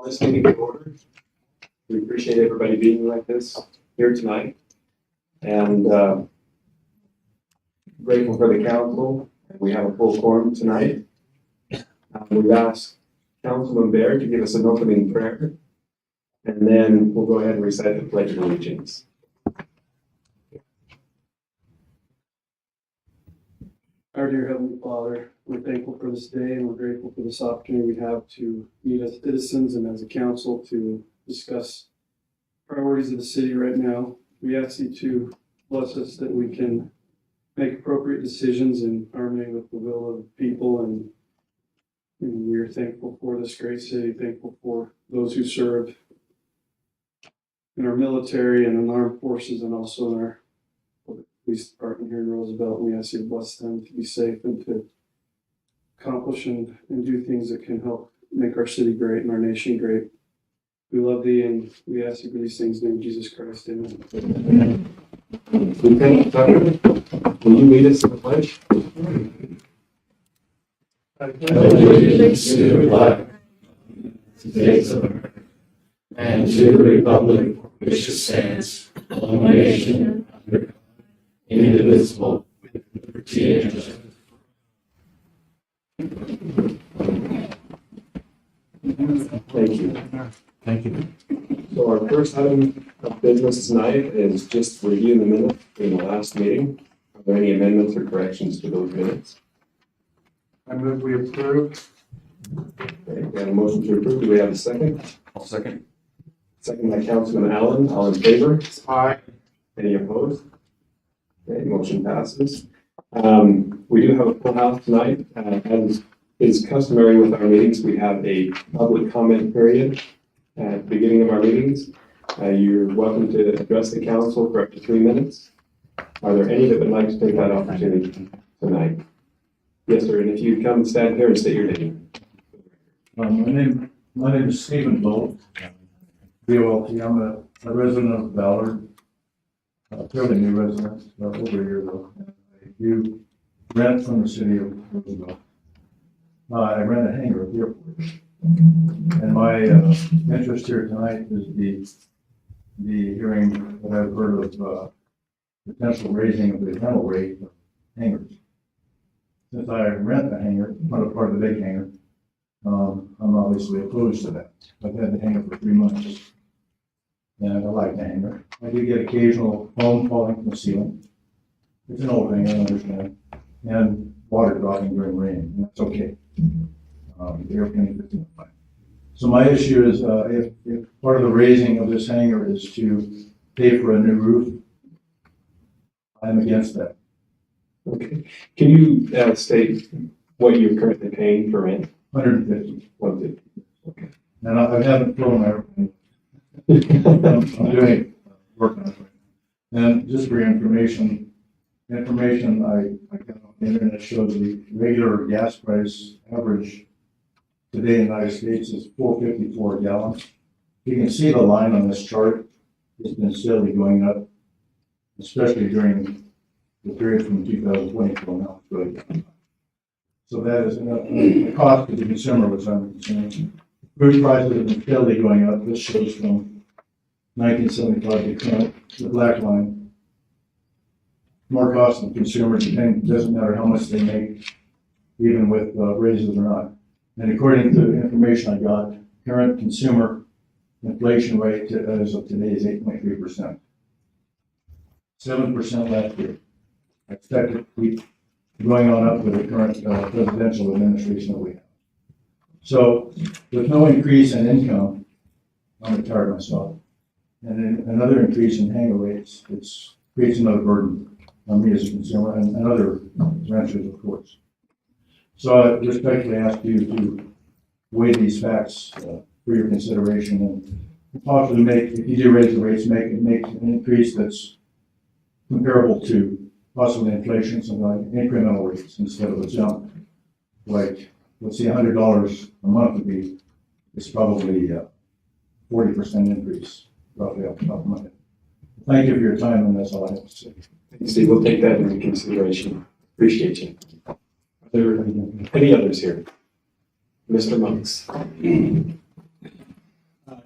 This meeting to order. We appreciate everybody being like this here tonight, and grateful for the council. We have a full quorum tonight. We've asked Councilman Baird to give us an opening prayer, and then we'll go ahead and recite the Pledge of Allegiance. Our dear Heavenly Father, we're thankful for this day, and we're grateful for this opportunity we have to meet as citizens and as a council to discuss priorities of the city right now. We ask you to bless us that we can make appropriate decisions in harmony with the will of the people, and we're thankful for this great city, thankful for those who serve in our military and in armed forces, and also in our police department here in Roosevelt. We ask you to bless them to be safe and to accomplish and do things that can help make our city great and our nation great. We love thee, and we ask you for these things in the name of Jesus Christ. Amen. Lieutenant Tucker, will you lead us in the pledge? Allegiance to the flag, States of America, and to the republic for which it stands, one nation, under God, indivisible, with liberty and justice. Thank you. Thank you. So our first item of business tonight is just reviewing the minutes in the last meeting. Are there any amendments or corrections to those minutes? I move we approve. Okay, we have a motion to approve. Do we have a second? I'll second. Second by Councilman Allen. All in favor? Aye. Any opposed? Okay, motion passes. We do have a full house tonight. As is customary with our meetings, we have a public comment period at the beginning of our meetings. You're welcome to address the council for up to 3 minutes. Are there any that would like to take that opportunity tonight? Yes, sir. And if you'd come stand here and state your name. My name is Stephen Bolt. BOLT. I'm a resident of Ballard, a fairly new resident, over a year ago. I do rent from the city of Roosevelt. I rent a hangar at the airport. And my interest here tonight is the hearing that I've heard of potential raising of the rental rate of hangars. Since I rent a hangar, not a part of the big hangar, I'm obviously opposed to that. I've had the hangar for 3 months, and I like the hangar. I do get occasional foam falling from the ceiling. It's an old hangar, I understand, and water dropping during rain, and that's okay. The airplane is fine. So my issue is if part of the raising of this hangar is to pay for a new roof, I'm against that. Okay. Can you state what you're currently paying for rent? 150. 150. Okay. And I haven't flown an airplane. I'm doing work on it right now. And just for your information I got on the internet shows the regular gas price average today in the United States is $4.54 a gallon. You can see the line on this chart. It's been steadily going up, especially during the period from 2020 till now. It's really going up. So that is the cost to the consumer, which I'm concerned. Food prices have been steadily going up. This shows from 1975 to current, the black line. More cost to the consumer, it doesn't matter how much they make, even with raises or not. And according to the information I got, current consumer inflation rate as of today is 8.3%. 7% last year. I expect it to keep going on up with the current presidential administration that we have. So with no increase in income, I'm retired myself, and then another increase in hangar rates, it creates another burden on me as a consumer and other renters, of course. So I respectfully ask you to weigh these facts for your consideration and possibly make, if you do raise the rates, make an increase that's comparable to possibly inflation, something like incremental rates instead of a jump. Like, let's see, $100 a month would be, it's probably 40% increase, roughly off the top of my head. Thank you for your time, and that's all I have to say. Thank you, Steve. We'll take that into consideration. Appreciate you. Are there any others here? Mr. Monks.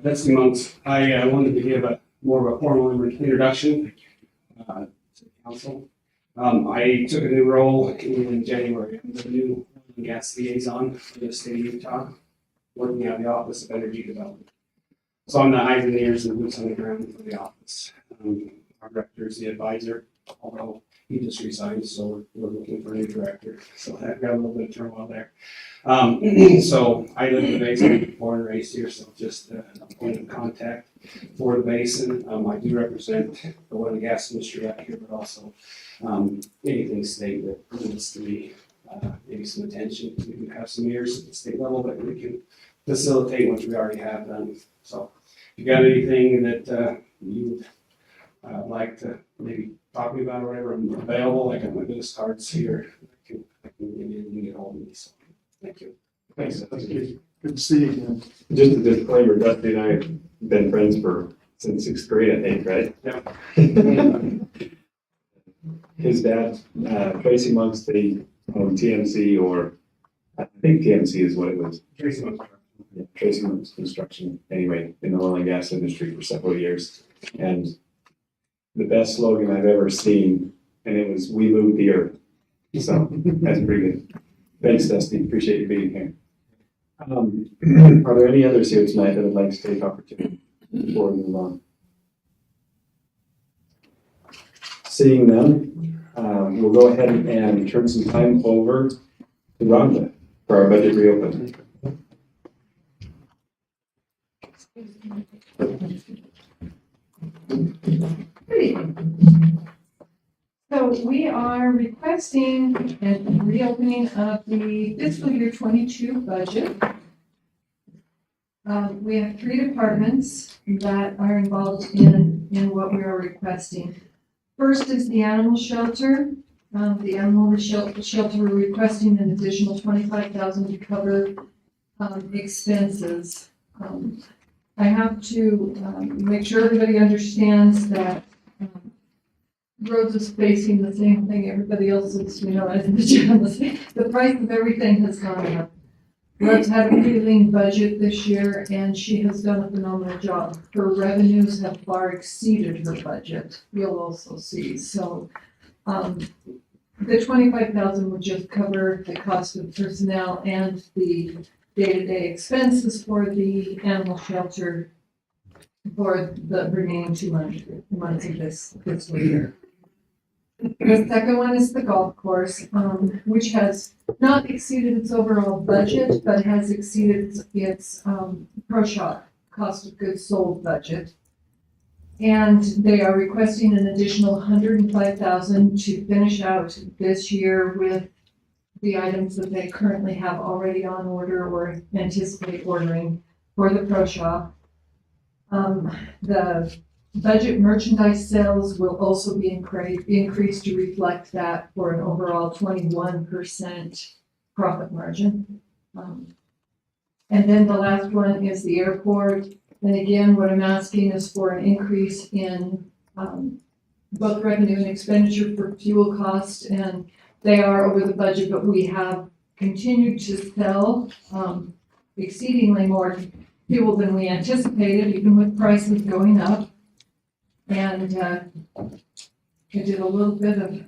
Dusty Monks. I wanted to give a more of a formal introduction to the council. I took a new role in January. I'm the new oil and gas liaison for the state of Utah, working at the Office of Energy Development. So I'm the eyes and ears and boots on the ground for the office. Our director is the advisor, although he just resigned, so we're looking for a new director. So I've got a little bit of turmoil there. So I live in the basin, born and raised here, so just a point of contact for the basin. I do represent the oil and gas industry out here, but also anything state that needs to be maybe some attention. We do have some ears at the state level that we can facilitate, which we already have done. So if you got anything that you would like to maybe talk to me about or whatever, I'm available. I got my business cards here. I can give you get hold of me. So thank you. Thanks. Good to see you again. Just a disclaimer, Dusty and I have been friends since 6th grade, I think, right? Yeah. His dad, Tracy Monks, they own TMC, or I think TMC is what it was. Tracy Monks. Yeah, Tracy Monks Construction, anyway, in the oil and gas industry for several years. And the best slogan I've ever seen, and it was, "We move the earth." So that's pretty good. Thanks, Dusty. Appreciate you being here. Are there any others here tonight that would like to take opportunity before we move on? Seeing none, we'll go ahead and turn some time over to Rhonda for our budget reopening. Good evening. So we are requesting a reopening of the fiscal year 22 budget. We have 3 departments that are involved in what we are requesting. First is the animal shelter. The animal shelter, we're requesting an additional $25,000 to cover expenses. I have to make sure everybody understands that Rhodes is facing the same thing everybody else is, as in the general. The price of everything has gone up. Rhodes had a pretty lean budget this year, and she has done a phenomenal job. Her revenues have far exceeded her budget, you'll also see. So the $25,000 would just cover the cost of personnel and the day-to-day expenses for the animal shelter for the remaining 2 months of this fiscal year. The second one is the golf course, which has not exceeded its overall budget, but has exceeded its pro shop cost of goods sold budget. And they are requesting an additional $105,000 to finish out this year with the items that they currently have already on order or anticipate ordering for the pro shop. The budget merchandise sales will also be increased to reflect that for an overall 21% profit margin. And then the last one is the airport. And again, what I'm asking is for an increase in both revenue and expenditure for fuel costs, and they are over the budget, but we have continued to sell exceedingly more fuel than we anticipated, even with prices going up. And I did a little bit of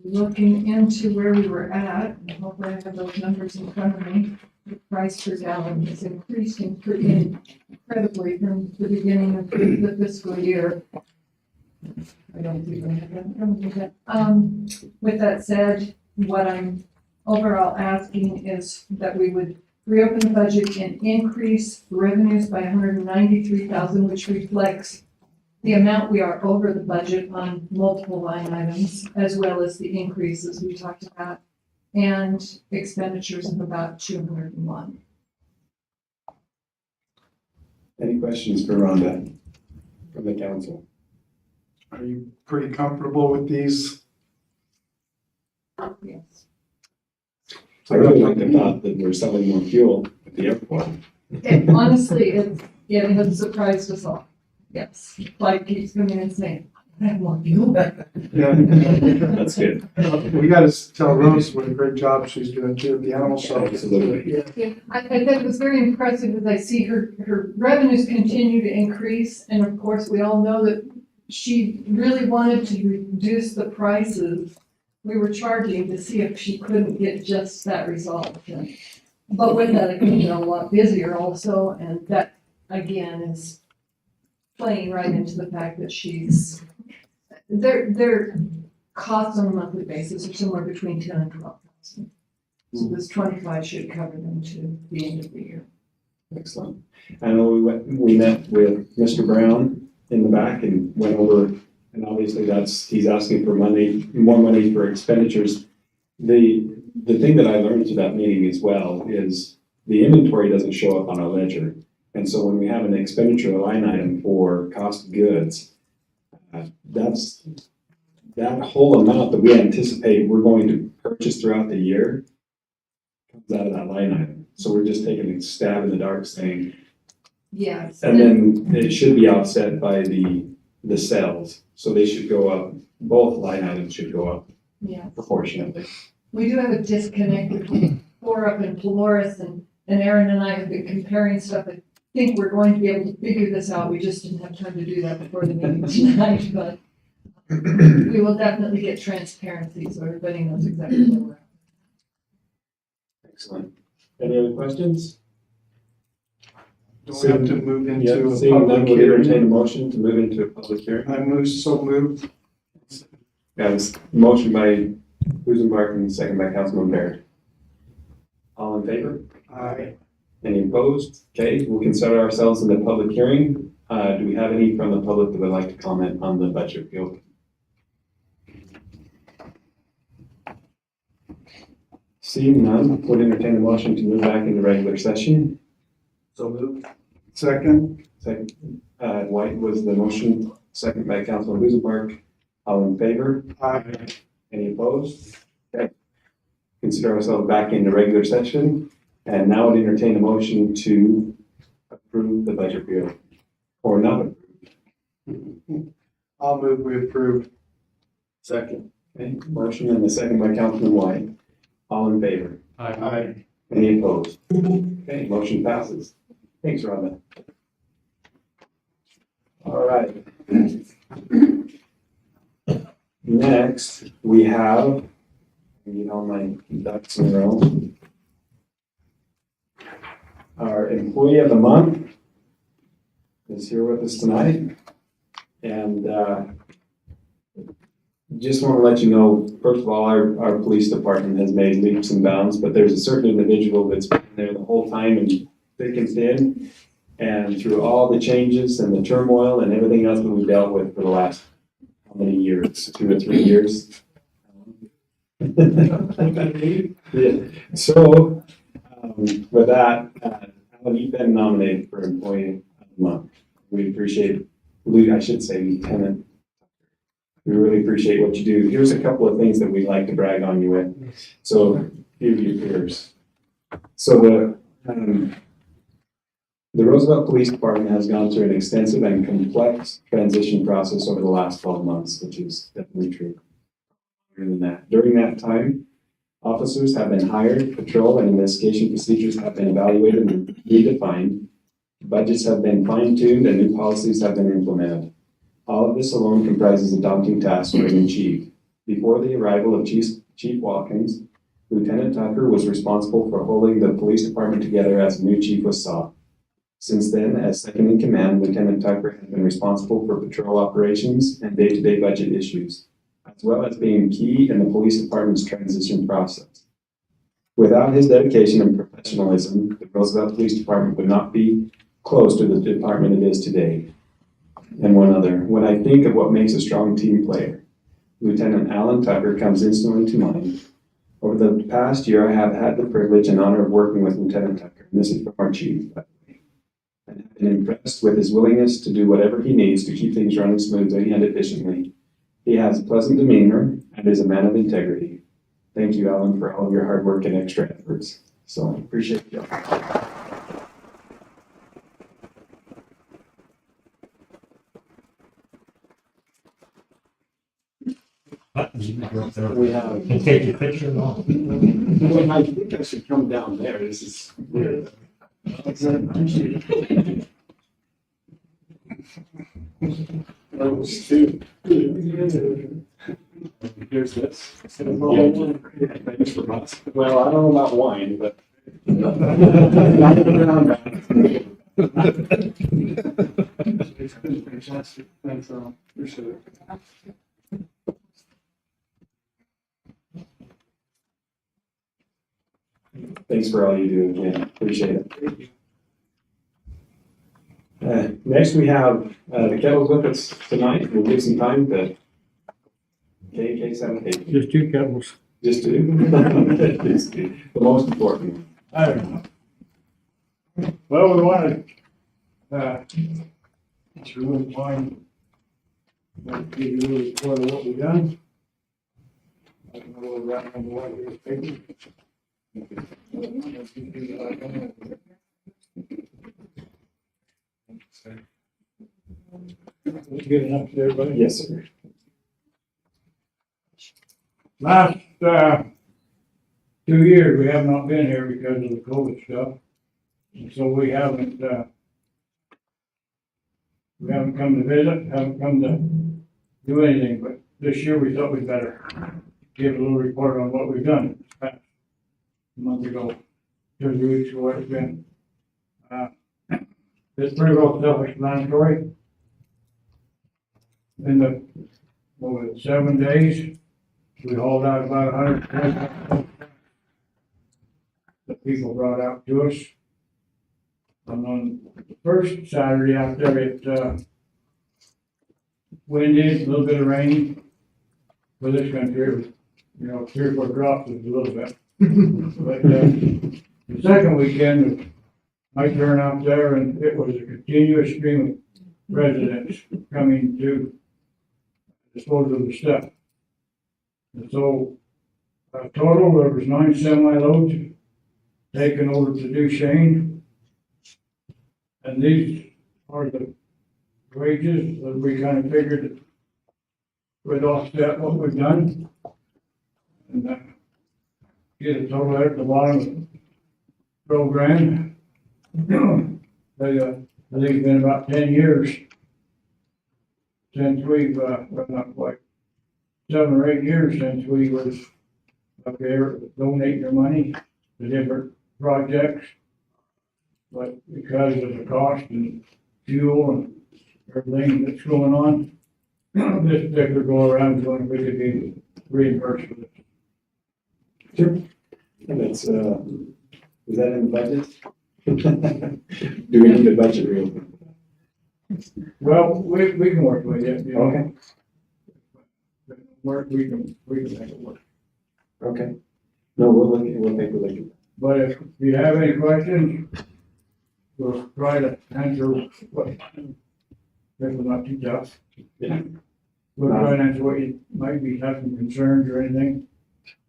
looking into where we were at, and hopefully I have those numbers in front of me. The price per gallon has increased incredibly from the beginning of the fiscal year. I don't even have that in front of me yet. With that said, what I'm overall asking is that we would reopen the budget and increase revenues by $193,000, which reflects the amount we are over the budget on multiple line items, as well as the increases we talked about, and expenditures of about $201,000. Any questions for Rhonda from the council? Are you pretty comfortable with these? Yes. I really like the thought that we're selling more fuel at the airport. Honestly, it has surprised us all. Yes, like keeps coming and saying, I want you. Yeah. That's good. We gotta tell Rose what a great job she's doing too at the animal shelter. Absolutely. Yeah. Yeah, I think it was very impressive as I see her revenues continue to increase. And of course, we all know that she really wanted to reduce the prices we were charging to see if she couldn't get just that result. But with that, it could get a lot busier also, and that, again, is playing right into the fact that their costs on a monthly basis are somewhere between 10 and 12,000. So this 25 should cover them to the end of the year. Excellent. I know we met with Mr. Brown in the back and went over, and obviously he's asking for more money for expenditures. The thing that I learned through that meeting as well is the inventory doesn't show up on our ledger. And so when we have an expenditure line item for cost of goods, that's that whole amount that we anticipate we're going to purchase throughout the year comes out of that line item. So we're just taking a stab in the dark saying, Yes. and then it should be offset by the sales. So they should go up, both line items should go up Yeah. proportionately. We do have a disconnect between Flora up in Polaris, and Aaron and I have been comparing stuff. I think we're going to be able to figure this out. We just didn't have time to do that before the meeting tonight, but we will definitely get transparency so everybody knows exactly where we're at. Excellent. Any other questions? Do we have to move into Yeah, a seeing none, public we'll entertain a hearing? motion to move into a public hearing. I move, so moved. Got a motion by Roosevelt and second by Councilman Baird. All in favor? Aye. Any opposed? Okay, we'll consider ourselves in the public hearing. Do we have any from the public that would like to comment on the budget field? Seeing none, would entertain a motion to move back into regular session. So moved. Second. Second, White was the motion, second by Councilman Roosevelt. All in favor? Aye. Any opposed? Okay. Consider ourselves back into regular session, and now would entertain a motion to approve the budget bill, or not approve. I'll move, we approve. Second. Okay, motion and the second by Councilman White. All in favor? Aye. Any opposed? Okay, motion passes. Thanks, Rhonda. All right. Next, we have, get all my ducks in a row. Our employee of the month is here with us tonight. And just want to let you know, first of all, our police department has made leaps and bounds, but there's a certain individual that's been there the whole time and thick and thin. And through all the changes and the turmoil and everything else that we've dealt with for the last, how many years, 2 or 3 years? Yeah. So, with that, Alan, you've been nominated for Employee of the Month. We appreciate, I should say Lieutenant. We really appreciate what you do. Here's a couple of things that we'd like to brag on you with. So, few of your peers. So the Roosevelt Police Department has gone through an extensive and complex transition process over the last 12 months, which is definitely true. During that time, officers have been hired, patrol and investigation procedures have been evaluated and redefined, budgets have been fine-tuned, and new policies have been implemented. All of this alone comprises a daunting task for a new chief. Before the arrival of Chief Watkins, Lieutenant Tucker was responsible for holding the police department together as a new chief was sought. Since then, as second in command, Lieutenant Tucker has been responsible for patrol operations and day-to-day budget issues, as well as being key in the police department's transition process. Without his dedication and professionalism, the Roosevelt Police Department would not be close to the department it is today. And one other, when I think of what makes a strong team player, Lieutenant Alan Tucker comes instantly to mind. Over the past year, I have had the privilege and honor of working with Lieutenant Tucker, and this is from our chief, by the way, and have been impressed with his willingness to do whatever he needs to keep things running smoothly and efficiently. He has a pleasant demeanor and is a man of integrity. Thank you, Alan, for all of your hard work and extra efforts. So, appreciate you. We have, Can take your picture and all. well, I think I should come down there. This is weird. Here's this. Thanks for us. Well, I don't know about wine, but. Fantastic. Thanks, appreciate it. Thanks for all you do, again. Appreciate it. Next, we have the kettles with us tonight. We'll give some time to KK7K. Just two kettles. Just to, the most important. I don't know. Well, we wanted, it's really fine. Like, give you a little report of what we've done. I don't know what we're at on the water here, paper. Good enough to everybody? Yes, sir. Last, 2 years, we have not been here because of the COVID stuff. And so we haven't come to visit, haven't come to do anything, but this year we thought we'd better give a little report on what we've done a month ago, 2 weeks ago, what it's been. It's pretty well self-explanatory. In the, what was it, 7 days, we hauled out about 100 that people brought out to us. And on the first Saturday out there, it windy, a little bit of rain. For this country, it was, 3 or 4 drops was a little bit. But the second weekend, I turned out there and it was a continuous stream of residents coming to dispose of the stuff. And so, total, there was 9 semi-loads taken over to Duchesne. And these are the wages that we kind of figured would offset what we've done. And get a total at the bottom of 12 grand. I think it's been about 10 years since we've, well, not quite, 7 or 8 years since we was up there donating our money to different projects. But because of the cost and fuel and everything that's going on, this particular go around is going to be reimbursed for it. Sure. And that's, is that in the budget? Do we need a budget real quick? Well, we can work with it, Okay. Work, we can make it work. Okay. No, we'll take a look at that. But if you have any questions, we'll try to answer what, if it's not too tough. Yeah. We'll try to answer what you might be having concerns or anything.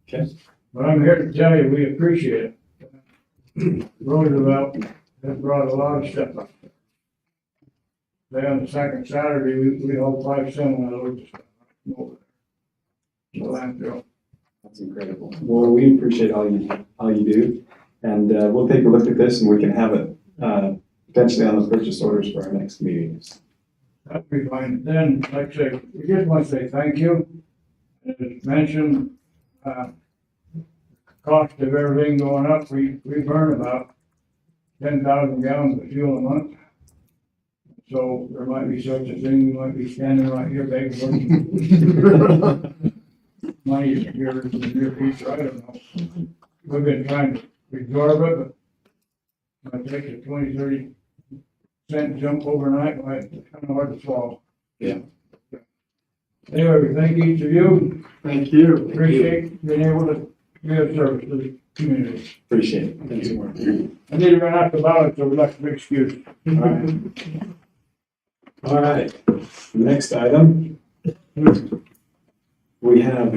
Okay. But I'm here to tell you, we appreciate it. Roosevelt has brought a lot of stuff up. Then on the second Saturday, we hauled 5 semi-loads of stuff over there. The landfill. That's incredible. Well, we appreciate all you do, and we'll take a look at this, and we can have it potentially on the purchase orders for our next meetings. That'd be fine. Then, like I say, we just want to say thank you. As mentioned, cost of everything going up, we burn about 10,000 gallons of fuel a month. So there might be such a thing, we might be standing right here begging for money here in the near future, I don't know. We've been trying to absorb it, but I take a 20, 30 cent jump overnight, it's kind of hard to swallow. Yeah. Anyway, we thank each of you. Thank you. Appreciate being able to be of service to the community. Appreciate it. Thanks, Mark. I need to run out the ballot, so we'd like to be excused. All right. All right. Next item. We have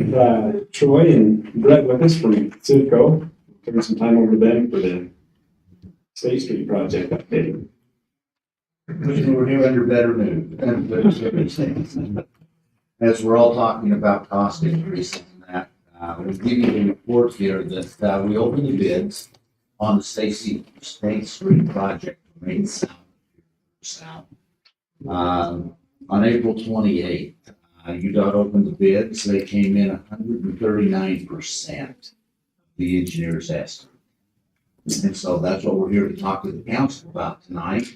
Troy and Brett with us from Fiscal. Taking some time over them for the State Street project update. We're here under better news. as we're all talking about cost increases and that, we give you the report here that we opened the bids on the State Street project, Main South. On April 28th, UDOT opened the bids. They came in 139% the engineer's estimate. And so that's what we're here to talk to the council about tonight,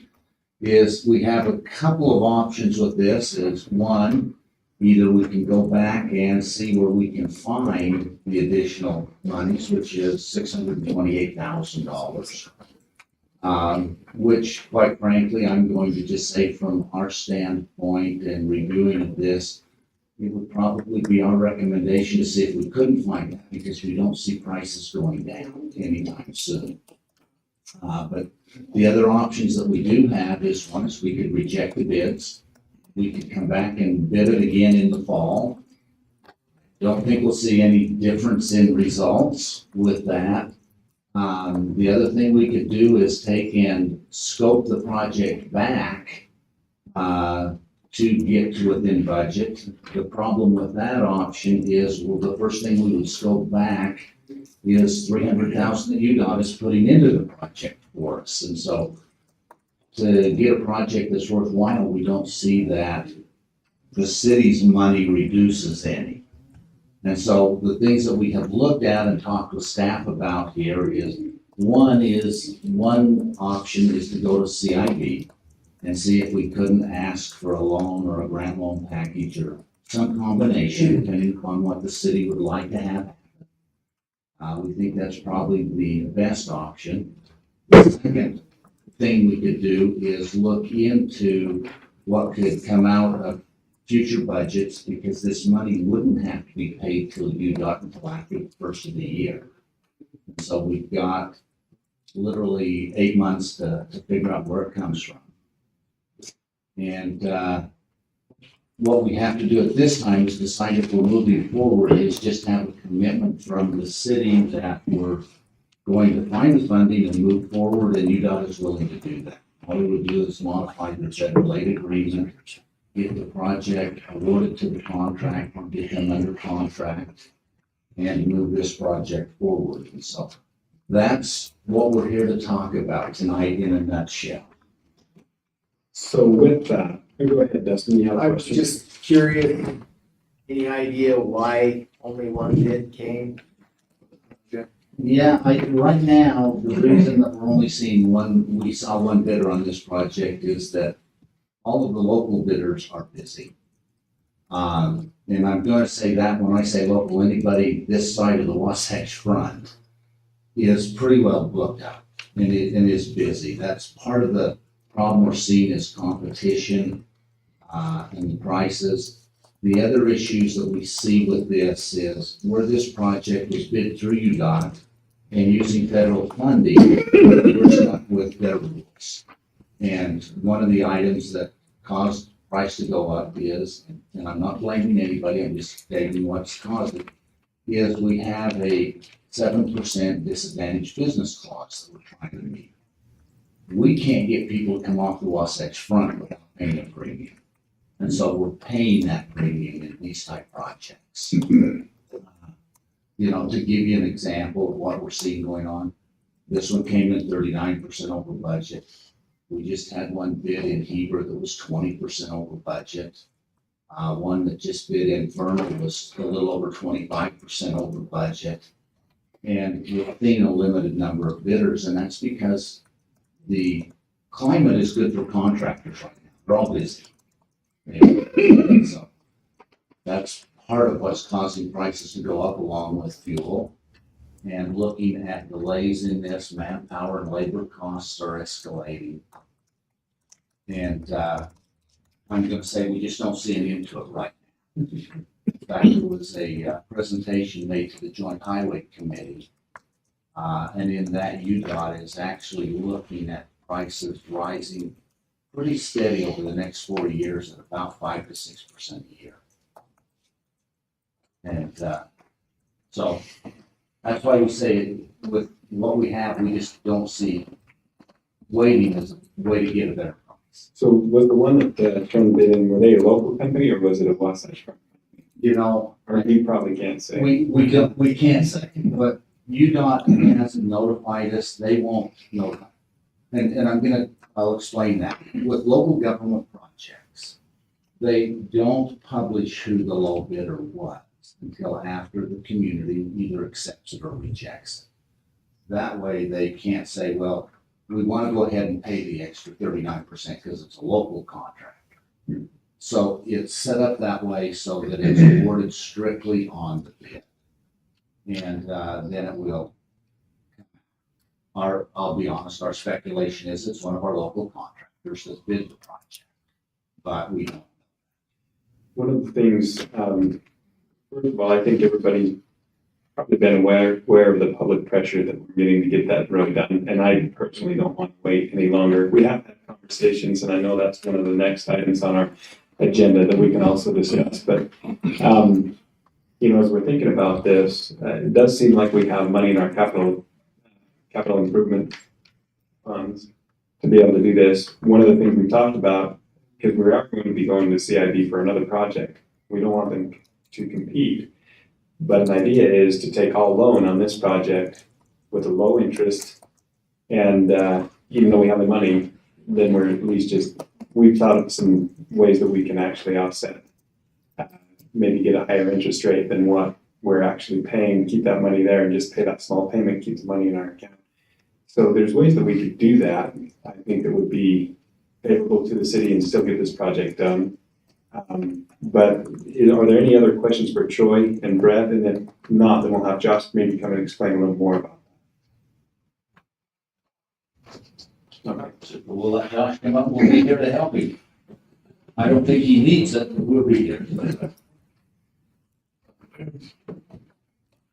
is we have a couple of options with this. Is one, either we can go back and see where we can find the additional monies, which is $628,000. Which quite frankly, I'm going to just say from our standpoint and reviewing of this, it would probably be our recommendation to see if we couldn't find that, because we don't see prices going down anytime soon. But the other options that we do have is, one is we could reject the bids. We could come back and bid it again in the fall. Don't think we'll see any difference in results with that. The other thing we could do is take and scope the project back to get to within budget. The problem with that option is, well, the first thing we would scope back is $300,000 that UDOT is putting into the project for us. And so to get a project that's worthwhile, we don't see that the city's money reduces any. And so the things that we have looked at and talked with staff about here is one option is to go to CIB and see if we couldn't ask for a loan or a grant loan package or some combination, depending upon what the city would like to have. We think that's probably the best option. The second thing we could do is look into what could come out of future budgets, because this money wouldn't have to be paid till UDOT until after the first of the year. So we've got literally 8 months to figure out where it comes from. And what we have to do at this time is decide if we're moving forward, is just have a commitment from the city that we're going to find the funding and move forward, and UDOT is willing to do that. All we would do is modify the federal aid agreement, get the project awarded to the contract, or get them under contract, and move this project forward. And so that's what we're here to talk about tonight in a nutshell. So with that, go ahead, Dustin, you have a I was question? just curious, any idea why only one bid came? Yeah, right now, the reason that we're only seeing we saw one bidder on this project is that all of the local bidders are busy. And I'm going to say that when I say local, anybody this side of the Wasatch Front is pretty well booked up and is busy. That's part of the problem we're seeing, is competition and the prices. The other issues that we see with this is where this project was bid through UDOT and using federal funding, we're stuck with their rules. And one of the items that caused price to go up is, and I'm not blaming anybody, I'm just stating what's caused it, is we have a 7% disadvantaged business clause that we're trying to meet. We can't get people to come off the Wasatch Front without paying a premium. And so we're paying that premium in these type projects. You know, to give you an example of what we're seeing going on, this one came in 39% over budget. We just had one bid in Heber that was 20% over budget. One that just bid in Vernal was a little over 25% over budget. And we're seeing a limited number of bidders, and that's because the climate is good for contractors right now. They're all busy. And so that's part of what's causing prices to go up, along with fuel. And looking at delays in this, manpower and labor costs are escalating. And I'm going to say we just don't see an end to it right now. In fact, there was a presentation made to the Joint Highway Committee. And in that, UDOT is actually looking at prices rising pretty steady over the next 4 years at about 5 to 6% a year. And so that's why we say with what we have, we just don't see waiting as a way to get a better price. So was the one that turned the bid in, were they a local company or was it a Wasatch Front? You know, Or you probably can't say. we can't say, but UDOT hasn't notified us, they won't notify. And I'll explain that. With local government projects, they don't publish who the low bidder was until after the community either accepts it or rejects it. That way they can't say, well, we want to go ahead and pay the extra 39% because it's a local contractor. So it's set up that way so that it's awarded strictly on the bid. And then it will, I'll be honest, our speculation is it's one of our local contractors that bid the project, but we don't. One of the things, first of all, I think everybody's probably been aware of the public pressure that we're getting to get that road done. And I personally don't want to wait any longer. We have had conversations, and I know that's one of the next items on our agenda that we can also discuss. But, you know, as we're thinking about this, it does seem like we have money in our capital improvement funds to be able to do this. One of the things we talked about, because we are going to be going to CIB for another project, we don't want them to compete. But an idea is to take all loan on this project with a low interest. And even though we have the money, then we're at least we've thought of some ways that we can actually offset. Maybe get a higher interest rate than what we're actually paying, keep that money there and just pay that small payment, keep the money in our account. So there's ways that we could do that. I think that would be favorable to the city and still get this project done. But are there any other questions for Troy and Brad? And then not, then we'll have Josh maybe come and explain a little more about that. Okay. So we'll let Josh come up, we'll be here to help him. I don't think he needs it, but we'll be here.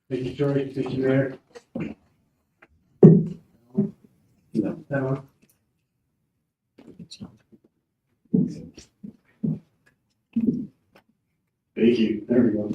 Thank you, Troy. Thank you, Mayor. No. That one? Thank you. There we go.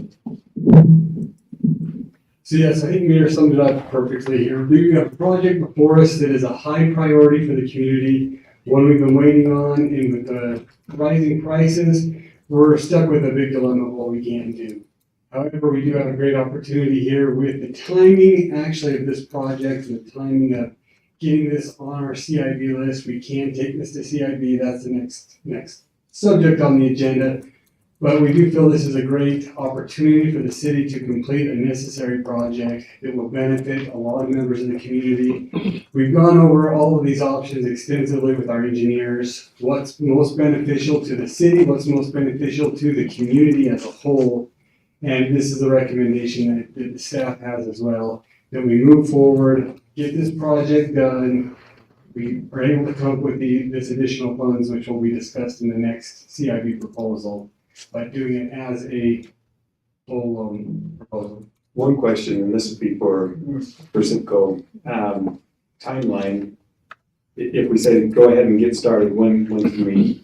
So yes, I think Mayor summed it up perfectly here. We have a project before us that is a high priority for the community, one we've been waiting on, and with the rising prices, we're stuck with a big dilemma of what we can do. However, we do have a great opportunity here with the timing actually of this project and the timing of getting this on our CIB list. We can take this to CIB. That's the next subject on the agenda. But we do feel this is a great opportunity for the city to complete a necessary project that will benefit a lot of members of the community. We've gone over all of these options extensively with our engineers. What's most beneficial to the city, what's most beneficial to the community as a whole. And this is a recommendation that the staff has as well, that we move forward, get this project done. We are able to come up with this additional funds, which will be discussed in the next CIB proposal, by doing it as a full loan proposal. One question, and this would be for Fiscal, timeline. If we say go ahead and get started, when can we?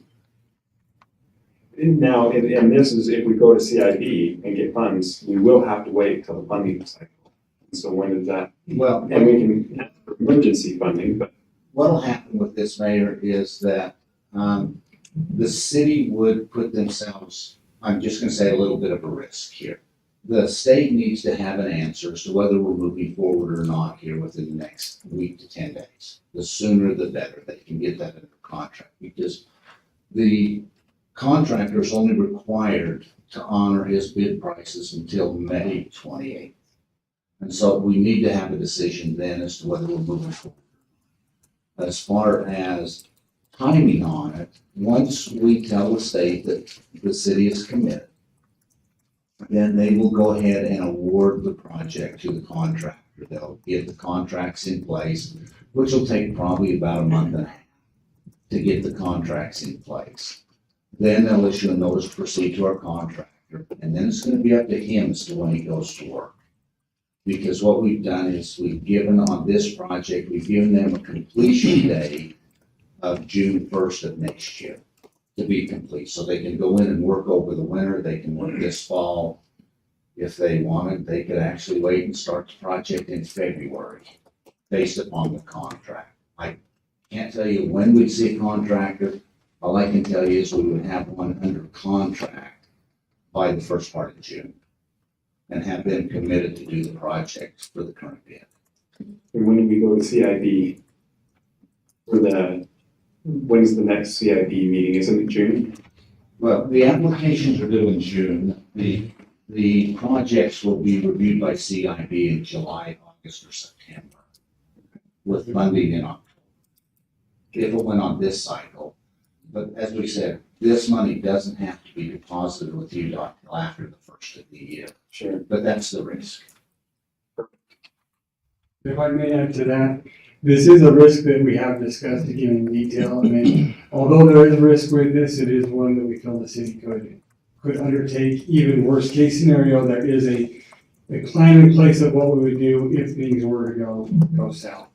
Now, and this is if we go to CIB and get funds, we will have to wait till the funding cycle. So when is that? Well, And we can ask for emergency funding, but what'll happen with this, Mayor, is that the city would put themselves, I'm just gonna say, a little bit of a risk here. The state needs to have an answer as to whether we're moving forward or not here within the next week to 10 days. The sooner the better they can get that under contract, because the contractor is only required to honor his bid prices until May 28th. And so we need to have a decision then as to whether we're moving forward. As far as timing on it, once we tell the state that the city is committed, then they will go ahead and award the project to the contractor. They'll get the contracts in place, which will take probably about a month and a half to get the contracts in place. Then they'll issue a notice to proceed to our contractor, and then it's going to be up to him as to when he goes to work. Because what we've done is we've given on this project, we've given them a completion date of June 1st of next year to be complete. So they can go in and work over the winter. They can work this fall. If they wanted, they could actually wait and start the project in February based upon the contract. I can't tell you when we'd see a contractor. All I can tell you is we would have one under contract by the first part of June and have been committed to do the project for the current bid. And when do we go to CIB? When's the next CIB meeting? Isn't it June? Well, the applications are due in June. The projects will be reviewed by CIB in July, August, or September, with funding in October. If it went on this cycle. But as we said, this money doesn't have to be deposited with UDOT until after the first of the year. Sure. But that's the risk. If I may add to that, this is a risk that we have discussed again in detail. I mean, although there is risk with this, it is one that we feel the city could undertake. Even worst case scenario, there is a plan in place of what we would do if things were to go south.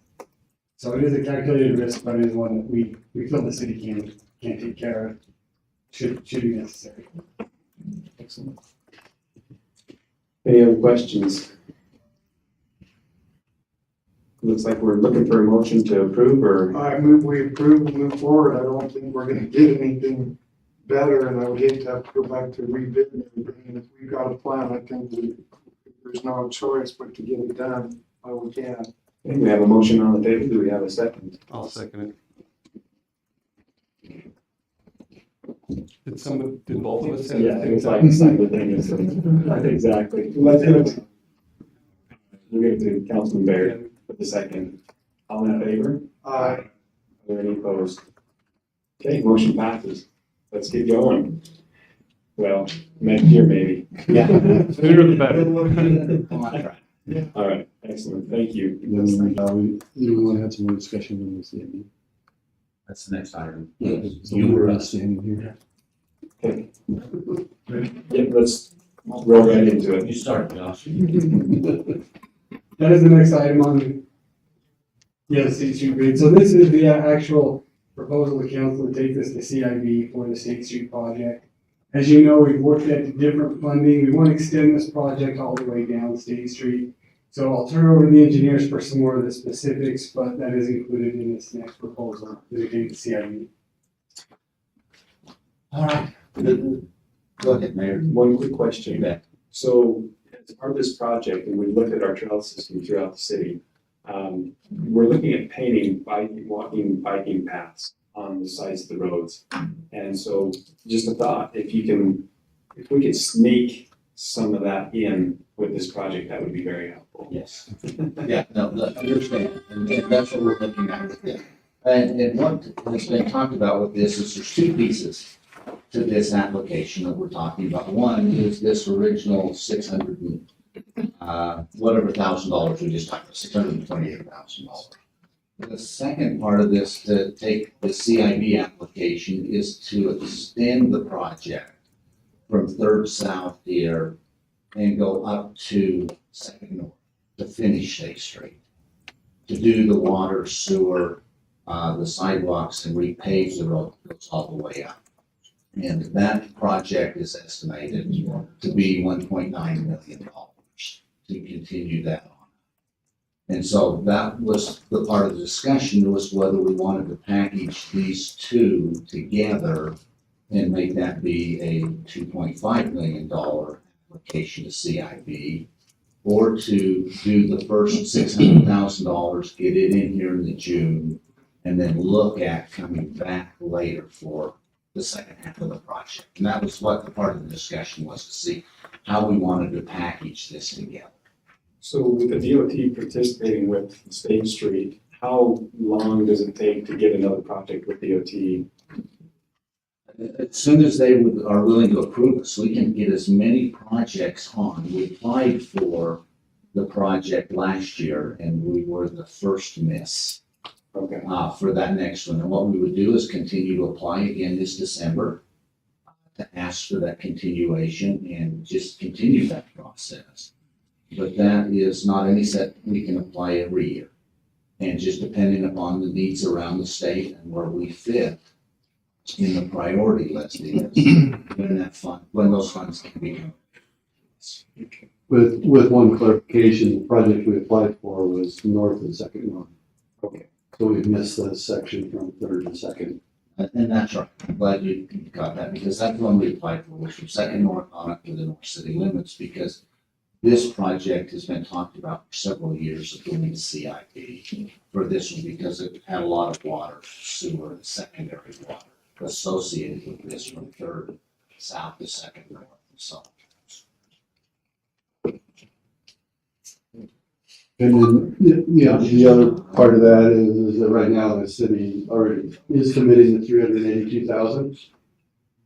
So it is a calculated risk, but it is one that we feel the city can take care of, should be necessary. Excellent. Any other questions? Looks like we're looking for a motion to approve, or I move we approve and move forward. I don't think we're gonna get anything better, and I would hate to have to go back to rebid and everything. And if we've got a plan, I think there's no choice but to get it done while we can. okay, we have a motion on the table. Do we have a second? I'll second it. Did both of us say? Yeah, it was like simultaneous. Exactly. Let's give it. We'll give it to Councilman Baird for the second. All in favor? Are there any opposed? Okay, motion passes. Let's get going. Well, next year maybe. Yeah. Sooner the better. Contract. All right, excellent. Thank you. We want to have some more discussion on this. That's the next item. So You were standing here. Okay. Yeah, let's roll right into You it. start, Josh. That is the next item on the State Street bid. So this is the actual proposal the council to take this to CIB for the State Street project. As you know, we've worked at the different funding. We want to extend this project all the way down State Street. So I'll turn over to the engineers for some more of the specifics, but that is included in this next proposal to take to CIB. All right. Go ahead, Mayor. One quick You question. bet. So as part of this project, and we looked at our trail system throughout the city, we're looking at painting walking, biking paths on the sides of the roads. And so just a thought, if we could sneak some of that in with this project, that would be very helpful. Yes. Yeah, no, understand, and that's what we're looking at with this. And what has been talked about with this is there's two pieces to this application that we're talking about. One is this original $600,000 we just talked about, $628,000. The second part of this to take the CIB application is to extend the project from 3rd South here and go up to 2nd North to finish State Street. To do the water, sewer, the sidewalks, and repave the road that goes all the way up. And that project is estimated to be $1.9 million to continue that on. And so that was the part of the discussion, was whether we wanted to package these two together and make that be a $2.5 million application to CIB, or to do the first $600,000, get it in here in the June, and then look at coming back later for the second half of the project. And that was what the part of the discussion was, to see how we wanted to package this together. So with the DOT participating with State Street, how long does it take to get another project with DOT? As soon as they are willing to approve us, we can get as many projects on. We applied for the project last year and we were the first miss Okay. for that next one. And what we would do is continue to apply again this December to ask for that continuation and just continue that process. But that is not any set we can apply every year. And just depending upon the needs around the state and where we fit in the priority list is when those funds can be. With one clarification, the project we applied for was north and 2nd North. Okay. So we've missed the section from 3rd and 2nd. And that's right, I'm glad you got that, because that's one we applied for, which was second north on up to the north city limits, because this project has been talked about for several years of doing a CIP for this one, because it had a lot of water, sewer, and secondary water associated with this from third south to second north and so on. And then, the other part of that is that right now the city already is committing the 382,000.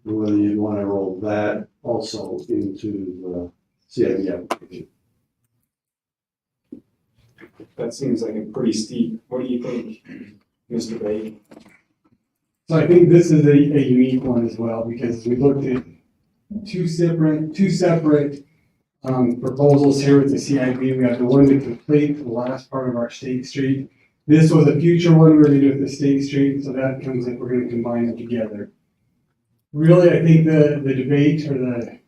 Whether you want to roll that also into the CIP application. That seems like a pretty steep, what do you think, Mr. Bay? So I think this is a unique one as well, because we looked at two separate proposals here with the CIP. We have the one to complete the last part of our State Street. This was a future one we were gonna do with the State Street, so that comes like we're gonna combine them together. Really, I think the debate or the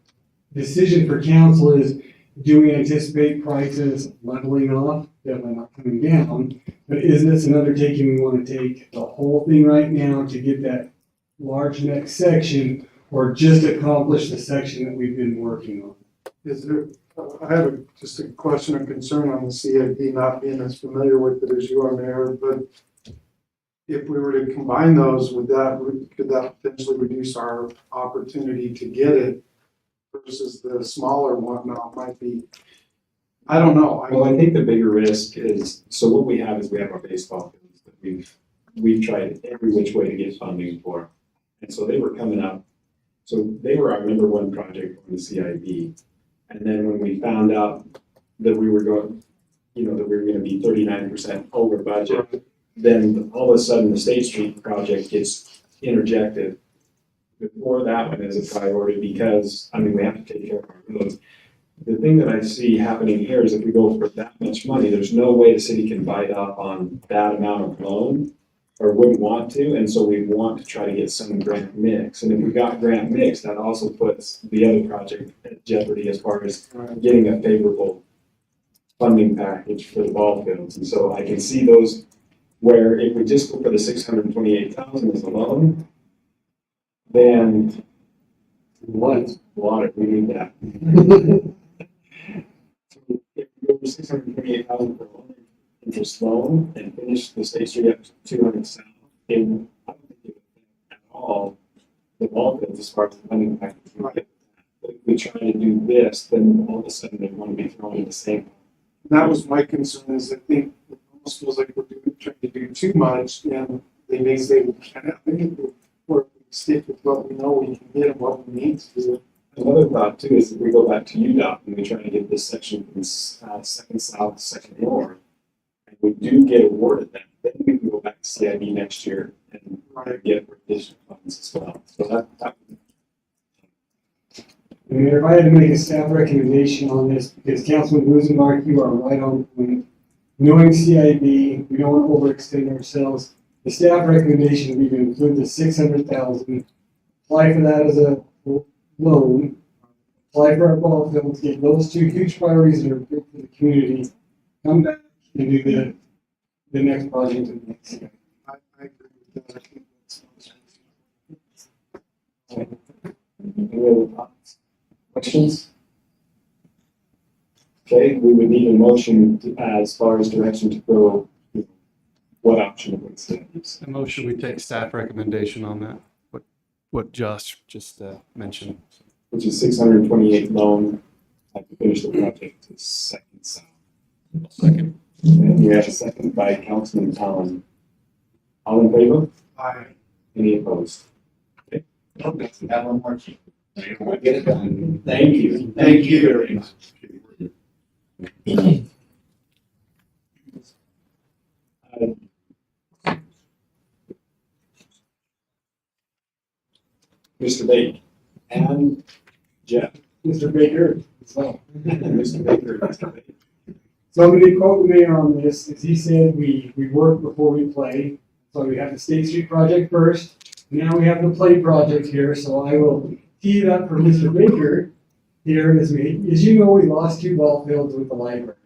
decision for council is, do we anticipate prices leveling off? Definitely not coming down, but is this an undertaking we want to take the whole thing right now to get that large next section, or just accomplish the section that we've been working on? Is there, I have just a question or concern on the CIP, not being as familiar with it as you are, Mayor, but if we were to combine those, could that potentially reduce our opportunity to get it versus the smaller one now might be, I don't know. Well, I think the bigger risk is, so what we have is we have our baseball fields that we've tried every which way to get funding for. And so they were coming up, so they were our number one project on the CIP. And then when we found out that we were going, that we were gonna be 39% over budget, then all of a sudden the State Street project gets interjected before that one is a priority, because, we have to take care of our roads. The thing that I see happening here is if we go for that much money, there's no way the city can bite off on that amount of loan, or wouldn't want to, and so we want to try to get some grant mix. And if we got grant mix, that also puts the other project at jeopardy as far as getting a favorable funding package for the ball fields. And so I can see those where if we just go for the 628,000 as a loan, then water, we need that. So if we go for 628,000 for loan, interest loan, and finish the State Street up to 200 south, I don't think it would affect at all the ball fields as far as the funding package. But if we try to do this, then all of a sudden they want to be thrown in the same. That was my concern, is I think it almost feels like we're trying to do too much, and they may say we can't. I think we're stick with what we know we can get and what we need to do. Another thought too is if we go back to UDOT and we try to get this section from second south to second north, and we do get awarded that, then we can go back to CIB next year and get additional funds as well. So that Mayor, if I had to make a staff recommendation on this, because Councilman Rosenbach, you are right on point. Knowing CIB, we don't want to overextend ourselves. The staff recommendation would be to include the 600,000, apply for that as a loan, apply for our ball fields, get those two huge priorities that are big for the community, come back and do the next project in the next year. I agree with that. I think that's any other thoughts? Questions? Okay, we would need a motion as far as direction to go. What option would we use? A motion, we take staff recommendation on that, what Josh just mentioned. Which is 628 loan, to finish the project to second south. Second. And we have a second by Councilman Allen. All in favor? Aye. Any opposed? We got one more sheet. We'll get it done. Thank you. Thank you very much. Mr. Bate and Jeff. Mr. Baker as well. Mr. Baker, Mr. Bate. Somebody quote the mayor on this, as he said, we work before we play. So we have the State Street project first, now we have the play project here, so I will tee it up for Mr. Baker here. As you know, we lost 2 ball fields with the library.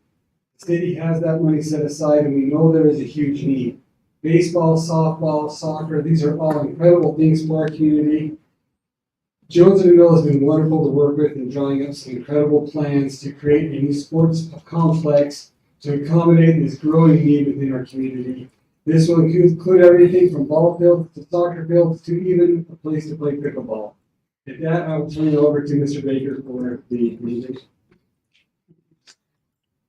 The city has that money set aside, and we know there is a huge need. baseball, softball, soccer, these are all incredible things for our community. Jones and Mill has been wonderful to work with in drawing up some incredible plans to create a new sports complex to accommodate this growing need within our community. This will include everything from ball fields to soccer fields to even a place to play pickleball. With that, I will turn it over to Mr. Baker for the presentation.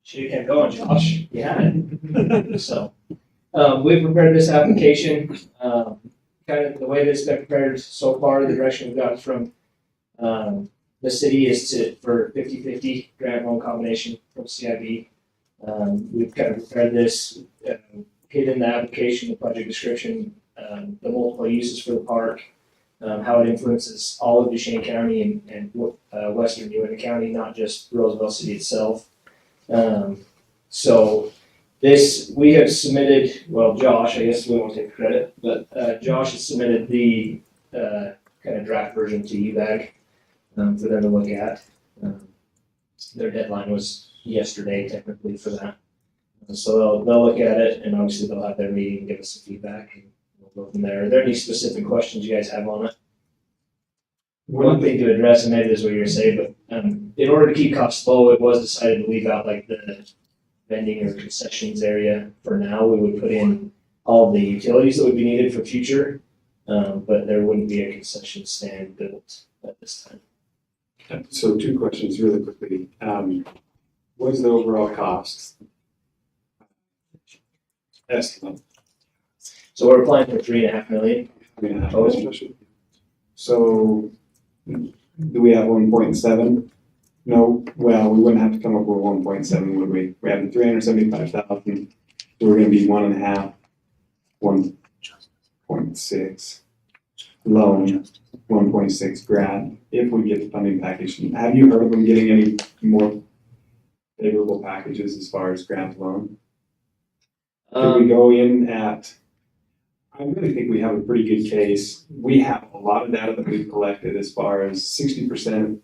Should have kept going, Josh. You had it. So, we've prepared this application. Kind of the way this has been prepared so far, the direction we've got from the city is for 50-50 grant loan combination from CIB. We've kind of prepared this, hid in the application, the project description, the multiple uses for the park, how it influences all of Duchesne County and western Uinta County, not just Roosevelt City itself. So this, we have submitted, well, Josh, I guess we won't take credit, but Josh has submitted the kind of draft version to UBAG for them to look at. Their deadline was yesterday technically for that. So they'll look at it, and obviously they'll have their meeting and give us some feedback, and we'll go from there. Are there any specific questions you guys have on it? One thing to address, and maybe this is what you're saying, but in order to keep costs low, it was decided to leave out like the vending or concessions area for now. We would put in all the utilities that would be needed for future, but there wouldn't be a concession stand built at this time. So 2 questions really quickly. What is the overall cost estimate? So we're applying for $3.5 million. So do we have 1.7? No, well, we wouldn't have to come up with 1.7, would we? We have the 375,000, so we're gonna be 1.5, 1.6 loan, 1.6 grant, if we get the funding package. Have you heard of them getting any more favorable packages as far as grant loan? Did we go in at, I really think we have a pretty good case. We have a lot of data that we've collected as far as 60%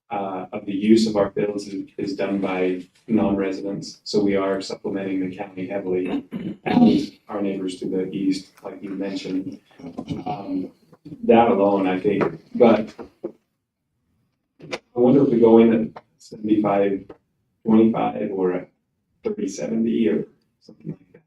of the use of our fields is done by non-residents. So we are supplementing the county heavily and our neighbors to the east, like you mentioned. That alone, I think, but I wonder if we go in at 75-25 or a 30-70 or something like that.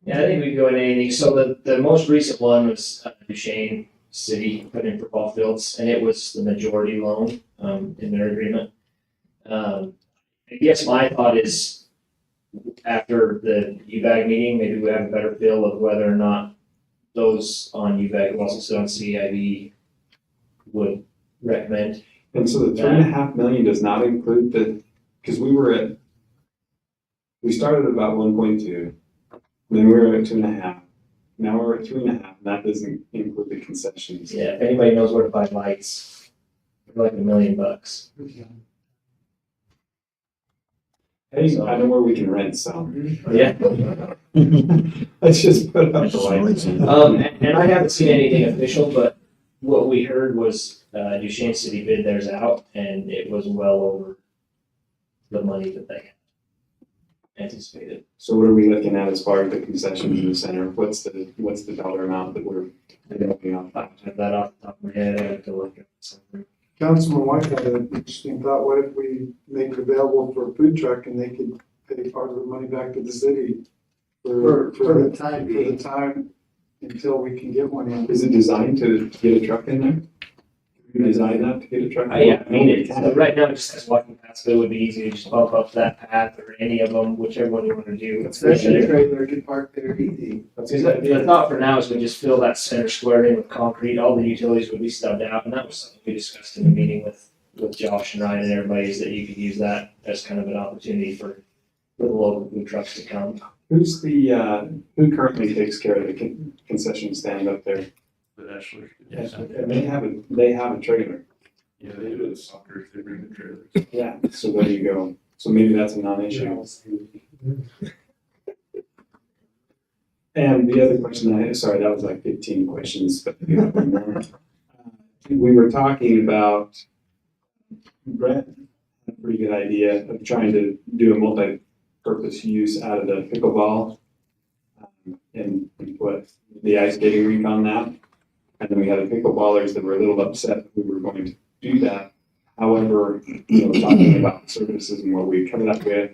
Yeah, I think we can go in anything. So the most recent one was Duchesne City put in for ball fields, and it was the majority loan in their agreement. I guess my thought is after the UBAG meeting, maybe we have a better feel of whether or not those on UBAG who also sit on CIB would recommend. And so the $3.5 million does not include because we started at about 1.2, then we were at 2.5. Now we're at 3.5, and that doesn't include the concessions. Yeah, if anybody knows where to buy lights, they're like $1 million. Hey, I know where we can rent some. Yeah. Let's just put up the lights. And I haven't seen anything official, but what we heard was Duchesne City bid theirs out, and it was well over the money that they anticipated. So what are we looking at as far as the concessions in the center? What's the dollar amount that we're looking off? I have that off the top of my head. I have to look at something. Councilman White had an interesting thought. What if we make it available for a food truck and they could pay part of the money back to the city for the time until we can get one in? Is it designed to get a truck in there? You design that to get a truck? Yeah, I mean, so right now it just has walking paths, but it would be easy to just bump up that path or any of them, whichever one you want to do. Especially a trailer could park there easy. Because the thought for now is we just fill that center square in with concrete, all the utilities would be stubbed out, and that was something we discussed in the meeting with Josh and Ryan and everybody, is that you could use that as kind of an opportunity for the local food trucks to come. Who's who currently takes care of the concession stand up there? And they have a trailer. Yeah, they do the soccer, they bring the trailers. Yeah, so there you go. So maybe that's a non-issue. And the other question sorry, that was like 15 questions, but we have one more. We were talking about, Brett had a pretty good idea of trying to do a multi-purpose use out of the pickleball and put the ice skating rink on that. And then we had the pickleballers that were a little upset that we were going to do that. However, talking about services and what we covered up with,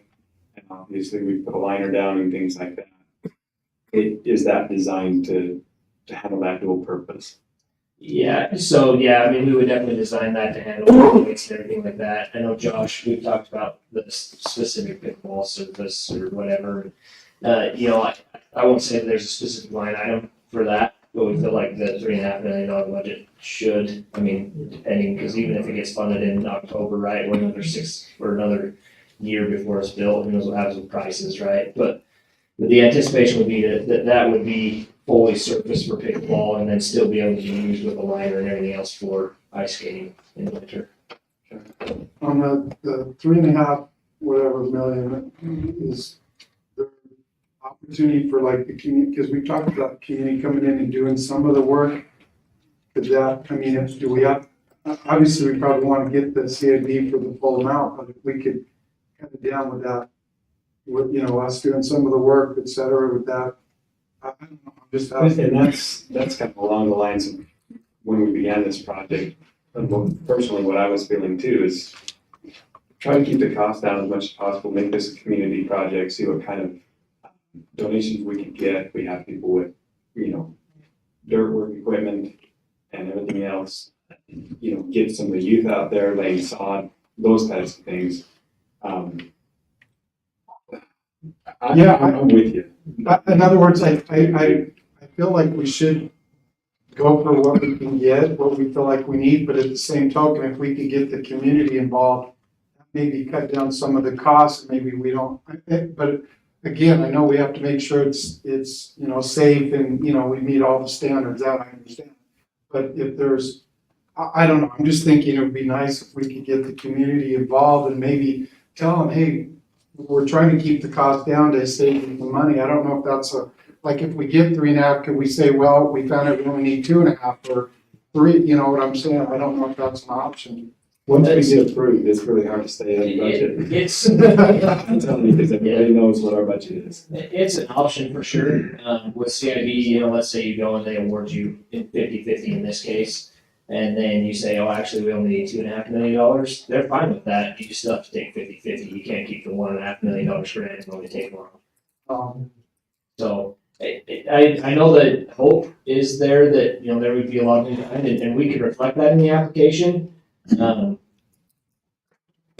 and obviously we put a liner down and things like that. Is that designed to handle that dual purpose? Yeah, so yeah, I mean, we would definitely design that to handle weights and everything like that. I know Josh, we've talked about the specific pickleball surface or whatever. I won't say that there's a specific line item for that, but we feel like the $3.5 million budget should, I mean, depending, because even if it gets funded in October, right, we're another year before it's built, who knows what happens with prices, right? But the anticipation would be that would be fully surfaced for pickleball and then still be able to be used with a liner and everything else for ice skating in the winter. On the 3.5 whatever million is the opportunity for like the community, because we talked about the community coming in and doing some of the work. Could that, I mean, do we have, obviously we probably want to get the CID for the full amount, but if we could cut it down with that, with, us doing some of the work, et cetera, with that, I don't know, I'm just asking. And that's kind of along the lines of when we began this project. Personally, what I was feeling too is try to keep the cost down as much as possible, make this a community project, see what kind of donations we can get. We have people with, dirt work equipment and everything else, get some of the youth out there laying sod, those types of things. I'm with you. In other words, I feel like we should go for what we can get, what we feel like we need, but at the same token, if we could get the community involved, maybe cut down some of the costs, maybe we don't, but again, I know we have to make sure it's safe and, we meet all the standards, that I understand. But if there's, I don't know, I'm just thinking it would be nice if we could get the community involved and maybe tell them, hey, we're trying to keep the cost down to save the money. I don't know if that's like if we get 3.5, could we say, well, we found out we only need 2.5 or 3, you know what I'm saying? I don't know if that's an option. Once we get approved, it's really hard to stay on budget. I'm telling you, because everybody knows what our budget is. It's an option for sure. With CIB, let's say you go and they award you in 50-50 in this case, and then you say, oh, actually, we only need $2.5 million. They're fine with that. You just still have to take 50-50. You can't keep the $1.5 million grant and only take one. So I know that hope is there that, there would be a lot of behind it, and we could reflect that in the application.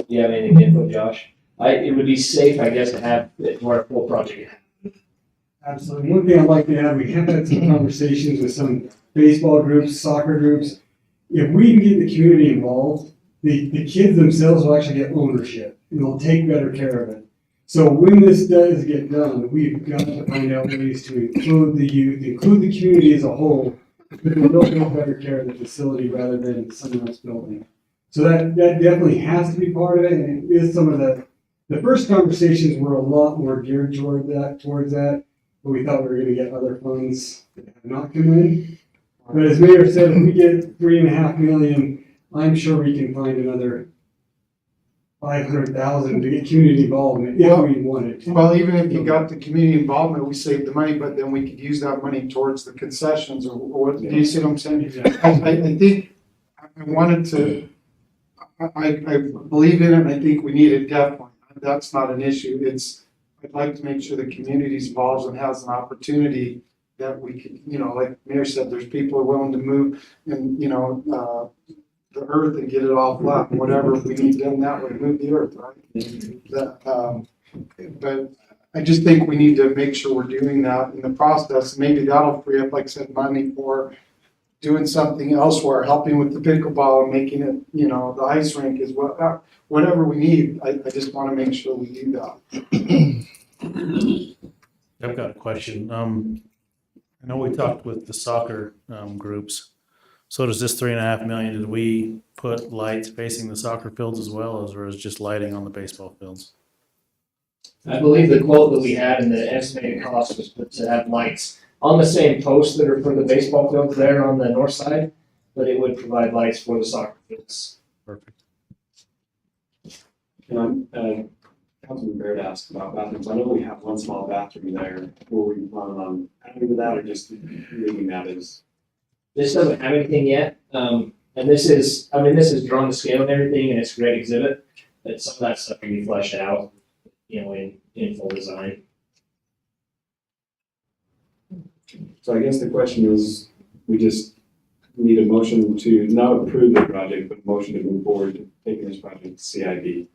You have anything to input, Josh? It would be safe, I guess, to have it where a full project. Absolutely. One thing I'd like to add, we have had some conversations with some baseball groups, soccer groups. If we can get the community involved, the kids themselves will actually get ownership and they'll take better care of it. So when this does get done, we've got to find out ways to include the youth, include the community as a whole, but they'll take better care of the facility rather than someone else building. So that definitely has to be part of it, and it is some of the first conversations were a lot more geared towards that, but we thought we were going to get other funds that have not come in. But as Mayor said, if we get $3.5 million, I'm sure we can find another $500,000 to get community involvement if we wanted. Well, even if you got the community involvement, we saved the money, but then we could use that money towards the concessions or what, do you see what I'm saying? Yeah. I think I wanted to, I believe in it, and I think we need it definitely. That's not an issue. I'd like to make sure the community's involved and has an opportunity that we can, like Mayor said, there's people who are willing to move and, the earth and get it all flat, whatever we need done that way, move the earth, right? But I just think we need to make sure we're doing that in the process. Maybe that'll free up, like I said, money for doing something elsewhere, helping with the pickleball and making it, the ice rink is whatever we need. I just want to make sure we do that. I've got a question. I know we talked with the soccer groups. So does this $3.5 million, did we put lights facing the soccer fields as well, or is it just lighting on the baseball fields? I believe the quote that we had and the estimated cost was to have lights on the same posts that are for the baseball fields there on the north side, but it would provide lights for the soccer fields. Perfect. And Councilman Baird asked about bathrooms. I know we have one small bathroom there. Were we planning on adding to that or just leaving that as? This doesn't have anything yet, and this is drawn to scale and everything, and it's a great exhibit, but some of that stuff can be fleshed out, in full design. So I guess the question is, we just need a motion to not approve the project, but a motion to move forward to taking this project to CID.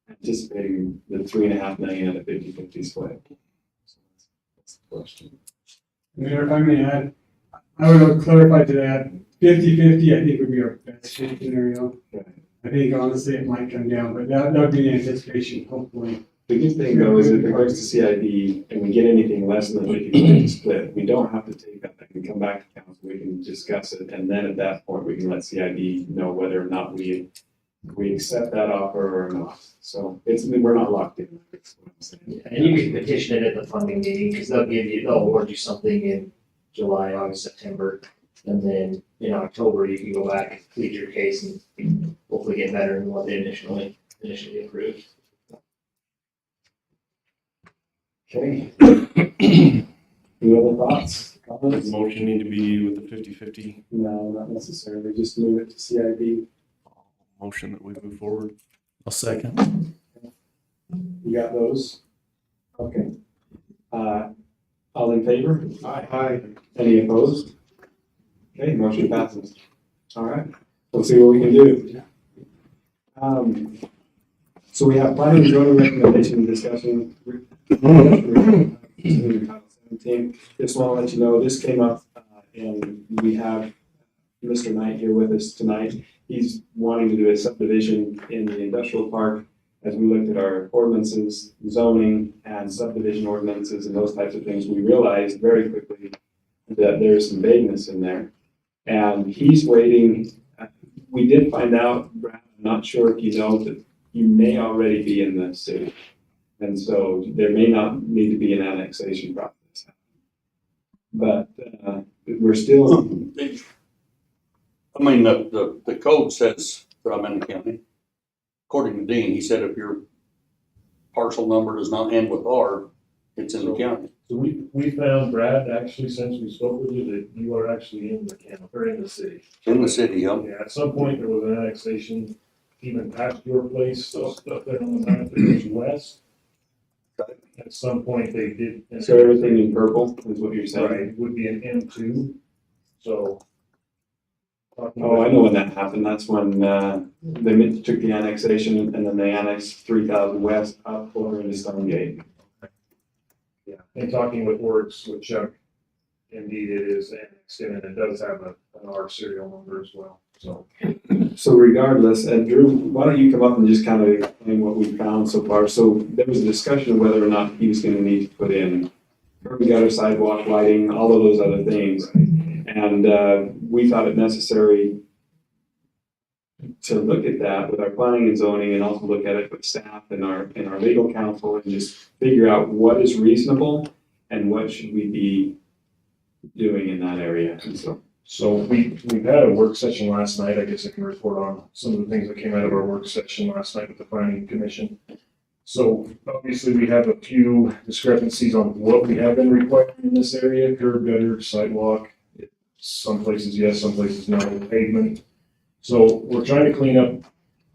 Anticipating the 3.5 million at a 50-50 split. So that's the question. Mayor, if I may add, I would clarify to that, 50-50, I think would be our best case scenario. I think honestly it might come down, but that would be the anticipation, hopefully. The good thing though is if it goes to CID and we get anything less than the 50-50 split, we don't have to take that. We can come back to council, we can discuss it, and then at that point, we can let CID know whether or not we accept that offer or not. So we're not locked in. That's what I'm saying. And you can petition it at the funding meeting, because they'll award you something in July, August, September, and then in October, you can go back and plead your case and hopefully get better than what they initially approved. Okay. Any other thoughts, Does comments? the motion need to be with the 50-50 No, not necessarily, just move it to CID. motion that we move forward? I'll second. You got those? Okay. All in favor? Aye. Any opposed? Okay, motion passes. All right, we'll see what we can do. So we have planning and zoning recommendation discussion. Title 17. Just want to let you know, this came up, and we have Mr. Knight here with us tonight. He's wanting to do a subdivision in the industrial park. As we looked at our ordinances, zoning, and subdivision ordinances, and those types of things, we realized very quickly that there's some vagueness in there. And he's waiting. We did find out, Brad, I'm not sure if you know, that you may already be in the city. And so there may not need to be an annexation process. But we're still. I mean, the code says that I'm in the county. According to Dean, he said if your parcel number does not end with R, it's in the county. So we found, Brad, actually, since we spoke with you, that you are actually in the county, or in the city. In the city, yeah. Yeah, at some point there was an annexation even past your place, so up there on the map that goes west. At some point they did. So everything in purple is what you're saying? Right, would be an M2, so. Oh, I know when that happened. That's when they took the annexation and then they annexed 3,000 west up over into Stonegate. Yeah, and talking with Works, with Chuck, indeed it is annexed in, and it does have an R serial number as well, so. So regardless, and Drew, why don't you come up and just kind of explain what we found so far? So there was a discussion of whether or not he was going to need to put in curb and gutter, sidewalk, lighting, all of those other things. And we thought it necessary to look at that with our planning and zoning, and also look at it with staff and our legal counsel, and just figure out what is reasonable and what should we be doing in that area. And So we've had a work session last night. I guess I can report on some of the things that came out of our work session last night with the planning commission. So obviously we have a few discrepancies on what we have been requiring in this area: curb, gutter, sidewalk. Some places yes, some places no, pavement. So we're trying to clean up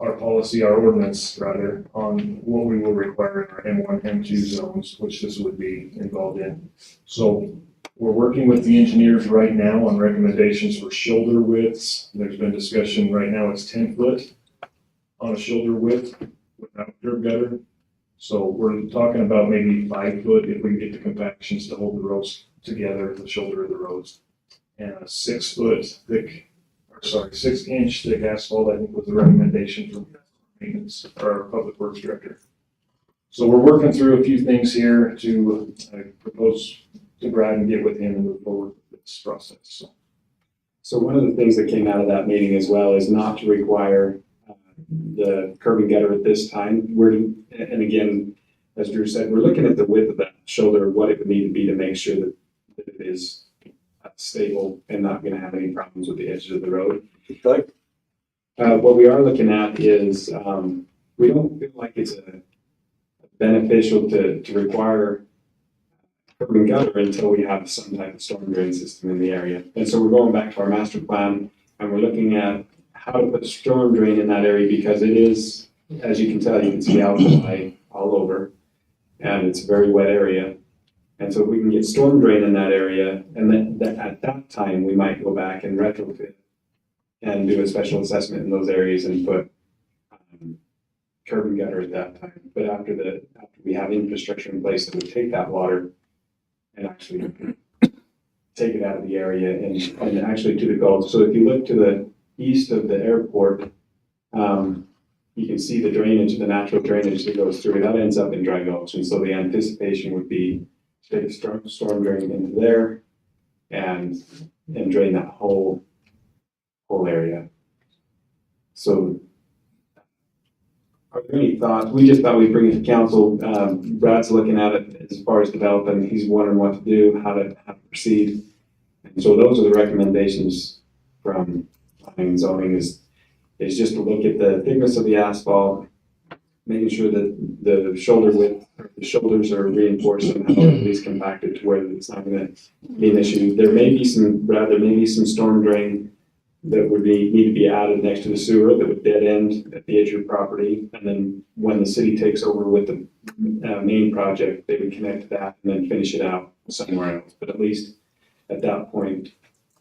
our policy, our ordinance rather, on what we will require in our M1, M2 zones, which this would be involved in. So we're working with the engineers right now on recommendations for shoulder widths. There's been discussion right now, it's 10 foot on a shoulder width without curb gutter. So we're talking about maybe 5 foot if we can get the compactions to hold the roads together at the shoulder of the roads. And a 6 inch thick asphalt, I think was the recommendation from maintenance or our public works director. So we're working through a few things here to propose to Brad and get with him and move forward with this process. So one of the things that came out of that meeting as well is not to require the curb and gutter at this time. And again, as Drew said, we're looking at the width of that shoulder, what it would need to be to make sure that it is stable and not going to have any problems with the edges of the road. Okay. What we are looking at is we don't feel like it's beneficial to require curb and gutter until we have some type of storm drain system in the area. And so we're going back to our master plan and we're looking at how to put storm drain in that area because it is, as you can tell, you can see alkali all over and it's a very wet area. And so if we can get storm drain in that area, and then at that time, we might go back and retrofit and do a special assessment in those areas and put curb and gutter at that time. But after we have infrastructure in place that would take that water and actually take it out of the area and actually to the Gulf. So if you look to the east of the airport, you can see the drainage, the natural drainage that goes through. That ends up in dry gulch. And so the anticipation would be take a storm drain into there and drain that whole area. So are there any thoughts? We just thought we'd bring it to council. Brad's looking at it as far as developing. He's wondering what to do, how to proceed. And so those are the recommendations from planning and zoning is just to look at the thickness of the asphalt, making sure that the shoulder width, the shoulders are reinforced and at least compacted to where it's not going to be an issue. There may be some storm drain that would need to be added next to the sewer that would dead end at the edge of your property. And then when the city takes over with the main project, they would connect to that and then finish it out somewhere else. But at least at that point,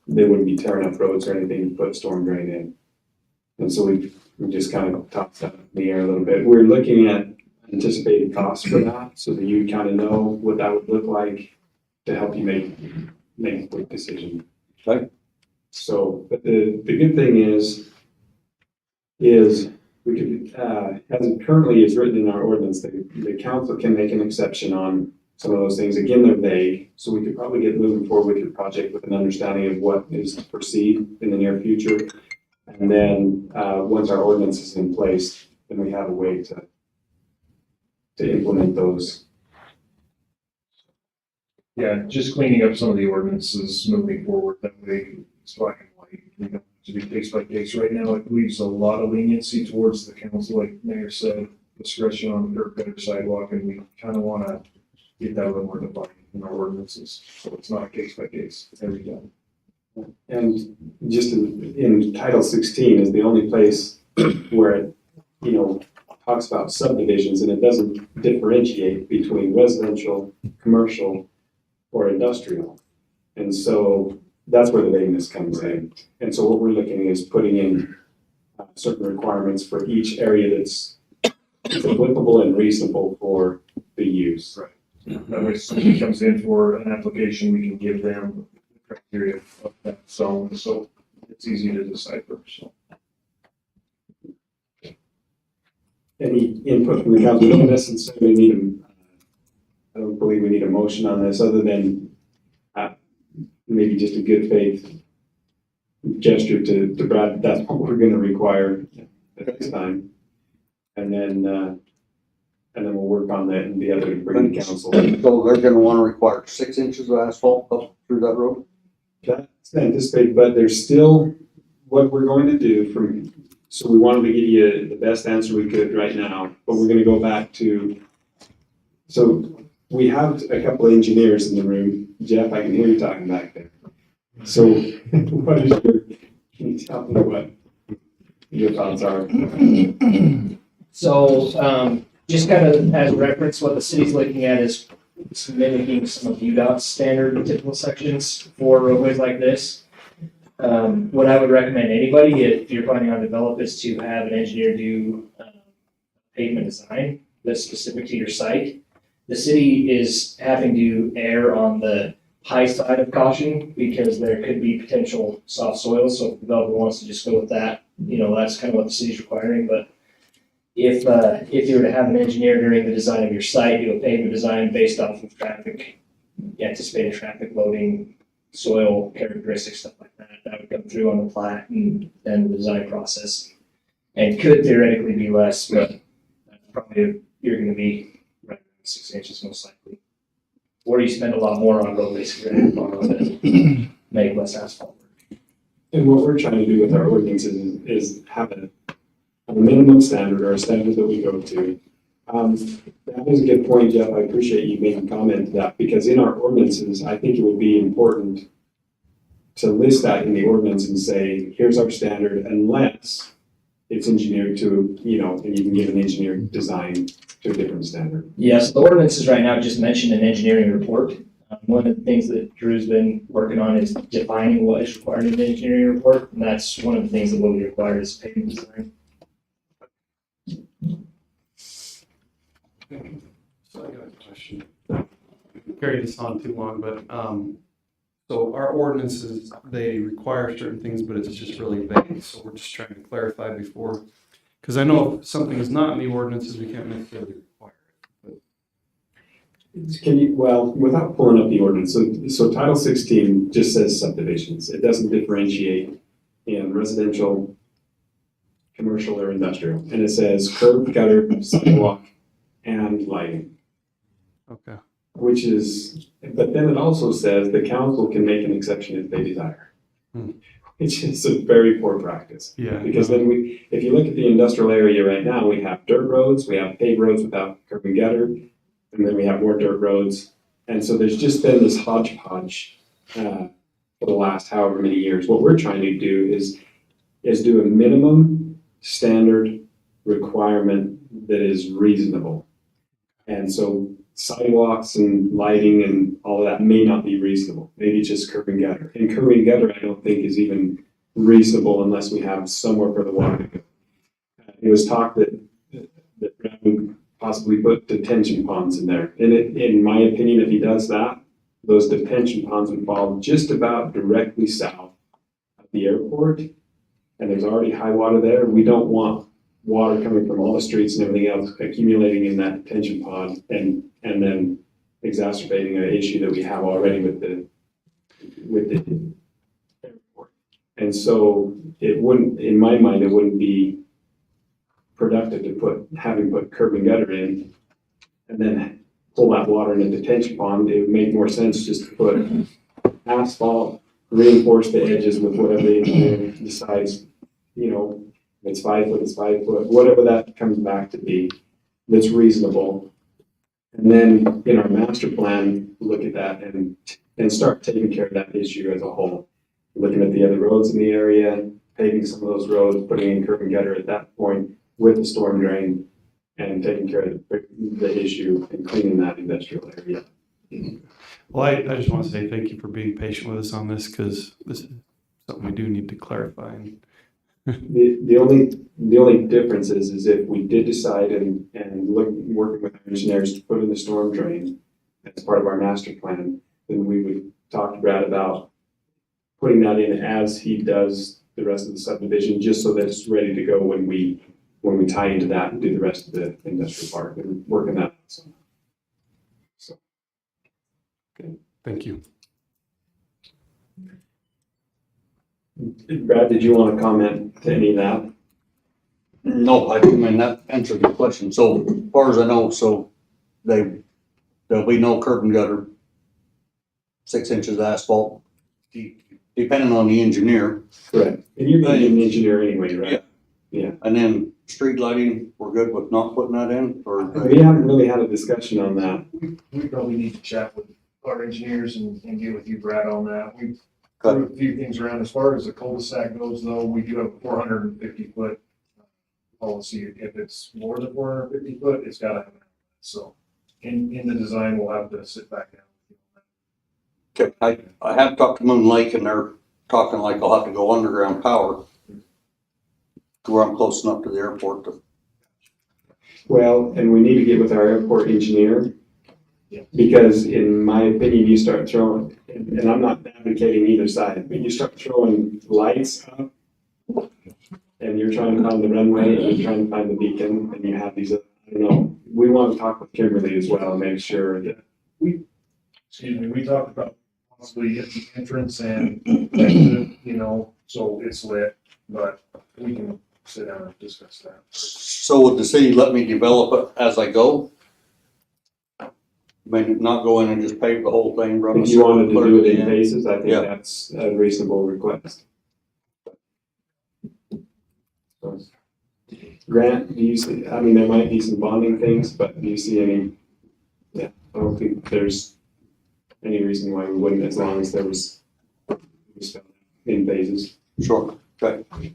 they wouldn't be tearing up roads or anything to put storm drain in. And so we just kind of tossed that in the air a little bit. We're looking at anticipated costs for that so that you kind of know what that would look like to help you make a quick decision. Okay. So, but the good thing is we could, as it currently is written in our ordinance, the council can make an exception on some of those things. Again, they're vague, so we could probably get moving forward with your project with an understanding of what is to proceed in the near future. And then, once our ordinance is in place, then we have a way to implement those. Yeah, just cleaning up some of the ordinances moving forward, that way it's black and white. We don't have to be case by case. Right now, it leaves a lot of leniency towards the council, like Mayor said, discretion on the curb gutter sidewalk, and we kind of want to get that a little more defined in our ordinances. So it's not case by case every time. And just in Title 16 is the only place where it, talks about subdivisions and it doesn't differentiate between residential, commercial, or industrial. And so that's where the vagueness comes in. And so what we're looking is putting in certain requirements for each area that's applicable and reasonable for the use. Right. That way, if somebody comes in for an application, we can give them the criteria of that zone, so it's easy to decipher, so. Any input from the council? We don't necessarily need I don't believe we need a motion on this other than maybe just a good faith gesture to Brad. That's what we're going to require at this time. And then we'll work on that and the other to bring to council. So they're gonna wanna require 6 inches of asphalt up through that road? That's anticipated, but there's still what we're going to do so we wanted to give you the best answer we could right now, but we're gonna go back to, so we have a couple of engineers in the room. Jeff, I can hear you talking back there. So can you tell me what your thoughts are? So, just kind of as reference, what the city's looking at is mimicking some of UDOT's standard typical sections for roadways like this. What I would recommend anybody, if you're planning on develop, is to have an engineer do pavement design that's specific to your site. The city is having to err on the high side of caution because there could be potential soft soils. So if the developer wants to just go with that, that's kind of what the city's requiring. But if you were to have an engineer during the design of your site do a pavement design based off of anticipated traffic loading, soil characteristics, stuff like that, that would come through on the plat and the design process, and could theoretically be less, but that's probably you're going to be right around 6 inches most likely. Or you spend a lot more on roadways to make less asphalt. And what we're trying to do with our ordinances is have a minimum standard or a standard that we go to. That is a good point, Jeff. I appreciate you making comment to that, because in our ordinances, I think it would be important to list that in the ordinance and say, here's our standard, unless it's engineered to, and you can give an engineered design to a different standard. Yes, the ordinances right now just mention an engineering report. One of the things that Drew's been working on is defining what is required in an engineering report, and that's one of the things that will be required is paving design. So I got a question. Carry this on too long, but, so our ordinances, they require certain things, but it's just really vague. So we're just trying to clarify before, because I know if something is not in the ordinances, we can't necessarily require it. Without pulling up the ordinance, so Title 16 just says subdivisions. It doesn't differentiate in residential, commercial, or industrial. And it says curb, gutter, sidewalk, and lighting. Okay. But then it also says the council can make an exception if they desire. It's just a very poor practice. Yeah. Because then if you look at the industrial area right now, we have dirt roads, we have paved roads without curb and gutter, and then we have more dirt roads. And so there's just been this hodgepodge for the last however many years. What we're trying to do is do a minimum standard requirement that is reasonable. And so sidewalks and lighting and all of that may not be reasonable. Maybe just curb and gutter. And curb and gutter, I don't think is even reasonable unless we have somewhere for the water to go. It was talked that Brad would possibly put detention ponds in there. And in my opinion, if he does that, those detention ponds would fall just about directly south of the airport. And there's already high water there. We don't want water coming from all the streets and everything else accumulating in that detention pond and then exacerbating an issue that we have already with the airport. And so it wouldn't, in my mind, it wouldn't be productive to put curb and gutter in and then pull that water in a detention pond. It would make more sense just to put asphalt, reinforce the edges with whatever the engineer decides, it's 5 foot, it's 5 foot, whatever that comes back to be, that's reasonable. And then in our master plan, look at that and start taking care of that issue as a whole. Looking at the other roads in the area, paving some of those roads, putting in curb and gutter at that point with the storm drain and taking care of the issue and cleaning that industrial area. Well, I just want to say thank you for being patient with us on this, because this is something we do need to clarify. The only difference is if we did decide and working with our engineers to put in the storm drain as part of our master plan, then we would talk to Brad about putting that in as he does the rest of the subdivision, just so that it's ready to go when we tie into that and do the rest of the industrial park and working that out. So. Okay, thank you. Brad, did you want to comment to any of that? No, that answered the question. So as far as I know, there'll be no curb and gutter, 6 inches of asphalt, depending on the engineer. Correct. And you're going to be an engineer anyway, right? Yeah. And then street lighting, we're good with not putting that in, or? We haven't really had a discussion on that. We probably need to chat with our engineers and get with you, Brad, on that. We've threw a few things around. As far as the cul-de-sac goes, though, we do have a 450 foot policy. If it's more than 450 foot, it's got to have an outlet. So in the design, we'll have to sit back down. Okay, I have talked to Moon Lake, and they're talking like I'll have to go underground power to where I'm close enough to the airport to. Well, and we need to get with our airport engineer, because in my opinion, you start throwing, and I'm not advocating either side, but you start throwing lights up and you're trying to find the runway and you're trying to find the beacon, and you have these, I don't know, we want to talk with Kimberly as well and make sure that we talked about possibly at the entrance and exit, so it's lit, but we can sit down and discuss that. So would the city let me develop it as I go? Maybe not go in and just pave the whole thing, run if you wanted to do it in phases, I think that's a reasonable request. Grant, do you see, I mean, there might be some bonding things, but do you see any? Yeah, I don't think there's any reason why we wouldn't, as long as there was in phases. Sure, okay.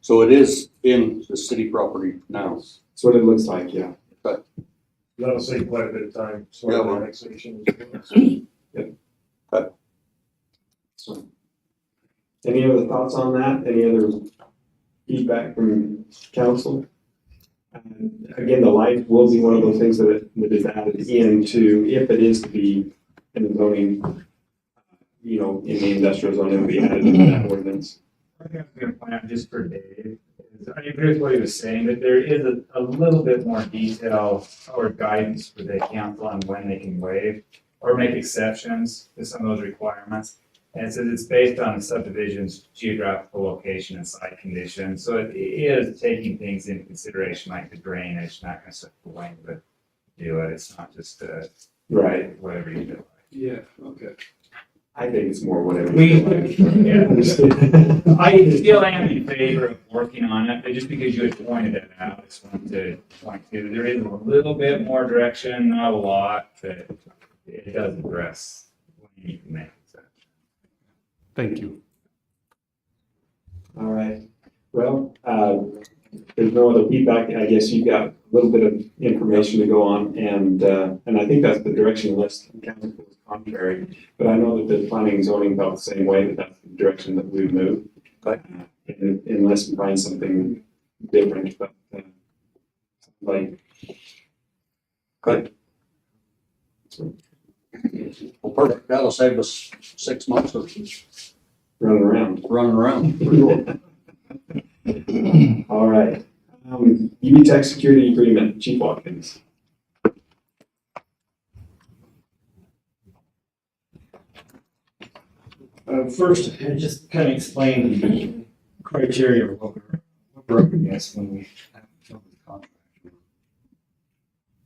So it is in the city property now. That's what it looks like, yeah. That'll save quite a bit of time. So Yeah, well. annexation. So, any other thoughts on that? Any other feedback from council? Again, the light will be one of those things that is added into, if it is to be in the zoning, in the industrial zone, it will be added into that ordinance. I think I'm gonna point out just for Dave, is, I agree with what he was saying, but there is a little bit more detail or guidance for the council on when they can waive or make exceptions to some of those requirements. And it says it's based on the subdivision's geographical location and site conditions. So it is taking things into consideration, like the drainage, not necessarily going to do it. It's not just Right. whatever you do. Yeah, okay. I think it's more whatever. Yeah. I still am in favor of working on it, but just because you had pointed that out, I just wanted to point to, there is a little bit more direction, not a lot, but it does address what you need to make. Thank you. All right. Well, there's no other feedback. I guess you've got a little bit of information to go on, and I think that's the direction unless the council is contrary. But I know that the planning and zoning felt the same way, that that's the direction that we move. But unless we find something different, but like. Okay. Well, perfect. That'll save us 6 months of Running around. All right. UBTech security agreement, Chief Watkins. First, just kind of explain the criteria of what we're up against when we have to fill this contract.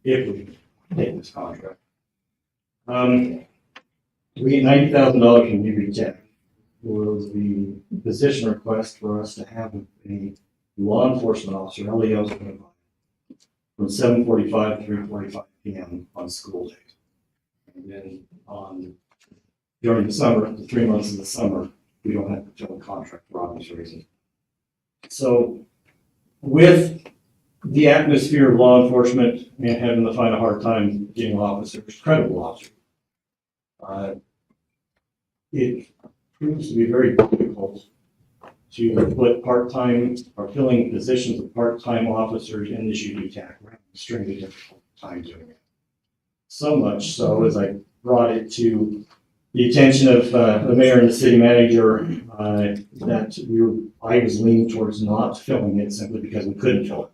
If we take this contract. We get $90,000 from UBTech. Was the position request for us to have a law enforcement officer, LEO, from 7:45 to 3:45 p.m. on school days. And then during the summer, the 3 months of the summer, we don't have to fill a contract for obvious reasons. So with the atmosphere of law enforcement and having to find a hard time getting officers, credible officers, it proves to be very difficult to put part-time or filling positions of part-time officers in this UBTech. We're having an extremely difficult time doing it. So much so as I brought it to the attention of the mayor and the city manager that I was leaning towards not filling it simply because we couldn't fill it.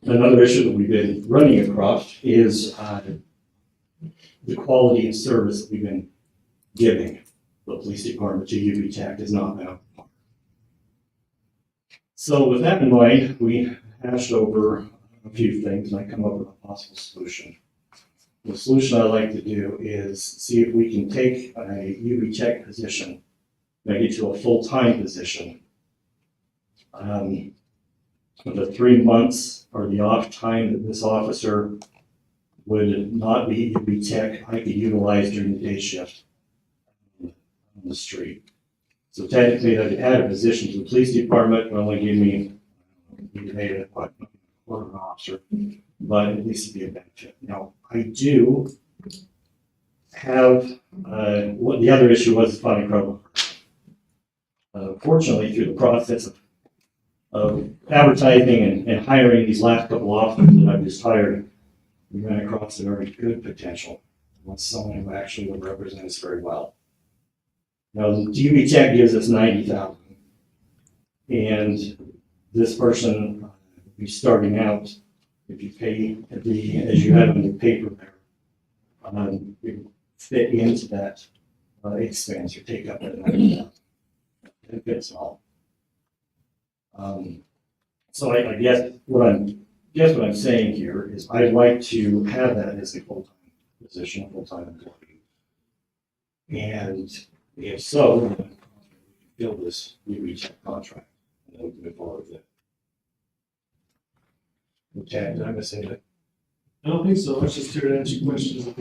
Another issue that we've been running across is the quality of service that we've been giving the police department to UBTech has not been up to par. So with that in mind, we hashed over a few things and I come up with a possible solution. The solution I'd like to do is see if we can take a UBTech position, make it to a full-time position. The 3 months or the off time that this officer would not be UBTech, I could utilize during the day shift on the street. So technically, I could add a position to the police department, but only give me, made it what, quarter of an officer, but at least it'd be a benefit. Now, I do have, what the other issue was finding credible. Fortunately, through the process of advertising and hiring these last couple officers that I've just hired, we ran across a very good potential with someone who actually would represent us very well. Now, the UBTech gives us 90,000, and this person will be starting out. If you pay as you have on your paper there, you fit into that expense or take up that 90,000. It fits all. So I guess what I'm saying here is I'd like to have that as a full-time position, a full-time employee. And if so, fill this UB check contract. And then we can move forward with it. Okay, did I miss anything? I don't think so, it's just here to answer questions. Do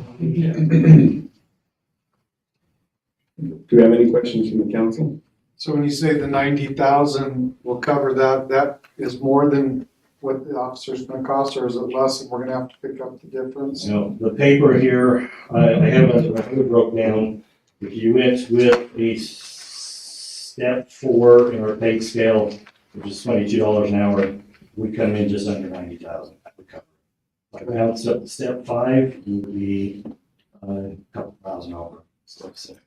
we have any questions from the council? So when you say the 90,000 will cover that, that is more than what the officer's gonna cost, or is it less and we're gonna have to pick up the difference? You know, the paper here, I have it broke down. If you went with a step 4 in our pay scale, which is $22 an hour, we come in just under 90,000. That would cover. Like now, step 5 would be a couple thousand over. Step 6.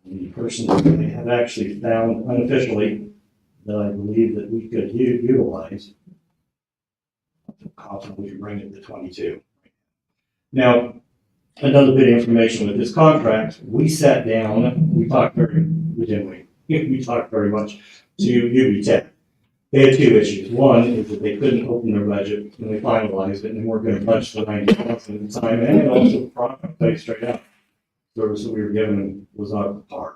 The person that they have actually found unofficially that I believe that we could utilize, I'm confident we could bring it to 22. Now, another bit of information with this contract, we sat down, we talked we talked very much to UB Tech. They had 2 issues. One is that they couldn't open their budget when they finalized it, and they weren't going to budget for 90,000 at the time, and also the product, I'll tell you straight out. The service that we were given was not up to par.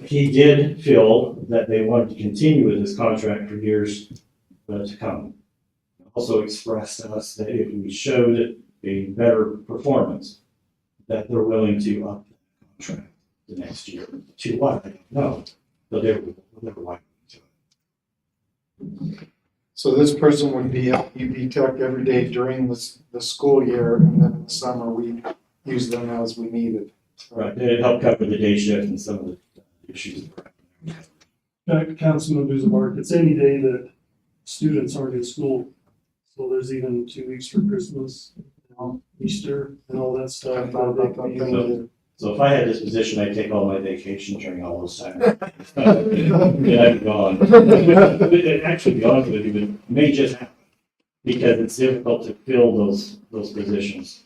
He did feel that they wanted to continue with this contract for years to come. Also expressed to us that if we showed a better performance, that they're willing to up the contract the next year. To what? I don't know. But they were willing to it. So this person would be at UB Tech every day during the school year, and then in the summer we use them as we needed. Right, it helped cover the day shift and some of the issues. Councilman Buzabart, it's any day that students aren't in school. So there's even 2 weeks for Christmas, Easter, and all that stuff. So if I had this position, I'd take all my vacation during all those times. Yeah, I'd be gone. Actually, to be honest with you, it may just happen because it's difficult to fill those positions.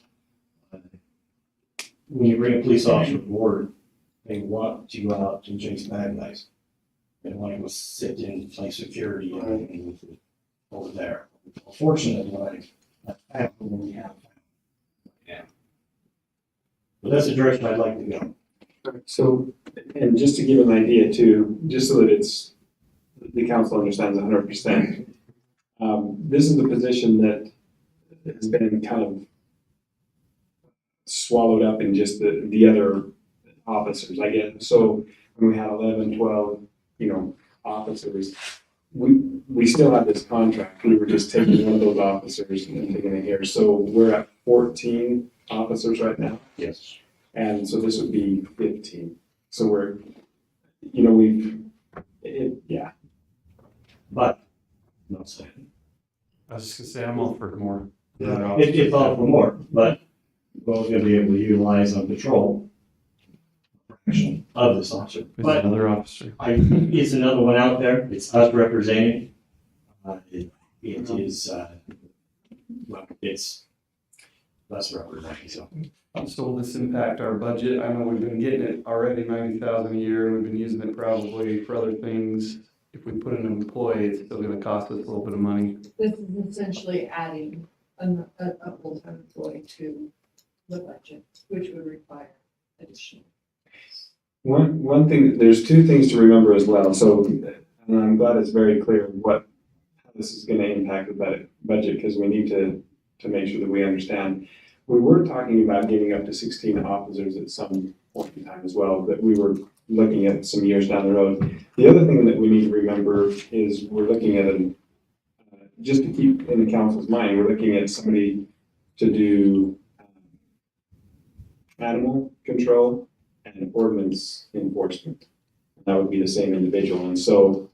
When you bring a police officer aboard, they want to go out and chase bad guys. They want to go sit in play security and over there. Unfortunately, that's happened when we have. Yeah. But that's the direction I'd like to go. So, and just to give an idea too, just so that the council understands 100%, this is a position that has been kind of swallowed up in just the other officers, I guess. So when we had 11, 12, officers, we still have this contract. We were just taking one of those officers and taking it here. So we're at 14 officers right now. Yes. And so this would be 15. So we're, yeah. But, no saying. I was just gonna say, I'm all for more. It's all for more, but we're only gonna be able to utilize on patrol of this officer. But another officer. It's another one out there. It's us representing. It is, it's less representing, so. So will this impact our budget? I know we've been getting it already, 90,000 a year, and we've been using it probably for other things. If we put in an employee, it's still gonna cost us a little bit of money. This is essentially adding a full-time employee to the budget, which would require additional. One thing, there's 2 things to remember as well. So, and I'm glad it's very clear how this is going to impact the budget, because we need to make sure that we understand. We were talking about getting up to 16 officers at some point in time as well, but we were looking at some years down the road. The other thing that we need to remember is we're looking at just to keep in the council's mind, we're looking at somebody to do animal control and ordinance enforcement. That would be the same individual. And so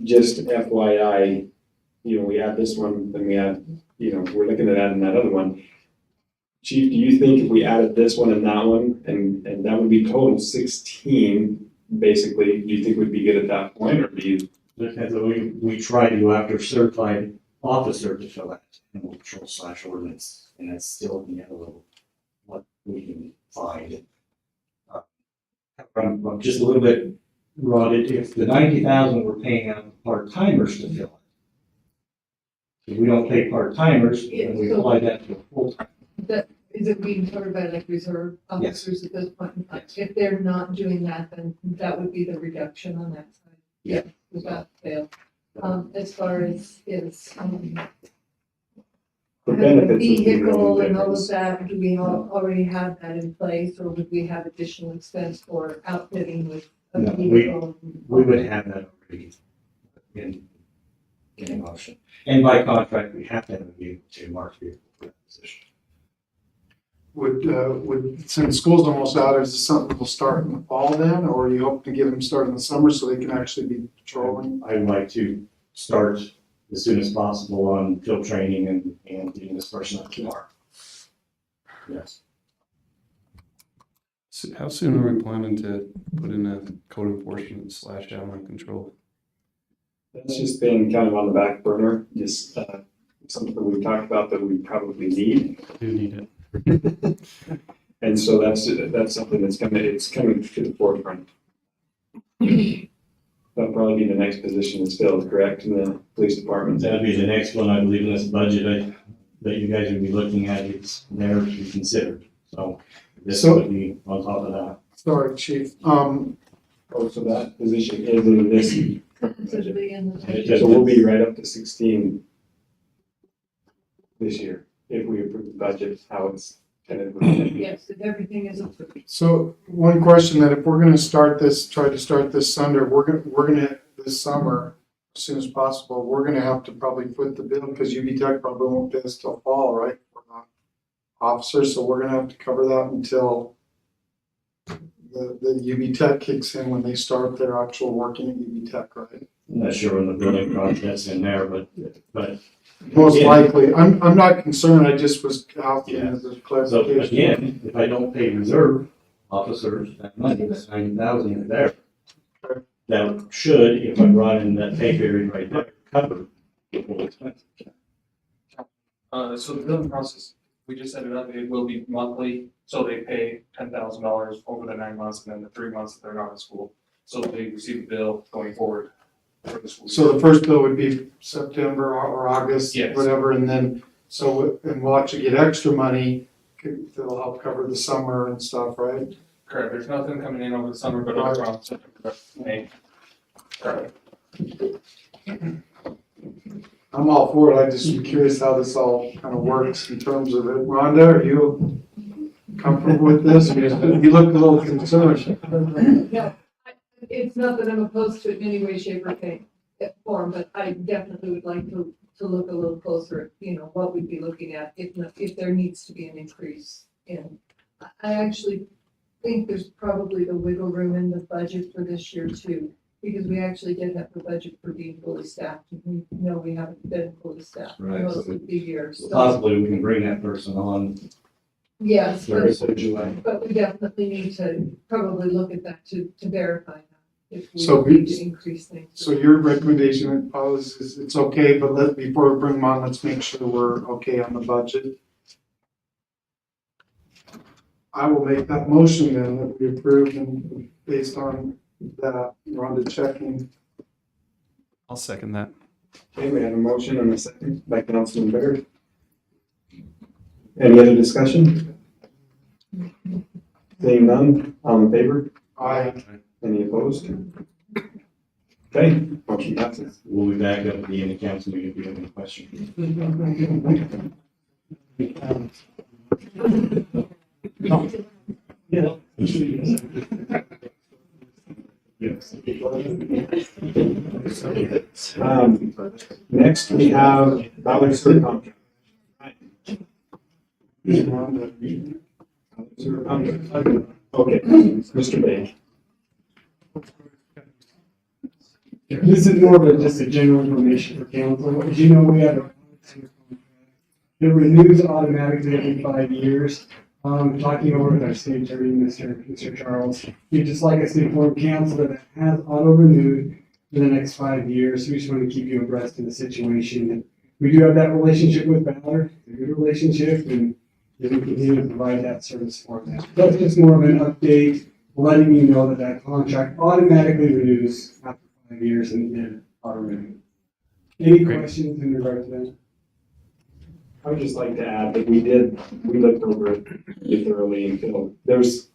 just FYI, we add this one, then we add, we're looking at adding that other one. Chief, do you think if we added this one and that one, and that would be total 16, basically, do you think we'd be good at that point, or do you? We try to go after certified officer to fill that animal control / ordinance, and that's still the end of what we can find. I'm just a little bit rotted. If the 90,000 we're paying out part-timers to fill it, if we don't pay part-timers, then we apply that to a full-time. is it being covered by like reserve officers at this point in time? If they're not doing that, then that would be the reduction on that side. Yeah. Without fail. As far as, The benefits would be vehicle really and all of different. that, do we already have that in place, or would we have additional expense for outfitting with a No, vehicle? We would have that already in motion. And by contract, we have to have a vehicle to mark vehicle for that position. Would, since school's almost out, is this something we'll start in the fall then, or you hope to get them started in the summer so they can actually be patrolling? I would like to start as soon as possible on field training and getting this person up tomorrow. Yes. So how soon are we planning to put in a code enforcement / animal control? That's just been kind of on the back burner, just something we've talked about that we probably need. Do need it. And so that's something it's coming to the forefront. That'll probably be the next position that's filled, correct, in the police department? That'd be the next one, I believe, in this budget that you guys would be looking at. It's there to be considered. So this would be on top of that. Sorry, chief. Oh, so that position is in this. So we'll be right up to 16 this year, if we approve the budget, how it's tentatively. Yes, if everything is approved. So one question that if we're gonna try to start this Sunday, we're gonna this summer, as soon as possible, we're gonna have to probably foot the bill because UB Tech probably won't pay us till fall, right? We're not officers, so we're gonna have to cover that until the UB Tech kicks in when they start their actual working at UB Tech, right? I'm not sure when the building project's in there, but Most again, likely. I'm not concerned. I just was asking as a so clarification. again, if I don't pay reserve officers that money, that's 90,000 there. That should, if I brought in that pay period right there, cover the full expense. So the billing process, we just set it up, it will be monthly, so they pay $10,000 over the 9 months and then the 3 months that they're not in school. So they receive a bill going forward for the school. So the first bill would be September or August, Yes. whatever, and then, and we'll actually get extra money that'll help cover the summer and stuff, right? Correct, there's nothing coming in over the summer, but over around September, May. Correct. I'm all for it. I just am curious how this all kind of works in terms of it. Rhonda, are you comfortable with this? You look a little concerned. No, it's not that I'm opposed to it in any way, shape, or form, but I definitely would like to look a little closer at, what we'd be looking at if there needs to be an increase in. I actually think there's probably the wiggle room in the budget for this year too, because we actually did have the budget for being fully staffed. We know we haven't been fully staffed for Right. most of the year. So, Possibly we can bring that person on. yes, First of July. but we definitely need to probably look at that to verify that if So we need to increase things. So your recommendation, Paul, is it's okay, but before we bring them on, let's make sure we're okay on the budget. I will make that motion then that we approve and based on that, Rhonda checking. I'll second that. Okay, we have a motion and a second by Councilman Baird. Any other discussion? Seeing none, all in favor? Aye. Any opposed? Okay, motion passes. We'll be back up at the end of council meeting if you have any questions. Next, we have Ballard Sewer contract. Okay, Mr. Bay. This is more of just a general information for council. As you know, we have it renews automatically every 5 years. Talking over with our state attorney, Mr. Charles, he'd just like us to inform council that it has auto renewed for the next 5 years. We just want to keep you abreast of the situation. And we do have that relationship with Ballard, a good relationship, and we continue to provide that service for them. That's just more of an update, letting you know that that contract automatically renews after 5 years and then auto renew. Any questions in regard to that? I would just like to add that we looked over it pretty thoroughly and feel there's,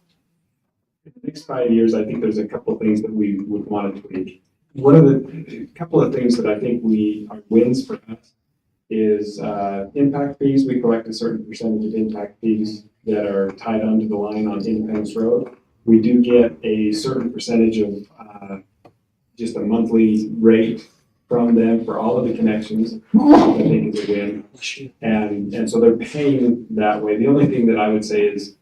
in the next 5 years, I think there's a couple of things that we would want to tweak. One of the, couple of things that I think are wins for us is impact fees. We collect a certain percentage of impact fees that are tied onto the line on Independence Road. We do get a certain percentage of just a monthly rate from them for all of the connections, which I think is a win. And so they're paying that way. The only thing that I would say is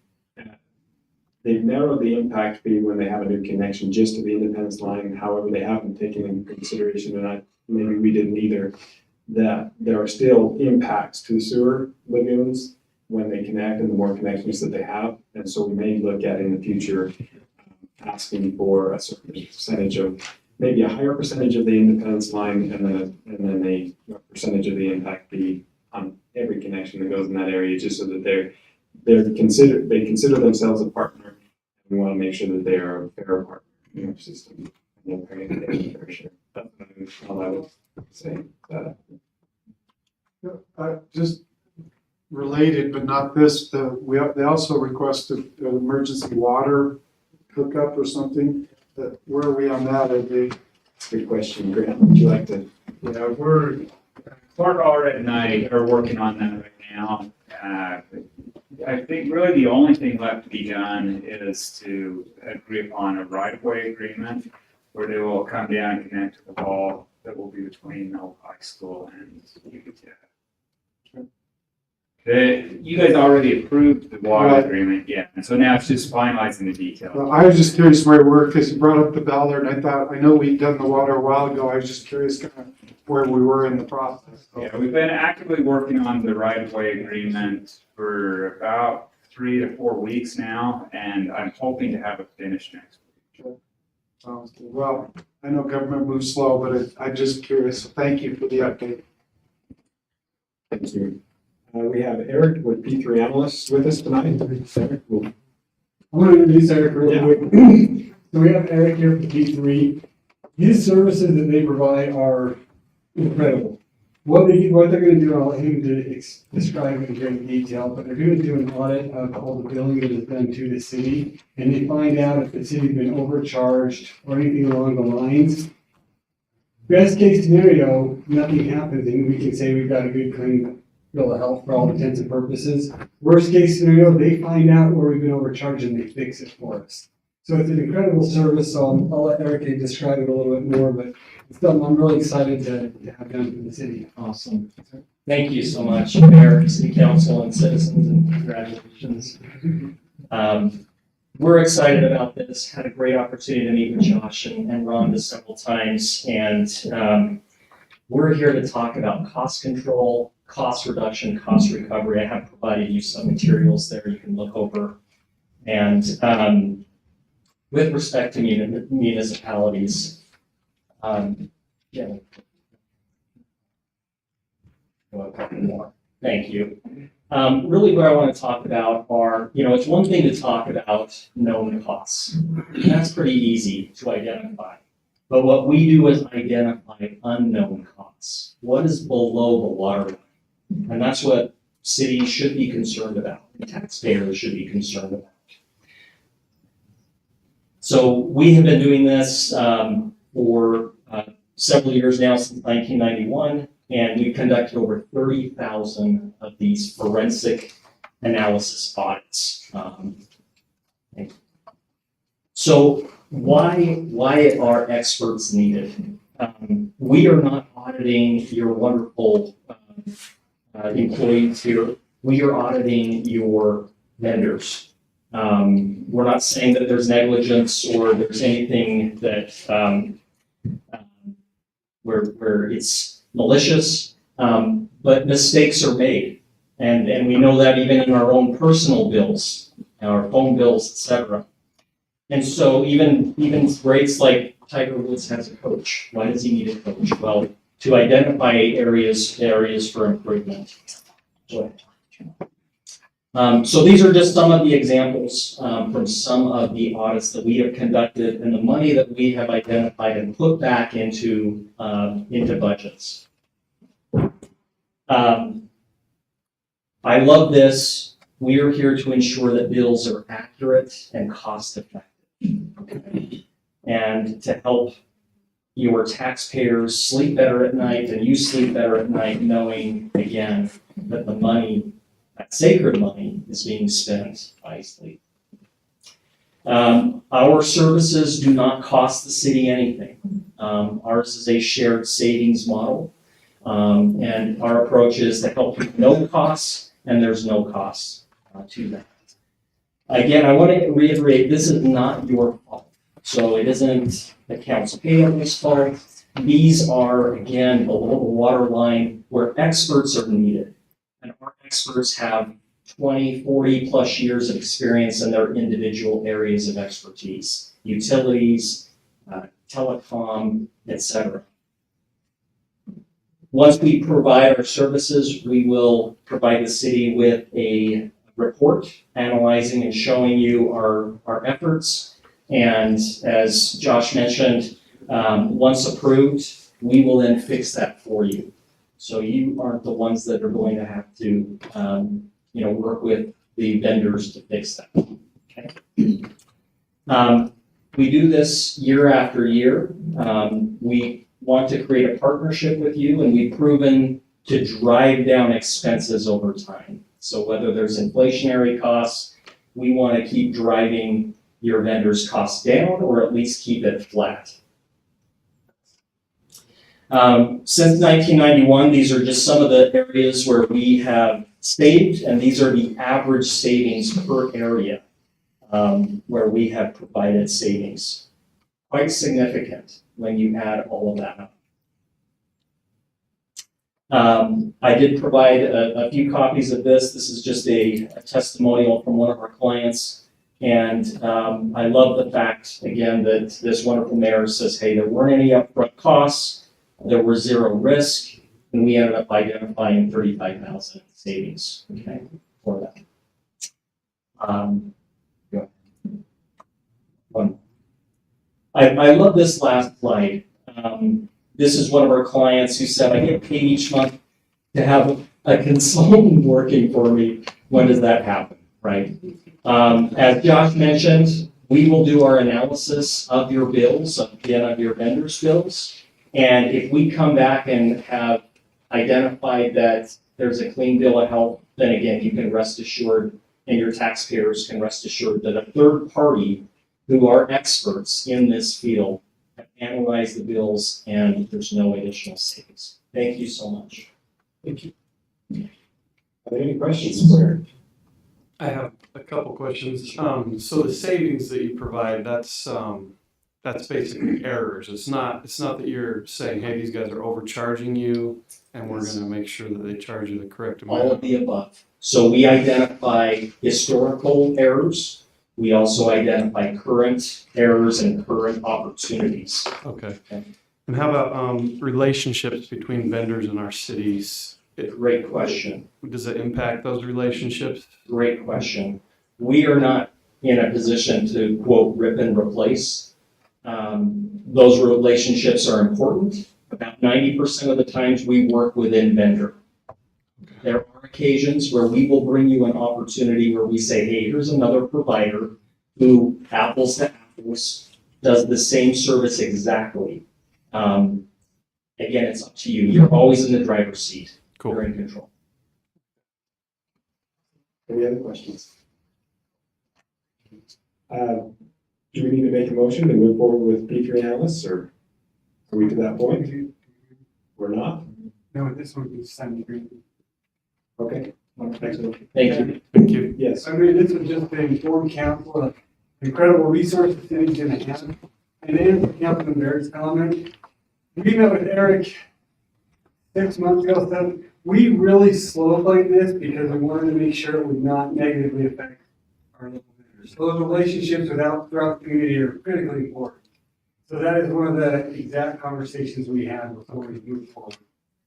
they've narrowed the impact fee when they have a new connection just to the Independence line. However, they haven't taken into consideration, and maybe we didn't either, that there are still impacts to sewer lagoons when they connect and the more connections that they have. And so we may look at in the future asking for a certain percentage of, maybe a higher percentage of the Independence line and then a percentage of the impact fee on every connection that goes in that area, just so that they consider themselves a partner. We want to make sure that they are a fair partner in our system. And they're paying a fair share. That's all I would say. Just related, but not this, they also requested an emergency water hookup or something. Where are we on that? Are they? Good question, Grant. Would you like to? Yeah, Clark Allred and I are working on that right now. I think really the only thing left to be done is to agree upon a right-of-way agreement where they will come down and connect to the wall that will be between Melville High School and UPTF. You guys already approved the water agreement, yeah, and so now it's just finalizing the details. Well, I was just curious where we were, because you brought up the Ballard, and I thought, I know we'd done the water a while ago, I was just curious kind of where we were in the process. So. Yeah, we've been actively working on the right-of-way agreement for about 3 to 4 weeks now, and I'm hoping to have it finished next week. Sounds good. Well, I know government moves slow, but I'm just curious, so thank you for the update. Thank you. We have Eric with P3 Analysts with us tonight. Eric, I'm going to introduce Eric real quick. So we have Eric here for P3. These services that they provide are incredible. What they're going to do, I'll let him describe it in great detail, but they're going to do an audit of all the billing that is done to the city, and they find out if the city's been overcharged or anything along the lines. Best case scenario, nothing happens, and we can say we've got a good, clean bill of health for all intents and purposes. Worst case scenario, they find out where we've been overcharged and they fix it for us. So it's an incredible service. So I'll let Eric describe it a little bit more, but it's something I'm really excited to have done for the city. Awesome. Thank you so much, Mayor, City Council, and citizens, and congratulations. We're excited about this. Had a great opportunity to meet with Josh and Rhonda several times, and we're here to talk about cost control, cost reduction, cost recovery. I have provided you some materials there you can look over. And with respect to municipalities, more. Thank you. Really what I want to talk about are, it's one thing to talk about known costs. And that's pretty easy to identify. But what we do is identify unknown costs. What is below the waterline? And that's what cities should be concerned about, and taxpayers should be concerned about. So we have been doing this for several years now, since 1991, and we've conducted over 30,000 of these forensic analysis audits. So why are experts needed? We are not auditing your wonderful employees here. We are auditing your vendors. We're not saying that there's negligence or there's anything that where it's malicious, but mistakes are made, and we know that even in our own personal bills, our phone bills, etc. And so even rates like Tiger Woods has a coach. Why does he need a coach? Well, to identify areas for improvement. So these are just some of the examples from some of the audits that we have conducted and the money that we have identified and put back into budgets. I love this. We are here to ensure that bills are accurate and cost effective. Okay? And to help your taxpayers sleep better at night and you sleep better at night knowing, again, that the money, that sacred money, is being spent wisely. Our services do not cost the city anything. Ours is a shared savings model. And our approach is to help with no costs, and there's no cost to that. Again, I want to reiterate, this is not your fault. So it isn't the council payable's fault. These are, again, below the water line where experts are needed. And our experts have 20, 40 plus years of experience in their individual areas of expertise, utilities, telecom, etc. Once we provide our services, we will provide the city with a report analyzing and showing you our efforts. And as Josh mentioned, once approved, we will then fix that for you. So you aren't the ones that are going to have to work with the vendors to fix that. Okay? We do this year after year. We want to create a partnership with you, and we've proven to drive down expenses over time. So whether there's inflationary costs, we want to keep driving your vendors' costs down or at least keep it flat. Since 1991, these are just some of the areas where we have saved, and these are the average savings per area where we have provided savings. Quite significant when you add all of that up. I did provide a few copies of this. This is just a testimonial from one of our clients. And I love the fact, again, that this wonderful mayor says, hey, there weren't any upfront costs. There was zero risk, and we ended up identifying 35,000 savings, okay, for that. Go ahead. One. I love this last slide. This is one of our clients who said, I get paid each month to have a consultant working for me. When does that happen, right? As Josh mentioned, we will do our analysis of your bills, again, of your vendors' bills. And if we come back and have identified that there's a clean bill of health, then again, you can rest assured, and your taxpayers can rest assured that a third party who are experts in this field have analyzed the bills and there's no additional savings. Thank you so much. Thank you. Are there any questions? I have a couple questions. So the savings that you provide, that's basically errors. It's not that you're saying, hey, these guys are overcharging you, and we're going to make sure that they charge you the correct amount. All of the above. So we identify historical errors. We also identify current errors and current opportunities. Okay. And how about relationships between vendors in our cities? Great question. Does it impact those relationships? Great question. We are not in a position to, quote, rip and replace. Those relationships are important. About 90% of the times we work within vendor. There are occasions where we will bring you an opportunity where we say, hey, here's another provider who, apples to apples, does the same service exactly. Again, it's up to you. You're always in the driver's seat. Cool. You're in control. Any other questions? Do we need to make a motion to move forward with P3 analysts, or are we to that point? We're not? No, this would be signed agreement. Okay. Excellent. Thank you. Thank you. Yes. I mean, this would just be informed council of incredible resources the city's gonna have. And then Councilman Barrett's comment, we met with Eric 6 months ago, so we really slow played this because we wanted to make sure it would not negatively affect our local vendors. Those relationships throughout the community are critically important. So that is one of the exact conversations we had before we moved forward.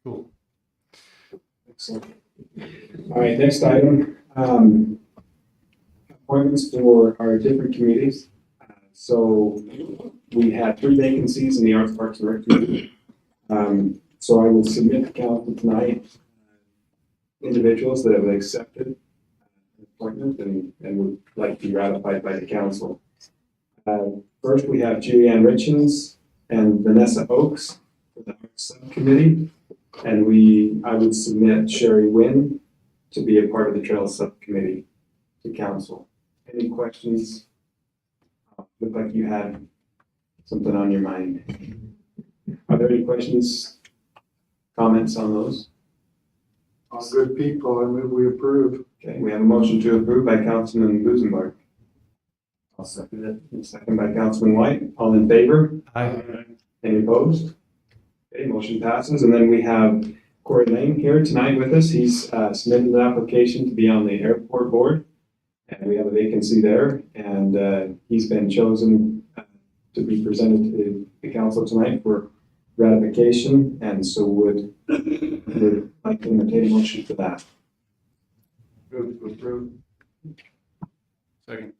Cool. Excellent. All right, next item. Appointments for our different committees. So we have 3 vacancies in the Arts, Parks, and Rec Committee. So I will submit to council tonight individuals that have accepted an appointment and would like to be ratified by the council. First, we have Julianne Richens and Vanessa Oakes for the Arts Subcommittee. And I would submit Sherry Wynn to be a part of the Trails Subcommittee to council. Any questions? Looked like you had something on your mind. Are there any questions, comments on those? All good people, I move we approve. Okay, we have a motion to approve by Councilman Busenbark. I'll second it. And second by Councilman White. All in favor? Aye. Any opposed? Okay, motion passes. And then we have Corey Lane here tonight with us. He's submitted an application to be on the airport board. And we have a vacancy there. And he's been chosen to be presented to the council tonight for ratification. And so would like to entertain a motion for that. Move to approve. Second.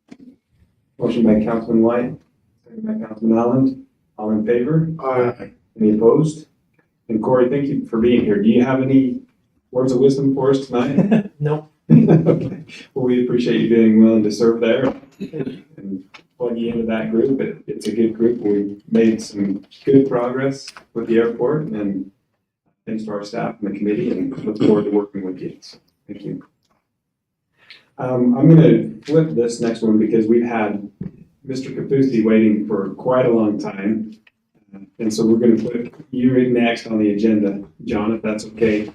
Motion by Councilman White, second by Councilman Allen. All in favor? Aye. Any opposed? And Corey, thank you for being here. Do you have any words of wisdom for us tonight? No. Okay. Well, we appreciate you being willing to serve there and plug you into that group. It's a good group. We've made some good progress with the airport, and thanks to our staff and the committee, and look forward to working with you. So, thank you. I'm going to flip this next one because we've had Mr. Kapusti waiting for quite a long time. And so we're going to put you right next on the agenda, John, if that's okay.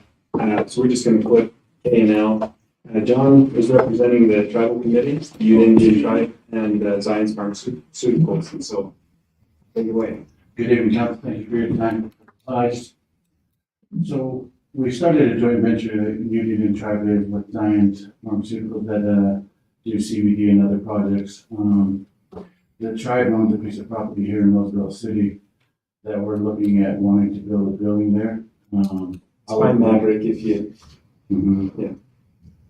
So we're just going to flip A&L. John is representing the tribal committee, the Ute Indian Tribe, and Zion's Pharmaceuticals. And so take it away. Good evening, council. Thank you for your time. So we started a joint venture, Ute Indian Tribe, with Zion's Pharmaceuticals that do CBD and other projects. The tribe owns a piece of property here in Roosevelt City that we're looking at wanting to build a building there. It's fine, Maverick, if you. Yeah.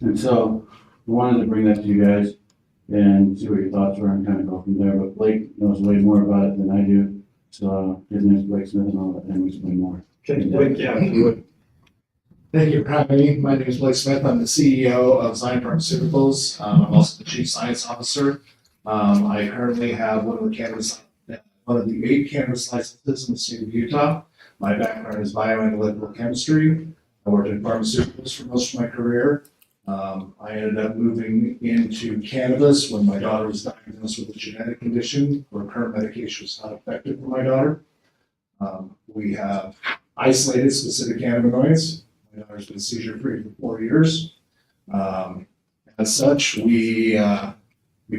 And so we wanted to bring that to you guys and see what your thoughts were and kind of go from there. But Blake knows way more about it than I do. So his name's Blake Smith, and I'll let him explain more. Okay, Blake, yeah, if you would. Thank you for having me. My name is Blake Smith. I'm the CEO of Zion Pharmaceuticals. I'm also the Chief Science Officer. I currently have one of the 8 cannabis licenses in the state of Utah. My background is bioanalytical chemistry. I worked in pharmaceuticals for most of my career. I ended up moving into cannabis when my daughter was diagnosed with a genetic condition where current medication was not effective for my daughter. We have isolated specific cannabinoids. My daughter's been seizure-free for 4 years. As such, we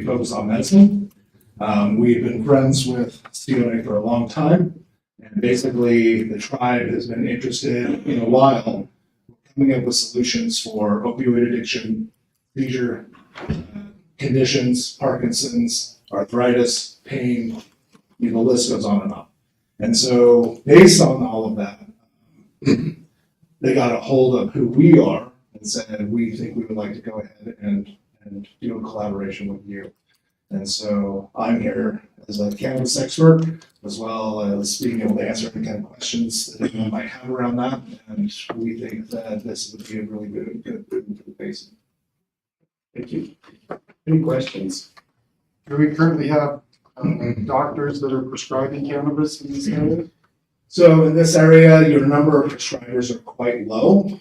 focus on medicine. We've been friends with COA for a long time, and basically the tribe has been interested in a while coming up with solutions for opioid addiction, seizure conditions, Parkinson's, arthritis, pain, the list goes on and on. And so based on all of that, they got a hold of who we are and said, we think we would like to go ahead and do a collaboration with you. And so I'm here as a cannabis expert, as well as being able to answer any kind of questions that anyone might have around that. And we think that this would be a really good for the basin. Thank you. Any questions? Do we currently have doctors that are prescribing cannabis in this area? So in this area, your number of prescribers are quite low.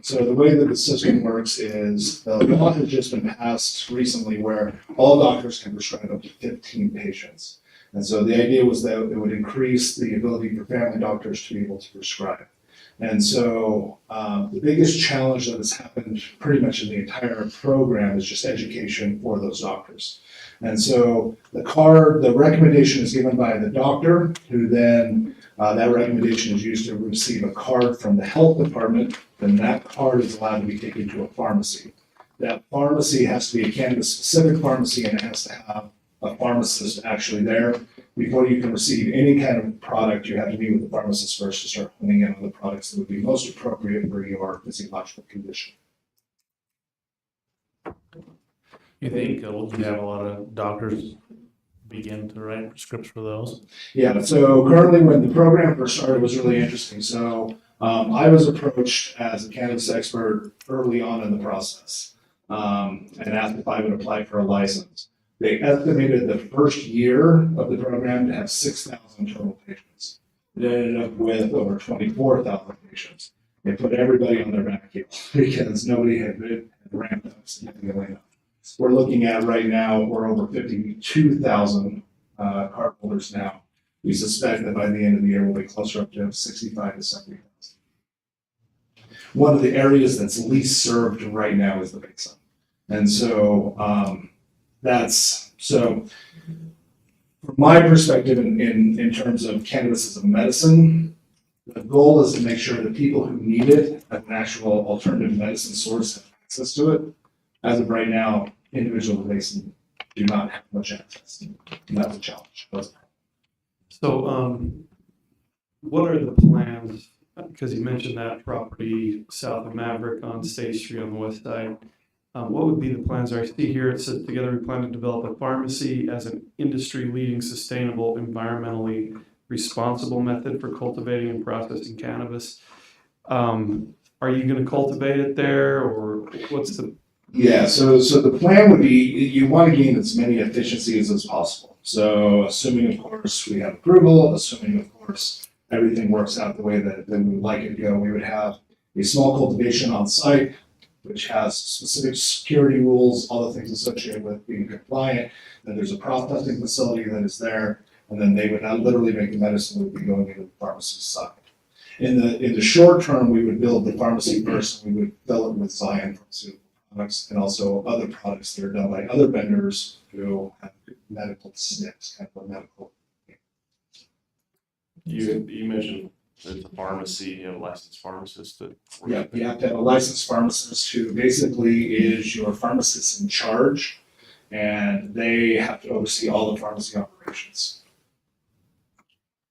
So the way that the system works is the law has just been passed recently where all doctors can prescribe up to 15 patients. And so the idea was that it would increase the ability for family doctors to be able to prescribe. And so the biggest challenge that has happened pretty much in the entire program is just education for those doctors. And so the recommendation is given by the doctor, who then that recommendation is used to receive a card from the health department. Then that card is allowed to be taken to a pharmacy. That pharmacy has to be a cannabis-specific pharmacy, and it has to have a pharmacist actually there. Before you can receive any kind of product, you have to meet with the pharmacist first to start honing in on the products that would be most appropriate for your physiological condition. You think you have a lot of doctors begin to write scripts for those? Yeah, so currently when the program first started, it was really interesting. So I was approached as a cannabis expert early on in the process, and asked if I would apply for a license. They estimated the first year of the program to have 6,000 total patients. It ended up with over 24,000 patients. They put everybody on their back heels because nobody had ramped up significantly enough. We're looking at right now, we're over 52,000 card holders now. We suspect that by the end of the year, we'll be closer up to 65 to 70,000. One of the areas that's least served right now is the Basin. And so from my perspective in terms of cannabis as a medicine, the goal is to make sure that people who need it as an actual alternative medicine source have access to it. As of right now, individuals with Basin do not have much access. And that's a challenge. So, what are the plans? Because you mentioned that property south of Maverick on State Street on the west side. What would be the plans? I see here it says together we plan to develop a pharmacy as an industry-leading, sustainable, environmentally responsible method for cultivating and processing cannabis. Are you going to cultivate it there, or what's the? Yeah, so the plan would be you want to gain as many efficiencies as possible. So assuming, of course, we have approval, assuming, of course, everything works out the way that we would like it to go, we would have a small cultivation on site, which has specific security rules, all the things associated with being compliant. Then there's a processing facility that is there, and then they would not literally make the medicine, would be going into the pharmacy side. In the short term, we would build the pharmacy first, and we would fill it with Zion pharmaceutical products and also other products that are done by other vendors who have medical snips, kind of a medical. You mentioned it's a pharmacy, a licensed pharmacist that. Yeah, you have to have a licensed pharmacist who basically is your pharmacist in charge, and they have to oversee all the pharmacy operations.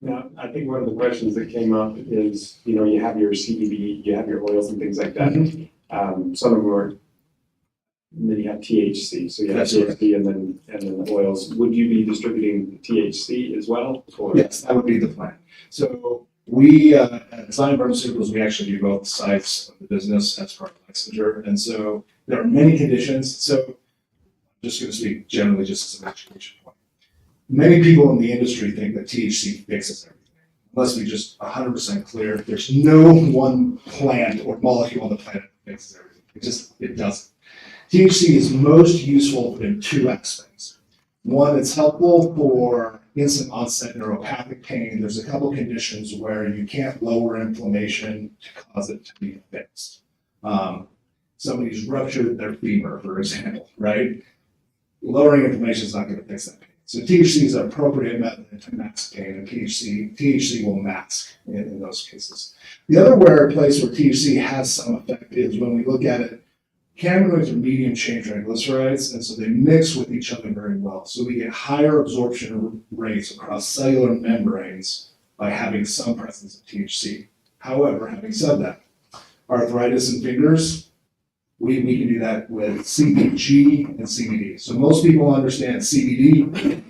Yeah, I think one of the questions that came up is, you have your CBD, you have your oils and things like that. Some of them are, and then you have THC, so you have THC and then the oils. Would you be distributing THC as well? Or? Yes, that would be the plan. So we, at Zion Pharmaceuticals, we actually do both sides of the business as part of licensure. And so there are many conditions. So I'm just going to speak generally just as an education point. Many people in the industry think that THC fixes everything. Let's be just 100% clear. There's no one plant or molecule on the planet that fixes everything. It doesn't. THC is most useful in two aspects. One, it's helpful for instant onset neuropathic pain. There's a couple conditions where you can't lower inflammation to cause it to be fixed. Somebody's ruptured their femur, for example, right? Lowering inflammation is not going to fix that pain. So THC is an appropriate method to mask pain, and THC will mask in those cases. The other place where THC has some effect is when we look at it. Cannabinoids are medium chain triglycerides, and so they mix with each other very well. So we get higher absorption rates across cellular membranes by having some presence of THC. However, having said that, arthritis in fingers, we can do that with CBG and CBD. So most people understand CBD,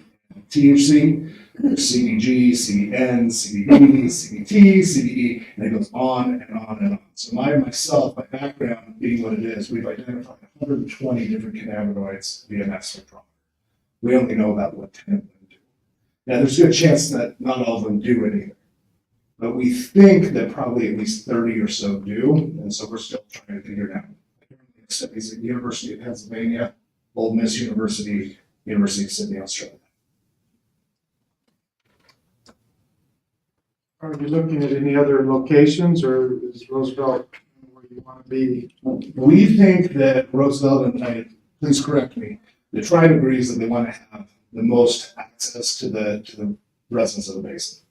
THC, there's CBG, CBN, CBD, CBT, CBE, and it goes on and on and on. So myself, my background being what it is, we've identified 120 different cannabinoids via mass spectrometry. We only know about what 10 of them do. Now, there's a good chance that not all of them do anything, but we think that probably at least 30 or so do, and so we're still trying to figure it out. Studies at University of Pennsylvania, Ole Miss University, University of Sydney, Australia. Are you looking at any other locations, or is Roosevelt where you want to be? We think that Roosevelt, and please correct me, the tribe agrees that they want to have the most access to the residents of the basin.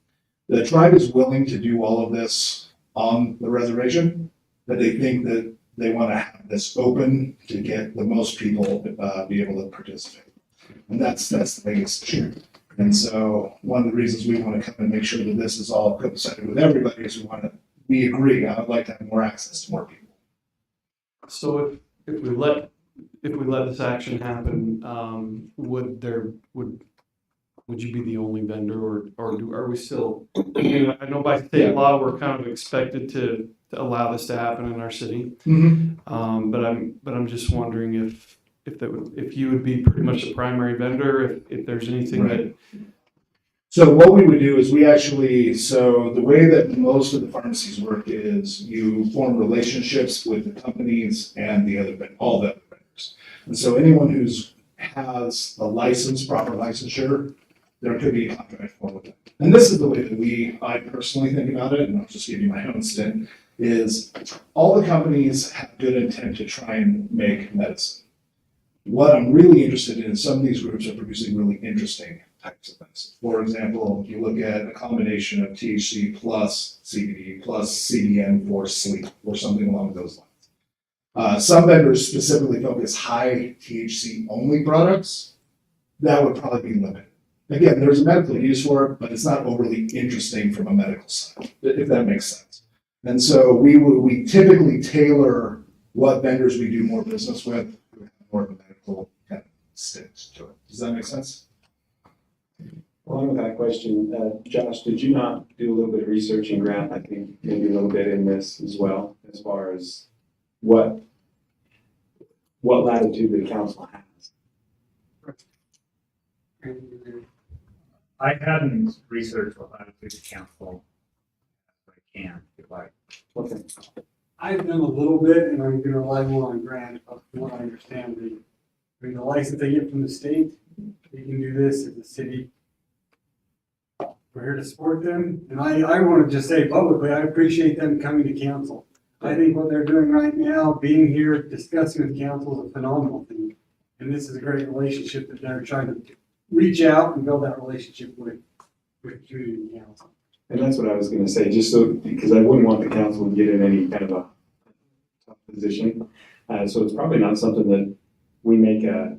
The tribe is willing to do all of this on the reservation, but they think that they want to have this open to get the most people be able to participate. And that's the biggest issue. And so one of the reasons we want to come and make sure that this is all coincided with everybody is we agree. I would like to have more access to more people. So if we let this action happen, would would you be the only vendor, are we still, I mean, I know by state law, we're kind of expected to allow this to happen in our city. But I'm just wondering if you would be pretty much the primary vendor, if there's anything that. So what we would do is so the way that most of the pharmacies work is you form relationships with the companies and all the other vendors. And so anyone has a license, proper licensure, there could be a contract for with them. And this is the way that I personally think about it, and I'll just give you my own stint, is all the companies have good intent to try and make medicine. What I'm really interested in is some of these groups are producing really interesting types of things. For example, if you look at a combination of THC plus CBD plus CBN for sleep or something along those lines. Some vendors specifically focus high THC only products. That would probably be limited. Again, there's a medical use for it, but it's not overly interesting from a medical side, if that makes sense. And so we typically tailor what vendors we do more business with who have more of a medical kind of stitch to it. Does that make sense? Along with that question, Josh, did you not do a little bit of research and Grant, I think maybe a little bit in this as well, as far as what latitude the council has? I hadn't researched what latitude the council can, if I. Okay. I've done a little bit, and I'm gonna rely more on Grant, but from what I understand, the license they get from the state, they can do this as a city. We're here to support them, and I wanna just say publicly, I appreciate them coming to council. I think what they're doing right now, being here, discussing with council is a phenomenal thing. And this is a great relationship that they're trying to reach out and build that relationship with community and council. And that's what I was gonna say, just so, because I wouldn't want the council to get in any kind of a tough position. So it's probably not something that we make a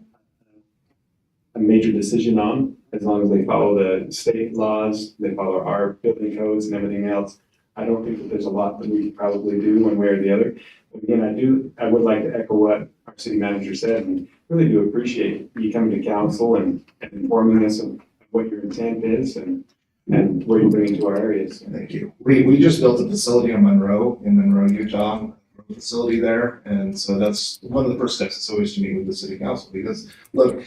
major decision on, as long as they follow the state laws, they follow our building codes and everything else. I don't think that there's a lot that we could probably do one way or the other. But again, I would like to echo what our city manager said, and really do appreciate you coming to council and informing us of what your intent is and what you're bringing to our areas. Thank you. We just built a facility in Monroe, Utah, a facility there. And so that's one of the first steps. It's always to meet with the city council because, look,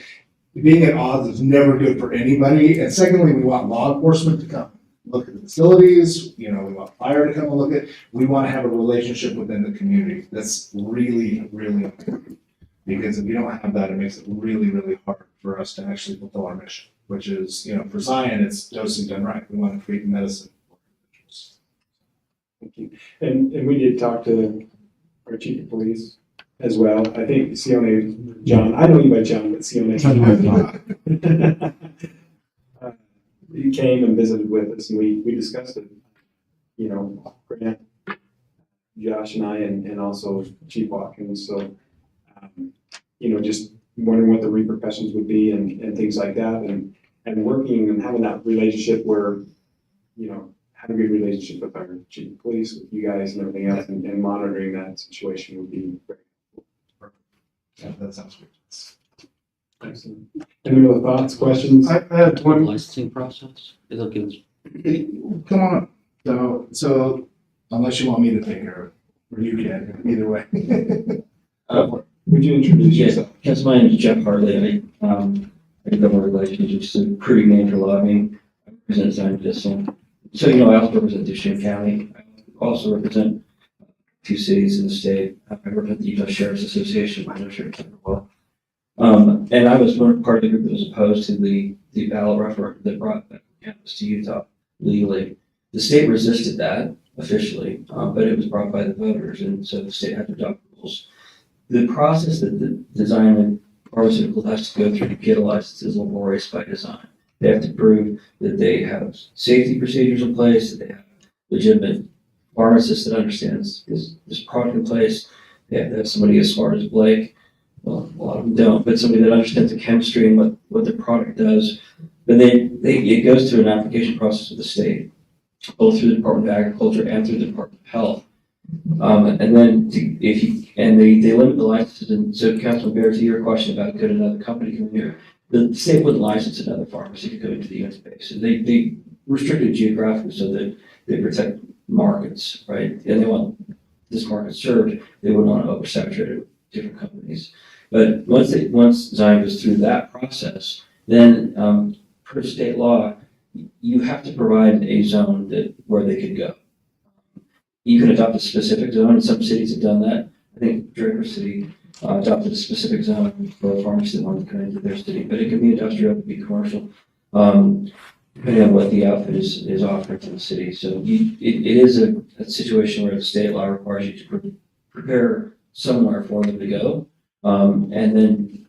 being at odds is never good for anybody. And secondly, we want law enforcement to come look at the facilities. We want fire to come and look at. We want to have a relationship within the community. That's really, really important. Because if you don't have that, it makes it really, really hard for us to actually fulfill our mission, which is, for Zion, it's dosing done right. We want to create medicine for individuals. Thank you. And we did talk to our chief of police as well. I think Sione John, I know you by John, but Sione John. He came and visited with us and we discussed it. Grant, Josh and I, and also Chief Watkins. So, just wondering what the repercussions would be and things like that, and working and having that relationship where, have a good relationship with our chief of police, with you guys and everything else, and monitoring that situation would be very helpful. Yeah, that sounds good. Excellent. Any other thoughts, questions? I had one. Licensing process? It'll give us. Come on. So unless you want me to take care of it, or you can, either way. Would you introduce yourself? Yes, my name is Jeff Hartley. I government relationships and pretty major lobbying. I represent Zion Fiscal. So, I also represent Duchesne County. I also represent 2 cities in the state. I represent the Utah Sheriff's Association, my sheriff as well. And I was part of the group that was opposed to the ballot referendum that brought cannabis to Utah legally. The state resisted that officially, but it was brought by the voters, and so the state had to adopt rules. The process that the design pharmaceutical has to go through to get a license is laborious by design. They have to prove that they have safety procedures in place, that they have legitimate pharmacists that understands this product in place. They have to have somebody as smart as Blake. Well, a lot of them don't, but somebody that understands the chemistry and what the product does. But it goes through an application process with the state, both through the Department of Agriculture and through the Department of Health. And then they limit the licenses. And so, Councilman Bear, to your question about could another company come here, the state wouldn't license another pharmacy to go into the U.S. space. So they restricted geographically so that they protect markets, right? And they want this market served. They wouldn't want to oversaturate it with different companies. But once Zion goes through that process, then per state law, you have to provide a zone where they could go. You can adopt a specific zone, and some cities have done that. I think Draper City adopted a specific zone for a pharmacy that wanted to come into their city, but it could be industrial, it could be commercial, depending on what the outfit is offering to the city. So it is a situation where the state law requires you to prepare somewhere for them to go, and then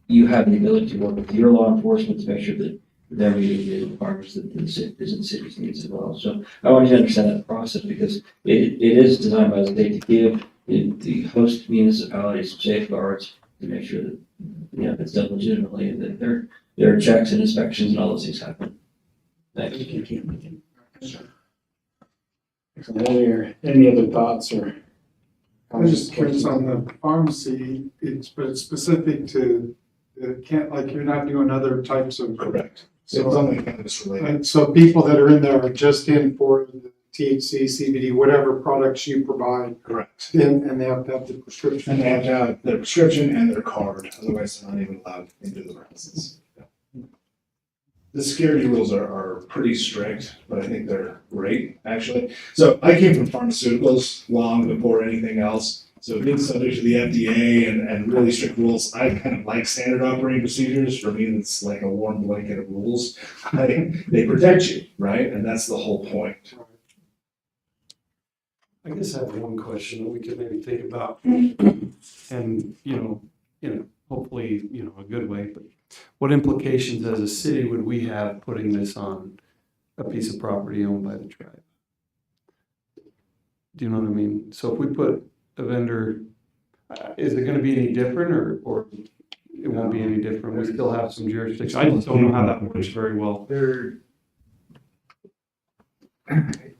you have the ability to work with your law enforcement to make sure that they're meeting the requirements that the city's needs as well. So I want you to understand that process because it is designed by the state to give the host municipalities some safeguards to make sure that it's done legitimately and that there are checks and inspections and all those things happen. Thanks. Any other thoughts or? I was just curious on the pharmacy, but it's specific to, it can't, like, you're not doing other types of. Correct. So It's only cannabis related. And so people that are in there are just in for the THC, CBD, whatever products you provide. Correct. And they have to have the prescription. And they have to have their prescription and their card, otherwise they're not even allowed into the premises. The security rules are pretty strict, but I think they're great, actually. So I came from pharmaceuticals long before anything else. So being subject to the FDA and really strict rules, I kind of like standard operating procedures. For me, it's like a warm blanket of rules. They protect you, right? And that's the whole point. I guess I have one question that we could maybe think about, and hopefully a good way. But what implications as a city would we have putting this on a piece of property owned by the tribe? Do you know what I mean? So if we put a vendor, is it going to be any different, or it won't be any different? We still have some jurisdiction. I just don't know how that works very well.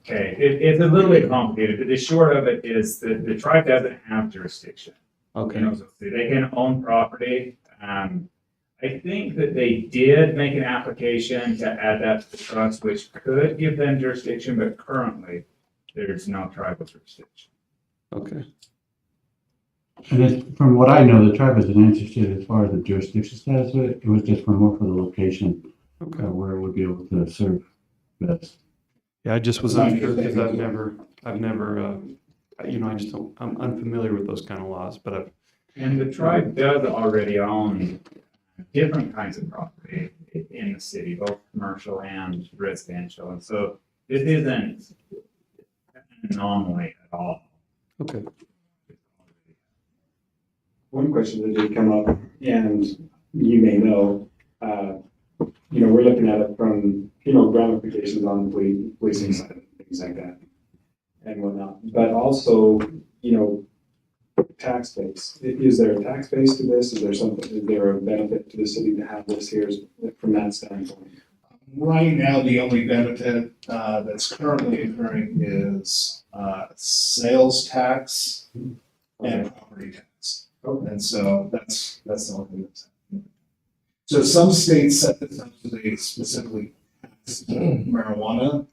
Okay, it's a little bit complicated, but the short of it is that the tribe doesn't have jurisdiction. Okay. So they can own property. I think that they did make an application to add that to the trust, which could give them jurisdiction, but currently there's no tribal jurisdiction. Okay. And from what I know, the tribe isn't interested as far as the jurisdiction status of it. It was just more for the location where it would be able to serve best. Yeah, I just was unsure because I've never, I just don't, I'm unfamiliar with those kind of laws, but And the tribe does already own different kinds of property in the city, both commercial and residential. And so this isn't an anomaly at all. Okay. One question that did come up, and you may know, we're looking at it from, ramifications on the policing side and things like that and whatnot. But also, tax base. Is there a tax base to this? Is there a benefit to the city to have this here from that standpoint? Right now, the only benefit that's currently occurring is sales tax and property tax. And so that's the only thing that's happening. So some states set this up so they specifically tax marijuana,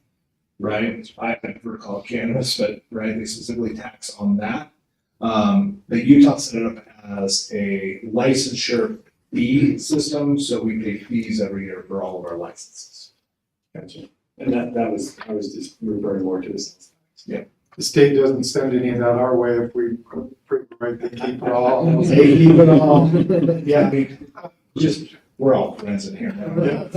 right? I never call it cannabis, but right, they specifically tax on that. But Utah set it up as a licensure fee system, so we pay fees every year for all of our licenses. Gotcha. And I was just referring more to this. Yeah. The state doesn't send any of that our way if we prove right, they keep it all. They keep it all. Yeah, I mean, we're all friends in here now.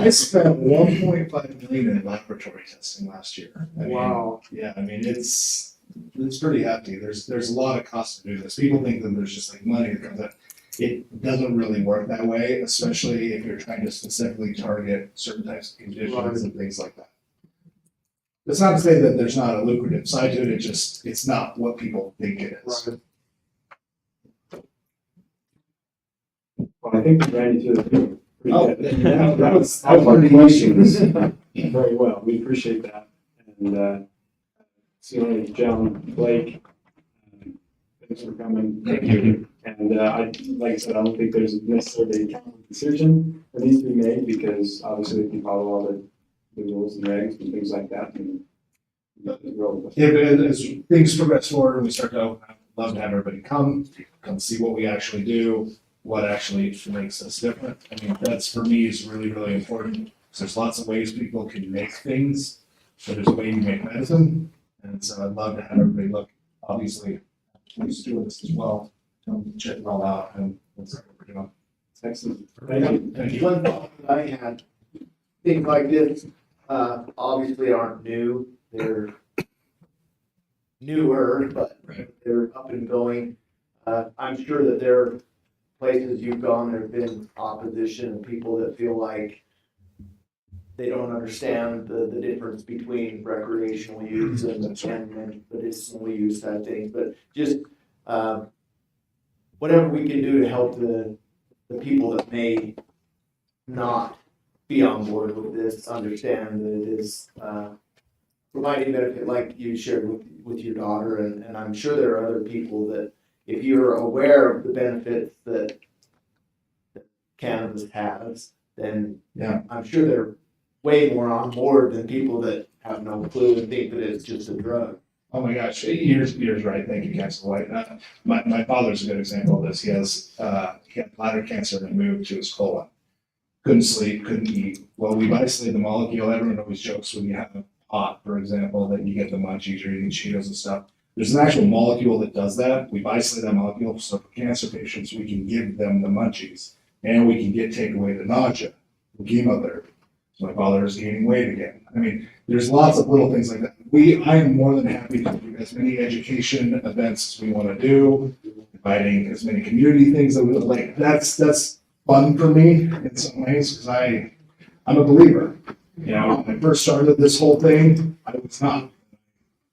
I spent $1.5 million in laboratory testing last year. Wow. Yeah, I mean, it's pretty hefty. There's a lot of cost to do this. People think that there's just like money that comes out. It doesn't really work that way, especially if you're trying to specifically target certain types of conditions and things like that. It's not to say that there's not a lucrative side to it, it's not what people think it is. Right. Well, I think we ran you through the That was pretty questions very well. We appreciate that. And so, John Blake, Thanks for coming. Thank you. And like I said, I don't think there's necessarily a decision that needs to be made because obviously if you follow all the rules and regs and things like that, then As things progress forward and we start to open up, I'd love to have everybody come see what we actually do, what actually makes us different. I mean, that's for me is really, really important. So there's lots of ways people can make things, but there's a way you make medicine. And so I'd love to have everybody look, obviously, please do this as well. Check it all out and that's what we're doing. Excellent. Thank you. One thought that I had, things like this, obviously aren't new. They're newer, but they're up and going. I'm sure that there are places you've gone, there have been opposition and people that feel like they don't understand the difference between recreational use and medicinal use type things. But just whatever we can do to help the people that may not be on board with this understand that it is providing benefit like you shared with your daughter. And I'm sure there are other people that if you're aware of the benefits that cannabis has, then I'm sure they're way more on board than people that have no clue and think that it's just a drug. Oh my gosh, you're right. Thank you, Councilor White. My father's a good example of this. He had bladder cancer removed to his colon. Couldn't sleep, couldn't eat. Well, we've isolated the molecule. Everyone always jokes when you have a pot, for example, that you get the munchies or eating Cheetos and stuff. There's an actual molecule that does that. We've isolated that molecule so for cancer patients, we can give them the munchies and we can take away the nausea, the chemotherapy. So my father is gaining weight again. I mean, there's lots of little things like that. I am more than happy to do as many education events as we want to do, inviting as many community things that we would like. That's fun for me in some ways because I'm a believer. You know, when I first started this whole thing, I was not.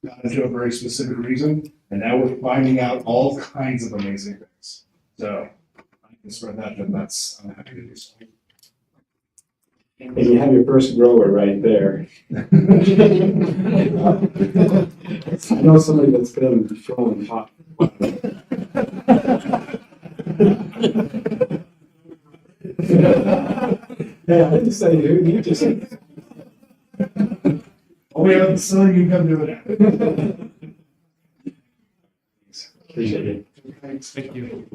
Got into a very specific reason, and now we're finding out all kinds of amazing things. So I can spread that, and I'm happy to do so. And you have your first grower right there. I know somebody that's been showing hot. Yeah, I didn't say you just. Oh, yeah, I'm selling you come do it. Appreciate it. Thanks. Thank you.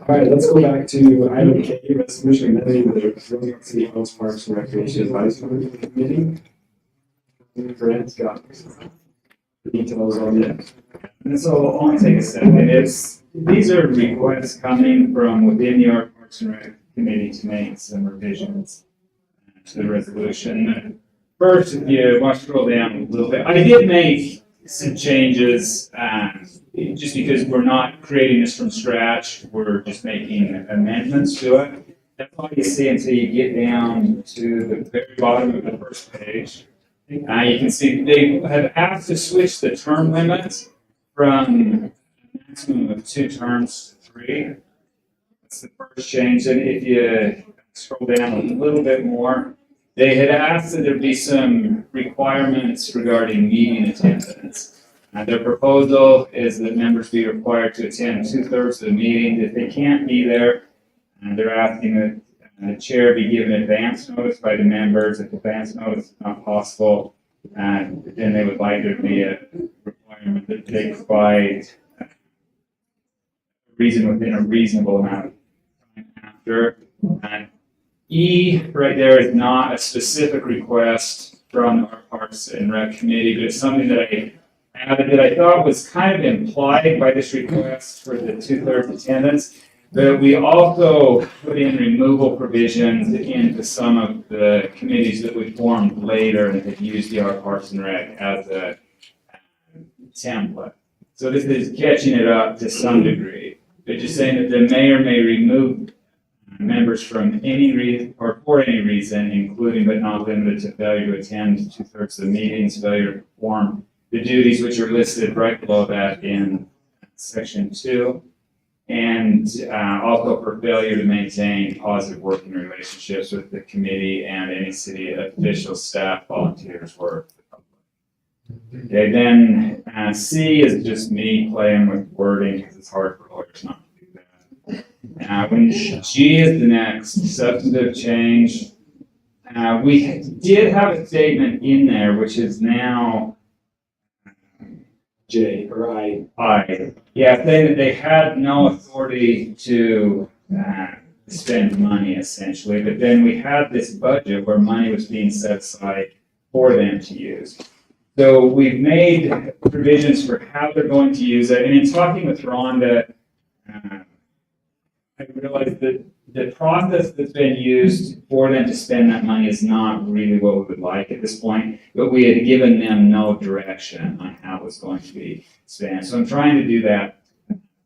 All right, let's go back to item K, resolution amending the Roosevelt City House Parks and Recreation Advisory Committee. Grant's got the details on it. And so I'll take a second. These are requests coming from within the Parks and Rec Committee to make some revisions to the resolution. First, if you want to scroll down a little bit, I did make some changes just because we're not creating this from scratch. We're just making amendments to it. That's all you see until you get down to the very bottom of the first page. You can see they have asked to switch the term limits from a maximum of 2 terms to 3. That's the first change. And if you scroll down a little bit more, they had asked that there be some requirements regarding meeting attendance. Their proposal is that members be required to attend 2/3 of the meeting. If they can't be there, they're asking that the chair be given advance notice by the members. If advance notice is not possible, then they would like there to be a requirement that they provide reason within a reasonable amount of time after. And E right there is not a specific request from our Parks and Rec Committee, but it's something that I added that I thought was kind of implied by this request for the 2/3 attendance. But we also put in removal provisions into some of the committees that we formed later and have used the Parks and Rec as a template. So this is catching it up to some degree. They're just saying that the mayor may remove members from any reason or for any reason, including but not limited to failure to attend 2/3 of the meetings, failure to perform the duties which are listed right below that in section 2. And also for failure to maintain positive working relationships with the committee and any city officials, staff, volunteers, or the public. Okay, then C is just me playing with wording because it's hard for lawyers not to do that. When G is the next substantive change, we did have a statement in there which is now J or I. Yeah, saying that they had no authority to spend money essentially, but then we had this budget where money was being set aside for them to use. So we've made provisions for how they're going to use it, and in talking with Rhonda, I realized that the process that's been used for them to spend that money is not really what we would like at this point, but we had given them no direction on how it was going to be spent. So I'm trying to do that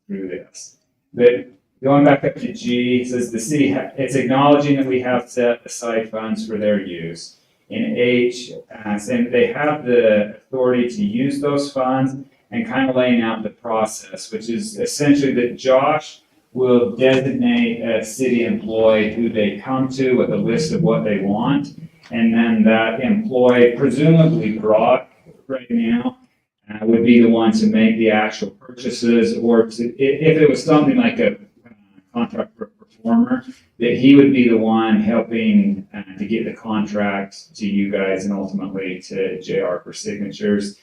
through this. But going back up to G, it says the city, it's acknowledging that we have set aside funds for their use. In H, saying that they have the authority to use those funds and kind of laying out the process, which is essentially that Josh will designate a city employee who they come to with a list of what they want. And then that employee, presumably Brock right now, would be the one to make the actual purchases, or to, if it was something like a contract for a performer, that he would be the one helping to get the contract to you guys and ultimately to JR for signatures.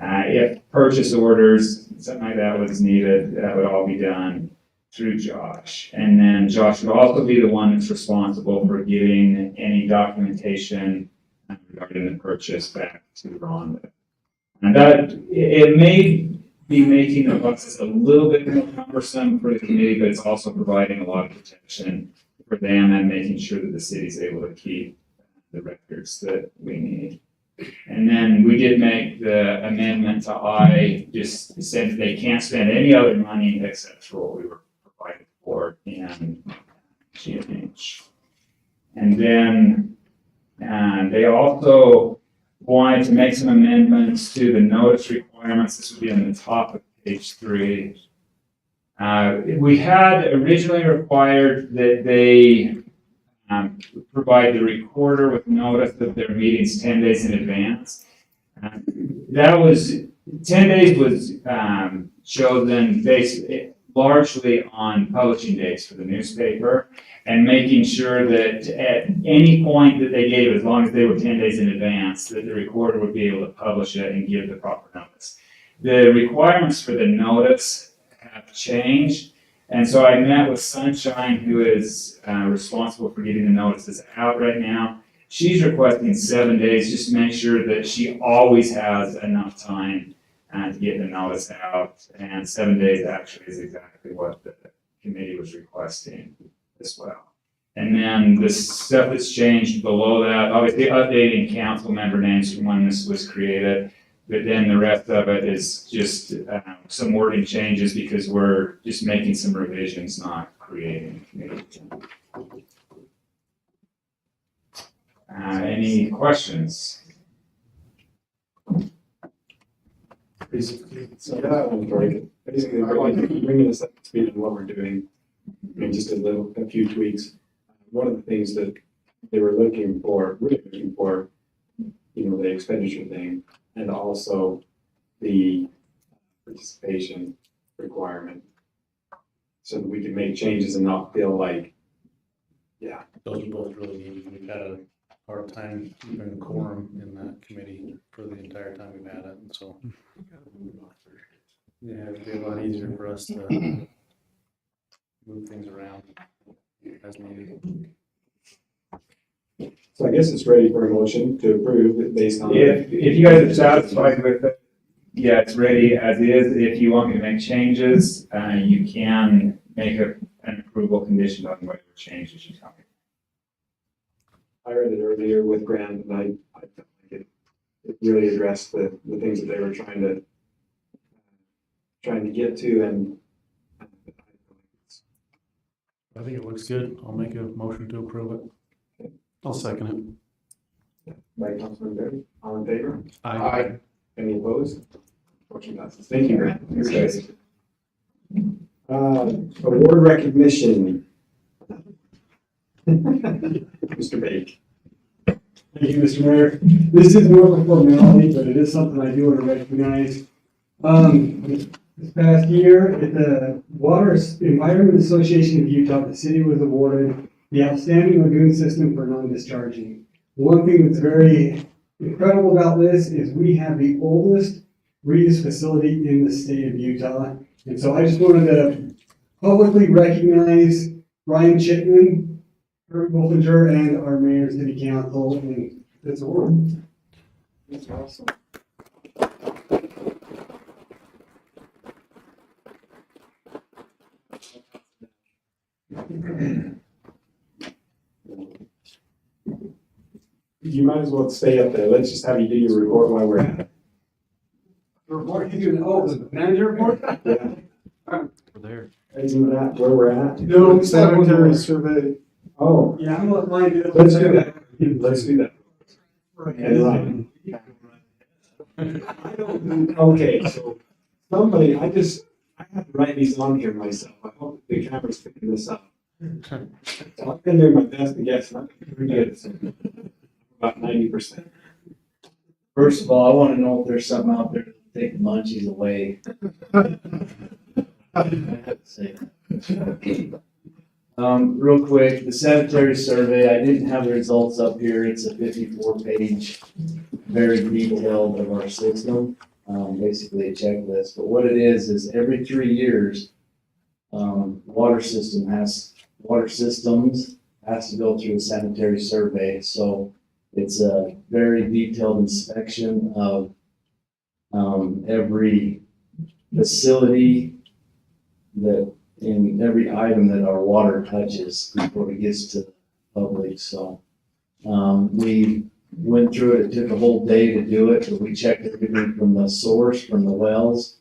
If purchase orders, something like that was needed, that would all be done through Josh. And then Josh would also be the one that's responsible for getting any documentation regarding the purchase back to Rhonda. And that, it may be making the process a little bit more cumbersome for the committee, but it's also providing a lot of protection for them and making sure that the city's able to keep the records that we need. And then we did make the amendment to I, just said that they can't spend any other money except for what we were provided for in GMH. And then they also wanted to make some amendments to the notice requirements. This would be on the top of page 3. We had originally required that they provide the recorder with notice of their meetings 10 days in advance. That was, 10 days was chosen based largely on publishing dates for the newspaper and making sure that at any point that they gave, as long as they were 10 days in advance, that the recorder would be able to publish it and give the proper notice. The requirements for the notice have changed. And so I met with Sunshine, who is responsible for getting the notices out right now. She's requesting 7 days just to make sure that she always has enough time to get the notice out. And 7 days actually is exactly what the committee was requesting as well. And then the stuff that's changed below that, obviously updating council member names from when this was created. But then the rest of it is just some wording changes because we're just making some revisions, not creating a committee. Any questions? Basically, bringing us up to speed on what we're doing, and just a few tweaks. One of the things that they were really looking for, the expenditure thing, and also the participation requirement, so that we can make changes and not feel like, those are both really needed. We've had a hard time keeping quorum in that committee for the entire time we've had it, and so it'd be a lot easier for us to move things around as needed. So I guess it's ready for a motion to approve it based on. If you guys are satisfied with it, yeah, it's ready as is. If you want me to make changes, you can make an approval condition on whatever changes you tell me. I read it earlier with Grant, and I felt like it really addressed the things that they were trying to get to, and I think it looks good. I'll make a motion to approve it. I'll second it. By Councilman Berry, all in favor? Aye. Any opposed? Motion passes. Thank you, Grant. Thanks, guys. Award recognition. Mr. Bake. Thank you, Mr. Mayor. This is more of a formality, but it is something I do want to recognize. This past year, at the Water Environment Association of Utah, the city was awarded the Outstanding Lagoon System for Non-Discharging. One thing that's very incredible about this is we have the oldest reuse facility in the state of Utah. And so I just wanted to publicly recognize Ryan Chipman, Kurt Wolfinger, and our mayor and city council in this award. That's awesome. You might as well stay up there. Let's just have you do your report while we're at it. The report you do, the manager report? Yeah. We're there. Isn't that where we're at? No, sanitary survey. Oh. Yeah, I'm gonna let mine do it. Let's do that. Let's do that. Okay, so somebody, I have to write these on here myself. I hope the camera's picking this up. So I've been doing my best to guess, and I'm pretty good. So about 90%. First of all, I want to know if there's something out there to take the munchies away. I have to say that. Real quick, the sanitary survey, I didn't have the results up here. It's a 54-page, very detailed of our system, basically a checklist. But what it is every 3 years, water systems has to go through a sanitary survey. So it's a very detailed inspection of every facility that in every item that our water touches before it gets to the public. So we went through it. It took a whole day to do it, but we checked everything from the source, from the wells,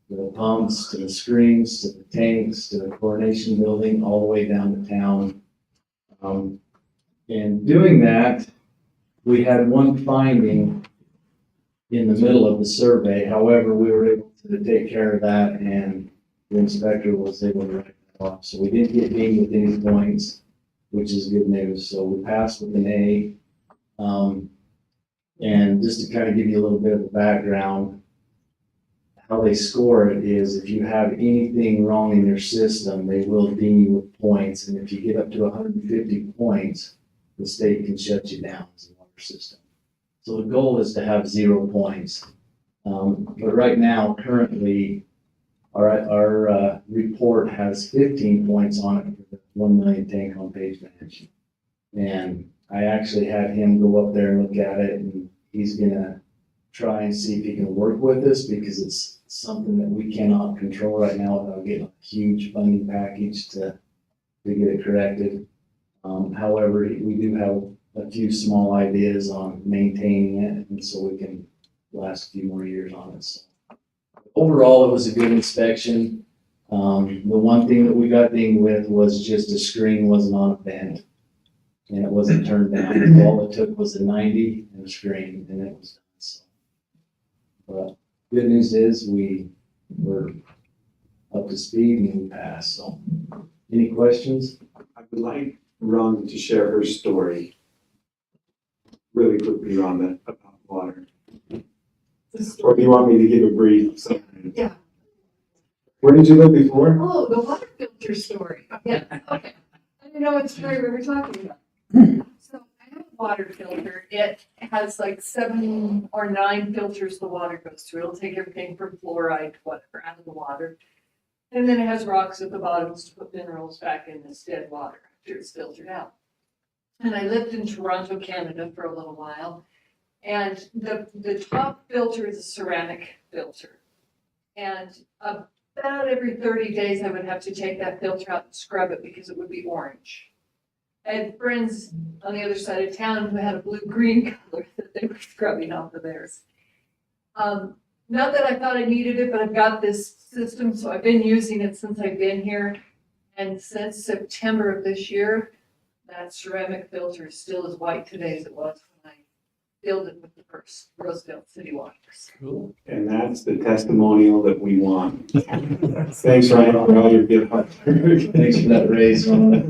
to the pumps, to the screens, to the tanks, to the chlorination building, all the way down to town. In doing that, we had one finding in the middle of the survey. However, we were able to take care of that, and the inspector was able to write that off. So we didn't get dinged with any points, which is good news. So we passed with an A. And just to kind of give you a little bit of the background, how they score it is if you have anything wrong in your system, they will ding you with points. And if you get up to 150 points, the state can shut you down as a water system. So the goal is to have 0 points. But right now, currently, our report has 15 points on it for the 1 million tank on page management. And I actually had him go up there and look at it, and he's gonna try and see if he can work with us, because it's something that we cannot control right now without getting a huge funding package to get it corrected. However, we do have a few small ideas on maintaining it, and so we can last a few more years on it. So overall, it was a good inspection. The one thing that we got dinged with was just a screen wasn't on a bend, and it wasn't turned down. All it took was a 90 and a screen, and it was done. So, but good news is we were up to speed and we passed. So, any questions? I would like Rhonda to share her story really quickly, Rhonda, about water. Or do you want me to give a brief summary? Yeah. Where did you live before? Oh, the water filter story. Yeah, okay. I didn't know what story we were talking about. So I have a water filter. It has like 7 or 9 filters the water goes through. It'll take everything from fluoride to whatever out of the water. And then it has rocks at the bottoms to put minerals back in this dead water after it's filtered out. And I lived in Toronto, Canada for a little while. And the top filter is a ceramic filter. And about every 30 days, I would have to take that filter out and scrub it because it would be orange. I had friends on the other side of town who had a blue-green color that they were scrubbing off of theirs. Not that I thought I needed it, but I've got this system, so I've been using it since I've been here. And since September of this year, that ceramic filter is still as white today as it was when I fielded with the first Roosevelt City Waters. And that's the testimonial that we want. Thanks, Ryan, for all your good help. Thanks for that raise, Ron.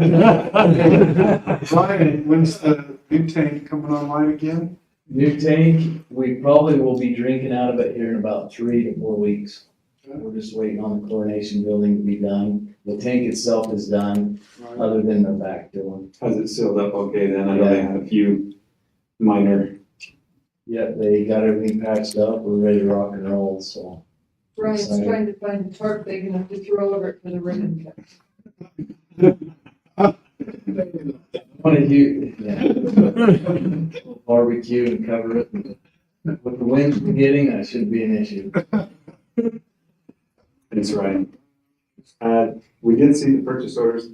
Ryan, when's the new tank coming online again? New tank, we probably will be drinking out of it here in about 3 to 4 weeks. We're just waiting on the chlorination building to be done. The tank itself is done, other than the backfilling. Has it sealed up okay then? I know they had a few minor. Yeah, they got everything patched up. We're ready to rock and roll, so. Brian's Excited. trying to find a tarp big enough to throw over it for the ribbon cut. Want to do, yeah. Barbecue and cover it. With the winds we're getting, that shouldn't be an issue. Thanks, Ryan. We did see the purchase orders,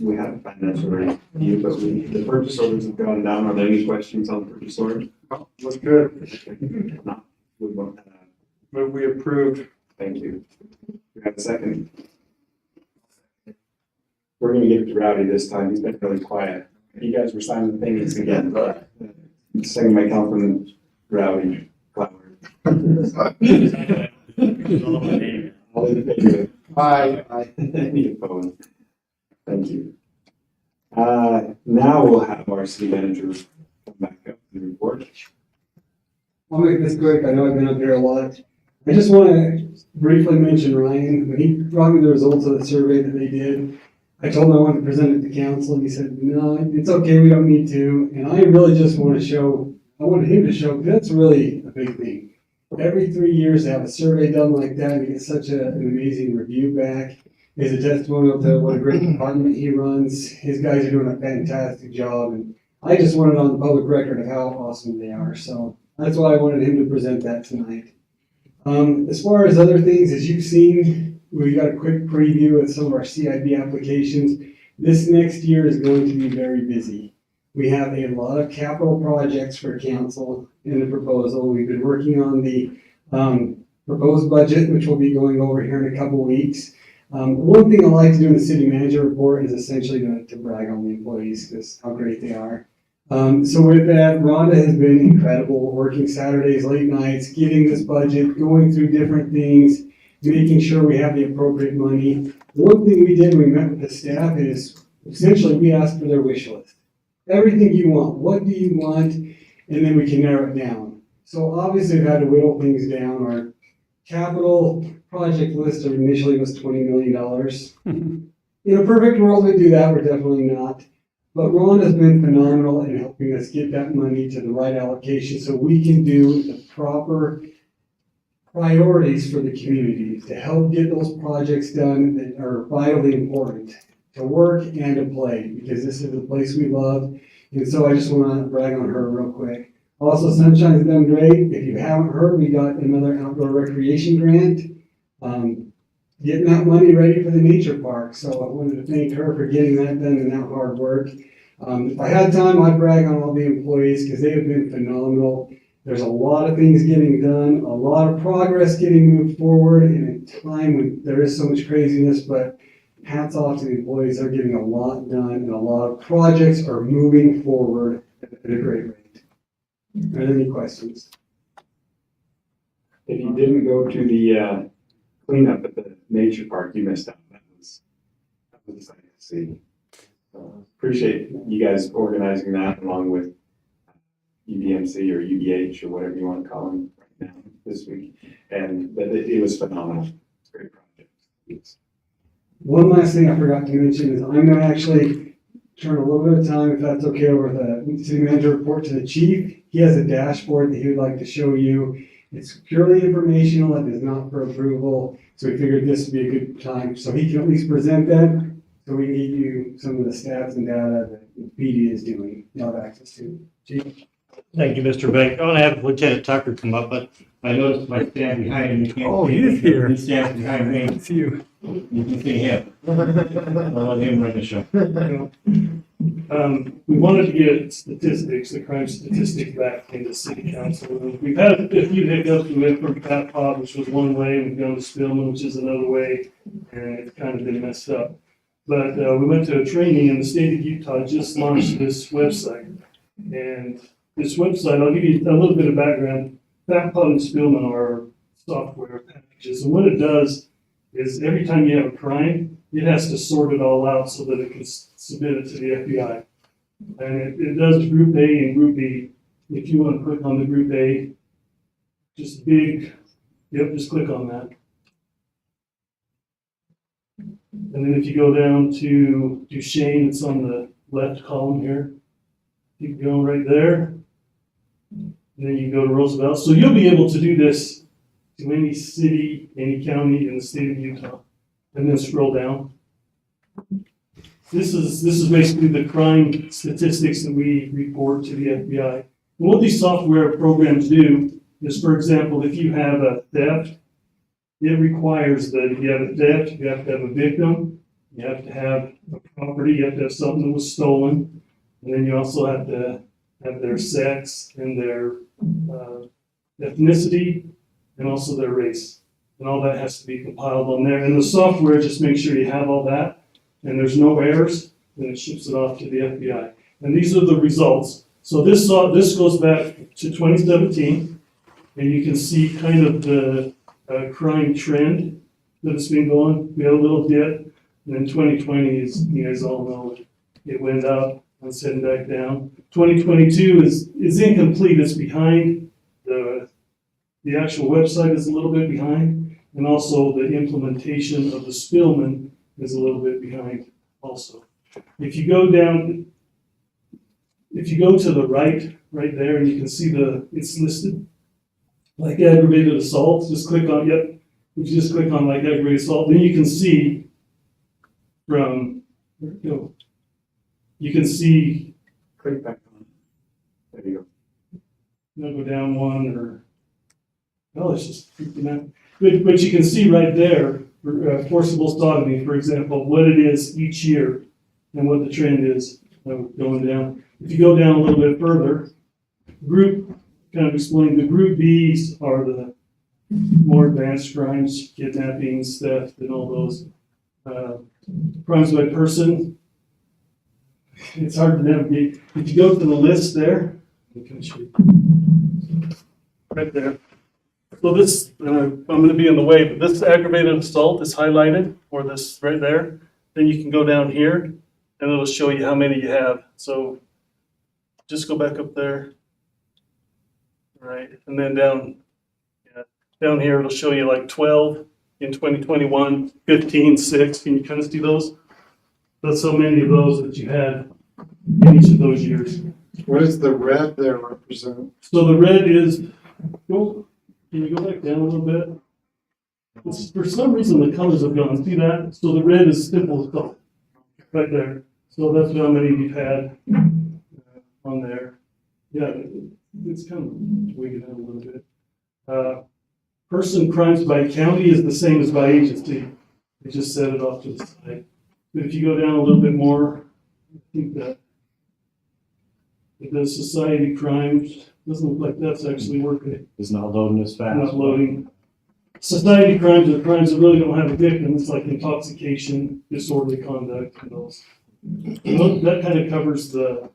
we have a financial review, but the purchase orders have gone down. Are there any questions on the purchase order? Oh, looks good. No. We won't, Move we approved. Thank you. We have a second. We're gonna give it to Rowdy this time. He's been really quiet. You guys were signing things again, but second by Councilman Rowdy. Clower. All in favor? Aye. Any opposed? Thank you. Now we'll have our city manager come back up and report. I'll make this quick. I know I've been up here a lot. I just want to briefly mention Ryan. When he brought me the results of the survey that they did, I told him I wanted to present it to council, and he said, no, it's okay, we don't need to. And I really just want to show, I wanted him to show, because that's really a big thing. Every 3 years to have a survey done like that and get such an amazing review back is a testimonial to what a great department he runs. His guys are doing a fantastic job, and I just wanted on the public record of how awesome they are. So that's why I wanted him to present that tonight. As far as other things, as you've seen, we got a quick preview of some of our CIP applications. This next year is going to be very busy. We have a lot of capital projects for council in the proposal. We've been working on the proposed budget, which we'll be going over here in a couple weeks. One thing I like to do in the city manager report is essentially to brag on the employees, because how great they are. So with that, Rhonda has been incredible, working Saturdays, late nights, getting this budget, going through different things, making sure we have the appropriate money. One thing we did when we met with the staff is essentially we asked for their wish list. Everything you want, what do you want? And then we can narrow it down. So obviously we've had to whittle things down. Our capital project list initially was $20 million. In a perfect world, we do that. We're definitely not. But Ron has been phenomenal in helping us get that money to the right allocation so we can do the proper priorities for the community to help get those projects done that are vitally important to work and to play, because this is the place we love. And so I just want to brag on her real quick. Also, Sunshine's done great. If you haven't heard, we got another outdoor recreation grant. Getting that money ready for the nature park. So I wanted to thank her for getting that done and that hard work. If I had time, I'd brag on all the employees because they have been phenomenal. There's a lot of things getting done, a lot of progress getting moved forward in a time when there is so much craziness, but hats off to the employees. They're getting a lot done and a lot of projects are moving forward at a great rate. Are there any questions? If you didn't go to the cleanup at the nature park, you missed out. That was exciting to see. Appreciate you guys organizing that along with UDMC or UDH or whatever you want to call them right now this week. And it was phenomenal. It's a great project. One last thing I forgot to mention is I'm going to actually turn a little bit of time, if that's okay, over the city manager report to the chief. He has a dashboard that he would like to show you. It's purely informational. It is not for approval. So we figured this would be a good time so he can at least present that so we can give you some of the stats and data that PD is doing. You have access to. Chief? Thank you, Mr. Beck. I'm going to have Lieutenant Tucker come up, but I noticed if I stand behind him, you can't Oh, see he him. is here. He stands behind me. It's you. You can see him. I'll let him run the show. We wanted to get statistics, the crime statistics back into city council. We've had a few hiccups. We went from Pat Pod, which was one way, and we've gone to Spillman, which is another way, and it's kind of been messed up. But we went to a training, and the state of Utah just launched this website. And this website, I'll give you a little bit of background. Backpod and Spielman are software packages, and what it does is every time you have a crime, it has to sort it all out so that it can submit it to the FBI. And it does Group A and Group B. If you want to click on the Group A, just just click on that. And then if you go down to Duchesne, it's on the left column here. Keep going right there. And then you go to Roosevelt. So you'll be able to do this to any city, any county in the state of Utah. And then scroll down. This is basically the crime statistics that we report to the FBI. And what these software programs do is, for example, if you have a theft, it requires that if you have a theft, you have to have a victim, you have to have a property, you have to have something that was stolen, and then you also have to have their sex and their ethnicity and also their race. And all that has to be compiled on there. And the software just makes sure you have all that and there's no errors, then it ships it off to the FBI. And these are the results. So this goes back to 2017, and you can see kind of the crime trend that has been going. We had a little dip, and then 2020, as you guys all know, it went up and it's heading back down. 2022 is incomplete. It's behind. The actual website is a little bit behind, and also the implementation of the Spielman is a little bit behind also. If you go to the right there, and you can see it's listed like aggravated assault. Just click on, if you just click on like aggravated assault, then you can see from, where it go? You can see, Click back on. There you go. go down one it's just freaking out. But you can see right there, forcible sodomy, for example, what it is each year and what the trend is going down. If you go down a little bit further, kind of explain, the Group Bs are the more advanced crimes, kidnappings, theft, and all those. Crimes by person, it's hard to navigate. If you go to the list there, right there. So this, I'm going to be in the way, but this aggravated assault is highlighted, or this right there. Then you can go down here, and it'll show you how many you have. So just go back up there. Right, and then down here, it'll show you like 12 in 2021, 15, 6. Can you kind of see those? That's so many of those that you had in each of those years. What does the red there represent? So the red is, can you go back down a little bit? For some reason, the colors have gone. See that? So the red is simple assault right there. So that's how many you've had on there. Yeah, it's kind of wigging out a little bit. Person crimes by county is the same as by agency. They just set it off to the side. But if you go down a little bit more, I think that the society crimes doesn't look like that's actually working. It's not loading as fast. Not loading. Society crimes are crimes that really don't have a victim. It's like intoxication, disorderly conduct, and those. That kind of covers the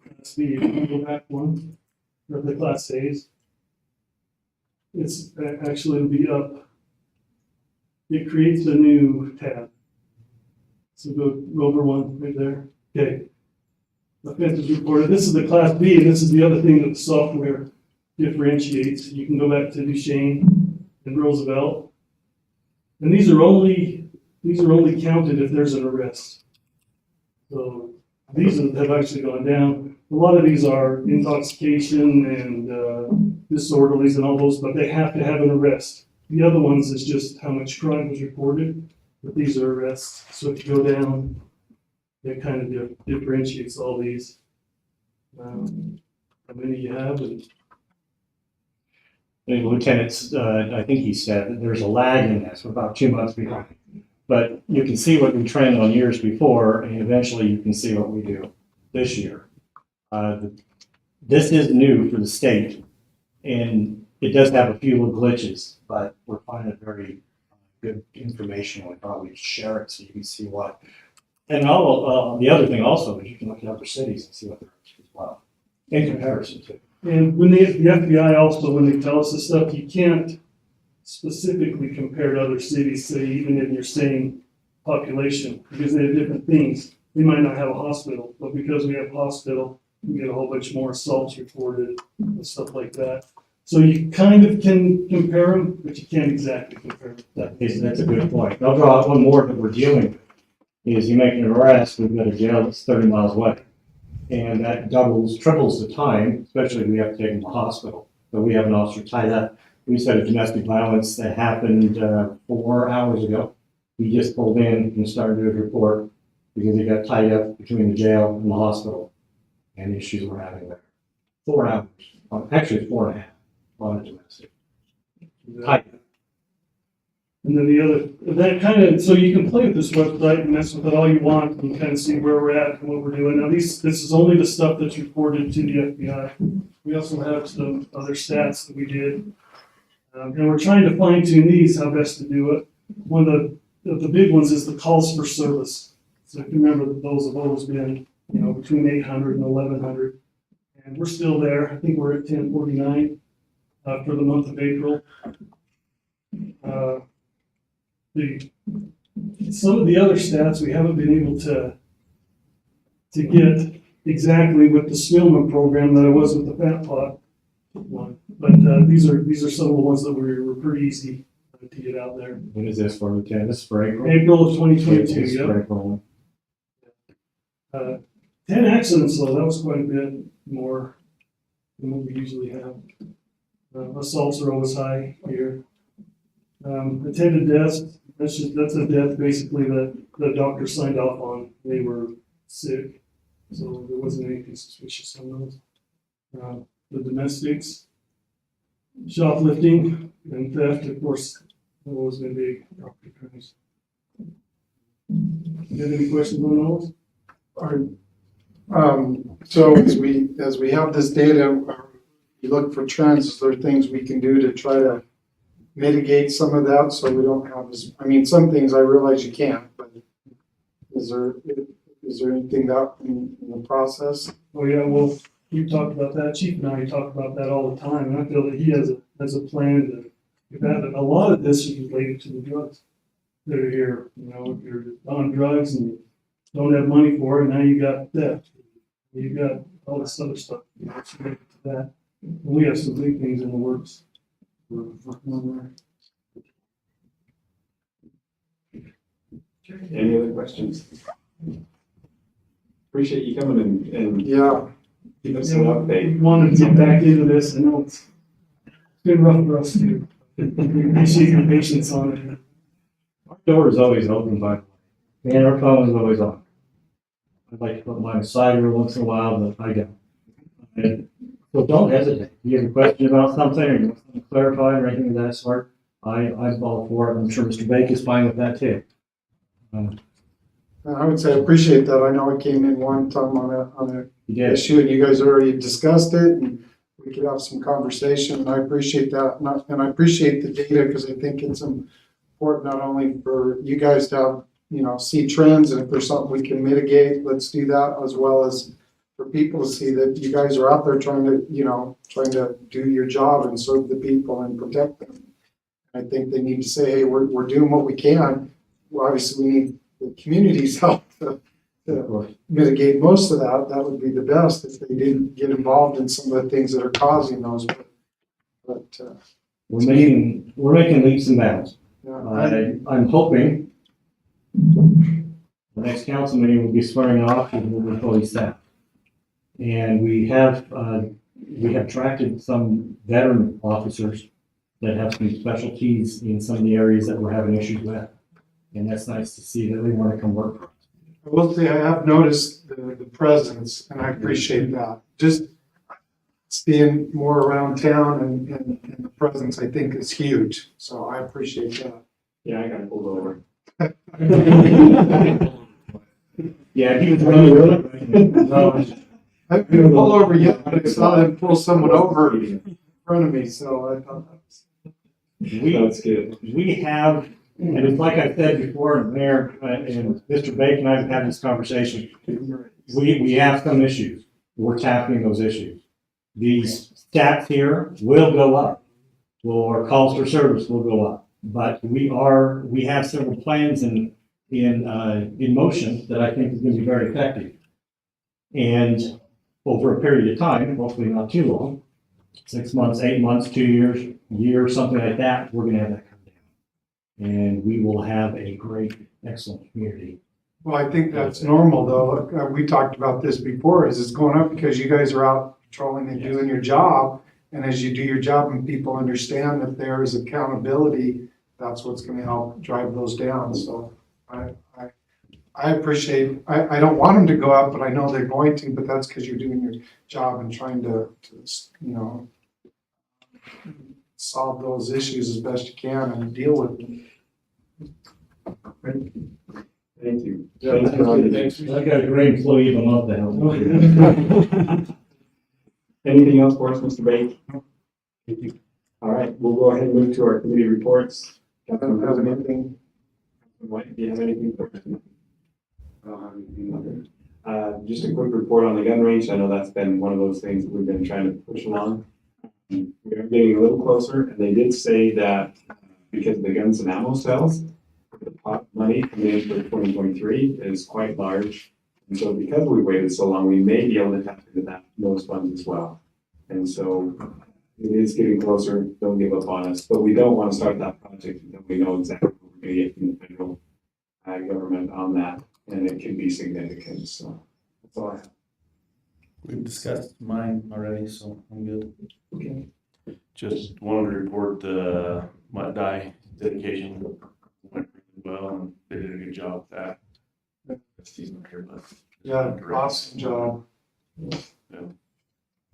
Class B. If you go back one, or the Class A's, it's actually it'll be up. It creates a new tab. So go over one right there. Okay. Offenses reported. This is the Class B, and this is the other thing that the software differentiates. You can go back to Duchesne and Roosevelt, and these are only counted if there's an arrest. So these have actually gone down. A lot of these are intoxication and disorderlies and all those, but they have to have an arrest. The other ones is just how much crime was reported, but these are arrests. So if you go down, it kind of differentiates all these. How many you have? Lieutenant, I think he said that there's a lag in this, we're about 2 months behind. But you can see what we trended on years before, and eventually you can see what we do this year. This is new for the state, and it does have a few little glitches, but we're finding very good information. We'll probably share it so you can see what. And the other thing also is you can look at other cities and see what they're up to as well. in comparison to. And when the FBI also, when they tell us this stuff, you can't specifically compare to other cities, say even in your same population, because they have different things. We might not have a hospital, but because we have a hospital, we get a whole bunch more assaults reported and stuff like that. So you kind of can compare them, but you can't exactly compare them. That's a good point. I'll draw out one more that we're dealing with, is you make an arrest, we've got a jail that's 30 miles away. And that triples the time, especially if we have to take them to the hospital. So we have an officer tied up. We said a domestic violence that happened 4 hours ago. He just pulled in and started his report because he got tied up between the jail and the hospital and the issues we're having there. 4 hours, actually 4.5 on a domestic. Tied up. And then the other, that kind of, so you can play with this website and mess with it all you want and kind of see where we're at and what we're doing. Now, this is only the stuff that's reported to the FBI. We also have some other stats that we did. And we're trying to fine tune these, how best to do it. One of the big ones is the calls for service. So if you remember that those have always been, between 800 and 1100. And we're still there. I think we're at 1049 for the month of April. Some of the other stats we haven't been able to get exactly with the Smillman program that I was with the Fat Pot one. But these are some of the ones that were pretty easy to get out there. When is this for, Lieutenant? This is for April? April of 2022, This is for yep. April. 10 accidents though, that was quite a bit more than what we usually have. Assaults are always high here. Attended deaths, that's a death basically that the doctor signed off on. They were sick, so there wasn't anything suspicious on those. The domestics, shoplifting, and theft, of course, always been big property crimes. You have any questions on those? So as we have this data, we look for trends. Is there things we can do to try to mitigate some of that so we don't have this? I mean, some things I realize you can't, but is there anything that in the process? Oh yeah, well, we talked about that. Chief and I talk about that all the time, and I feel that he has a plan to get that. A lot of this is related to the drugs that are here. If you're on drugs and you don't have money for it, now you got theft. You got all this other stuff. It's related to that. And we have some big things in the works. We're working on Okay, any other questions? Appreciate you coming and yeah, give us an update. We wanted to get back into this. I know it's been rough for us too. We appreciate your patience on it. Our door is always open, by the way. And our phone is always on. I'd like to put mine aside every once in a while, but I don't. And so don't hesitate. If you have a question about something or you want something clarified or anything of that sort, I'm all for it. I'm sure Mr. Bake is fine with that too. I would say I appreciate that. I know I came in one time on a issue and you guys already discussed it and we could have some conversation, and I appreciate that. And I appreciate the data because I think it's important not only for you guys to have, see trends, and if there's something we can mitigate, let's do that, as well as for people to see that you guys are out there trying to do your job and serve the people and protect them. I think they need to say, hey, we're doing what we can. Well, obviously we need the community's help to mitigate most of that. That would be the best if they didn't get involved in some of the things that are causing those. But we're making leaps and bounds. Yeah. I'm hoping the next council meeting will be swearing off and we'll be fully staffed. And we have attracted some veteran officers that have some specialties in some of the areas that we're having issues with. And that's nice to see that they want to come work for us. I will say I have noticed the presence, and I appreciate that. Just being more around town and the presence, I think, is huge. So I appreciate that. Yeah, I got pulled over. Yeah, he was running really. I didn't pull over yet, but I saw them pull someone over in front of me, so I thought that's good. We have, and it's like I said before, Mayor and Mr. Bake and I have had this conversation. We have some issues. we're tackling those issues. These stats here will go up, or calls for service will go up, but we have several plans in motion that I think is going to be very effective. And over a period of time, hopefully not too long, 6 months, 8 months, 2 years, year, something like that, we're going to have that come down. And we will have a great, excellent community. Well, I think that's normal though. We talked about this before, is it's going up because you guys are out patrolling and doing your job. And as you do your job and people understand that there is accountability, that's what's going to help drive those down. So I appreciate, I don't want them to go up, but I know they're going to, but that's because you're doing your job and trying to, solve those issues as best you can and deal with them. Thank you. I got a great employee of the month to help. Anything else for us, Mr. Bake? Thank you. All right, we'll go ahead and move to our committee reports. I don't have anything. White, do you have anything for us? I don't have anything other. Just a quick report on the gun range. I know that's been one of those things that we've been trying to push along. We are getting a little closer, and they did say that because of the guns and ammo sales, the pot of money coming in for 2023 is quite large. And so because we waited so long, we may be able to tap into those funds as well. And so it is getting closer. Don't give up on us. But we don't want to start that project until we know exactly what we're going to get from the federal government on that. And it can be significant. So that's all I have. We've discussed mine already, so I'm good. Okay. Just wanted to report the mud dye dedication went really well, and they did a good job with that. Steve's not here, but Yeah, awesome job. Yeah,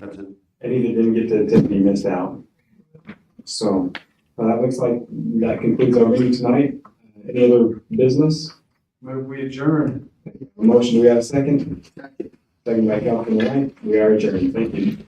that's it. Any that didn't get to attend, you missed out. So that looks like that concludes our meeting tonight. Any other business? Move we adjourn. Motion, do we have a second? Second by Councilman Wright. We are adjourned. Thank you.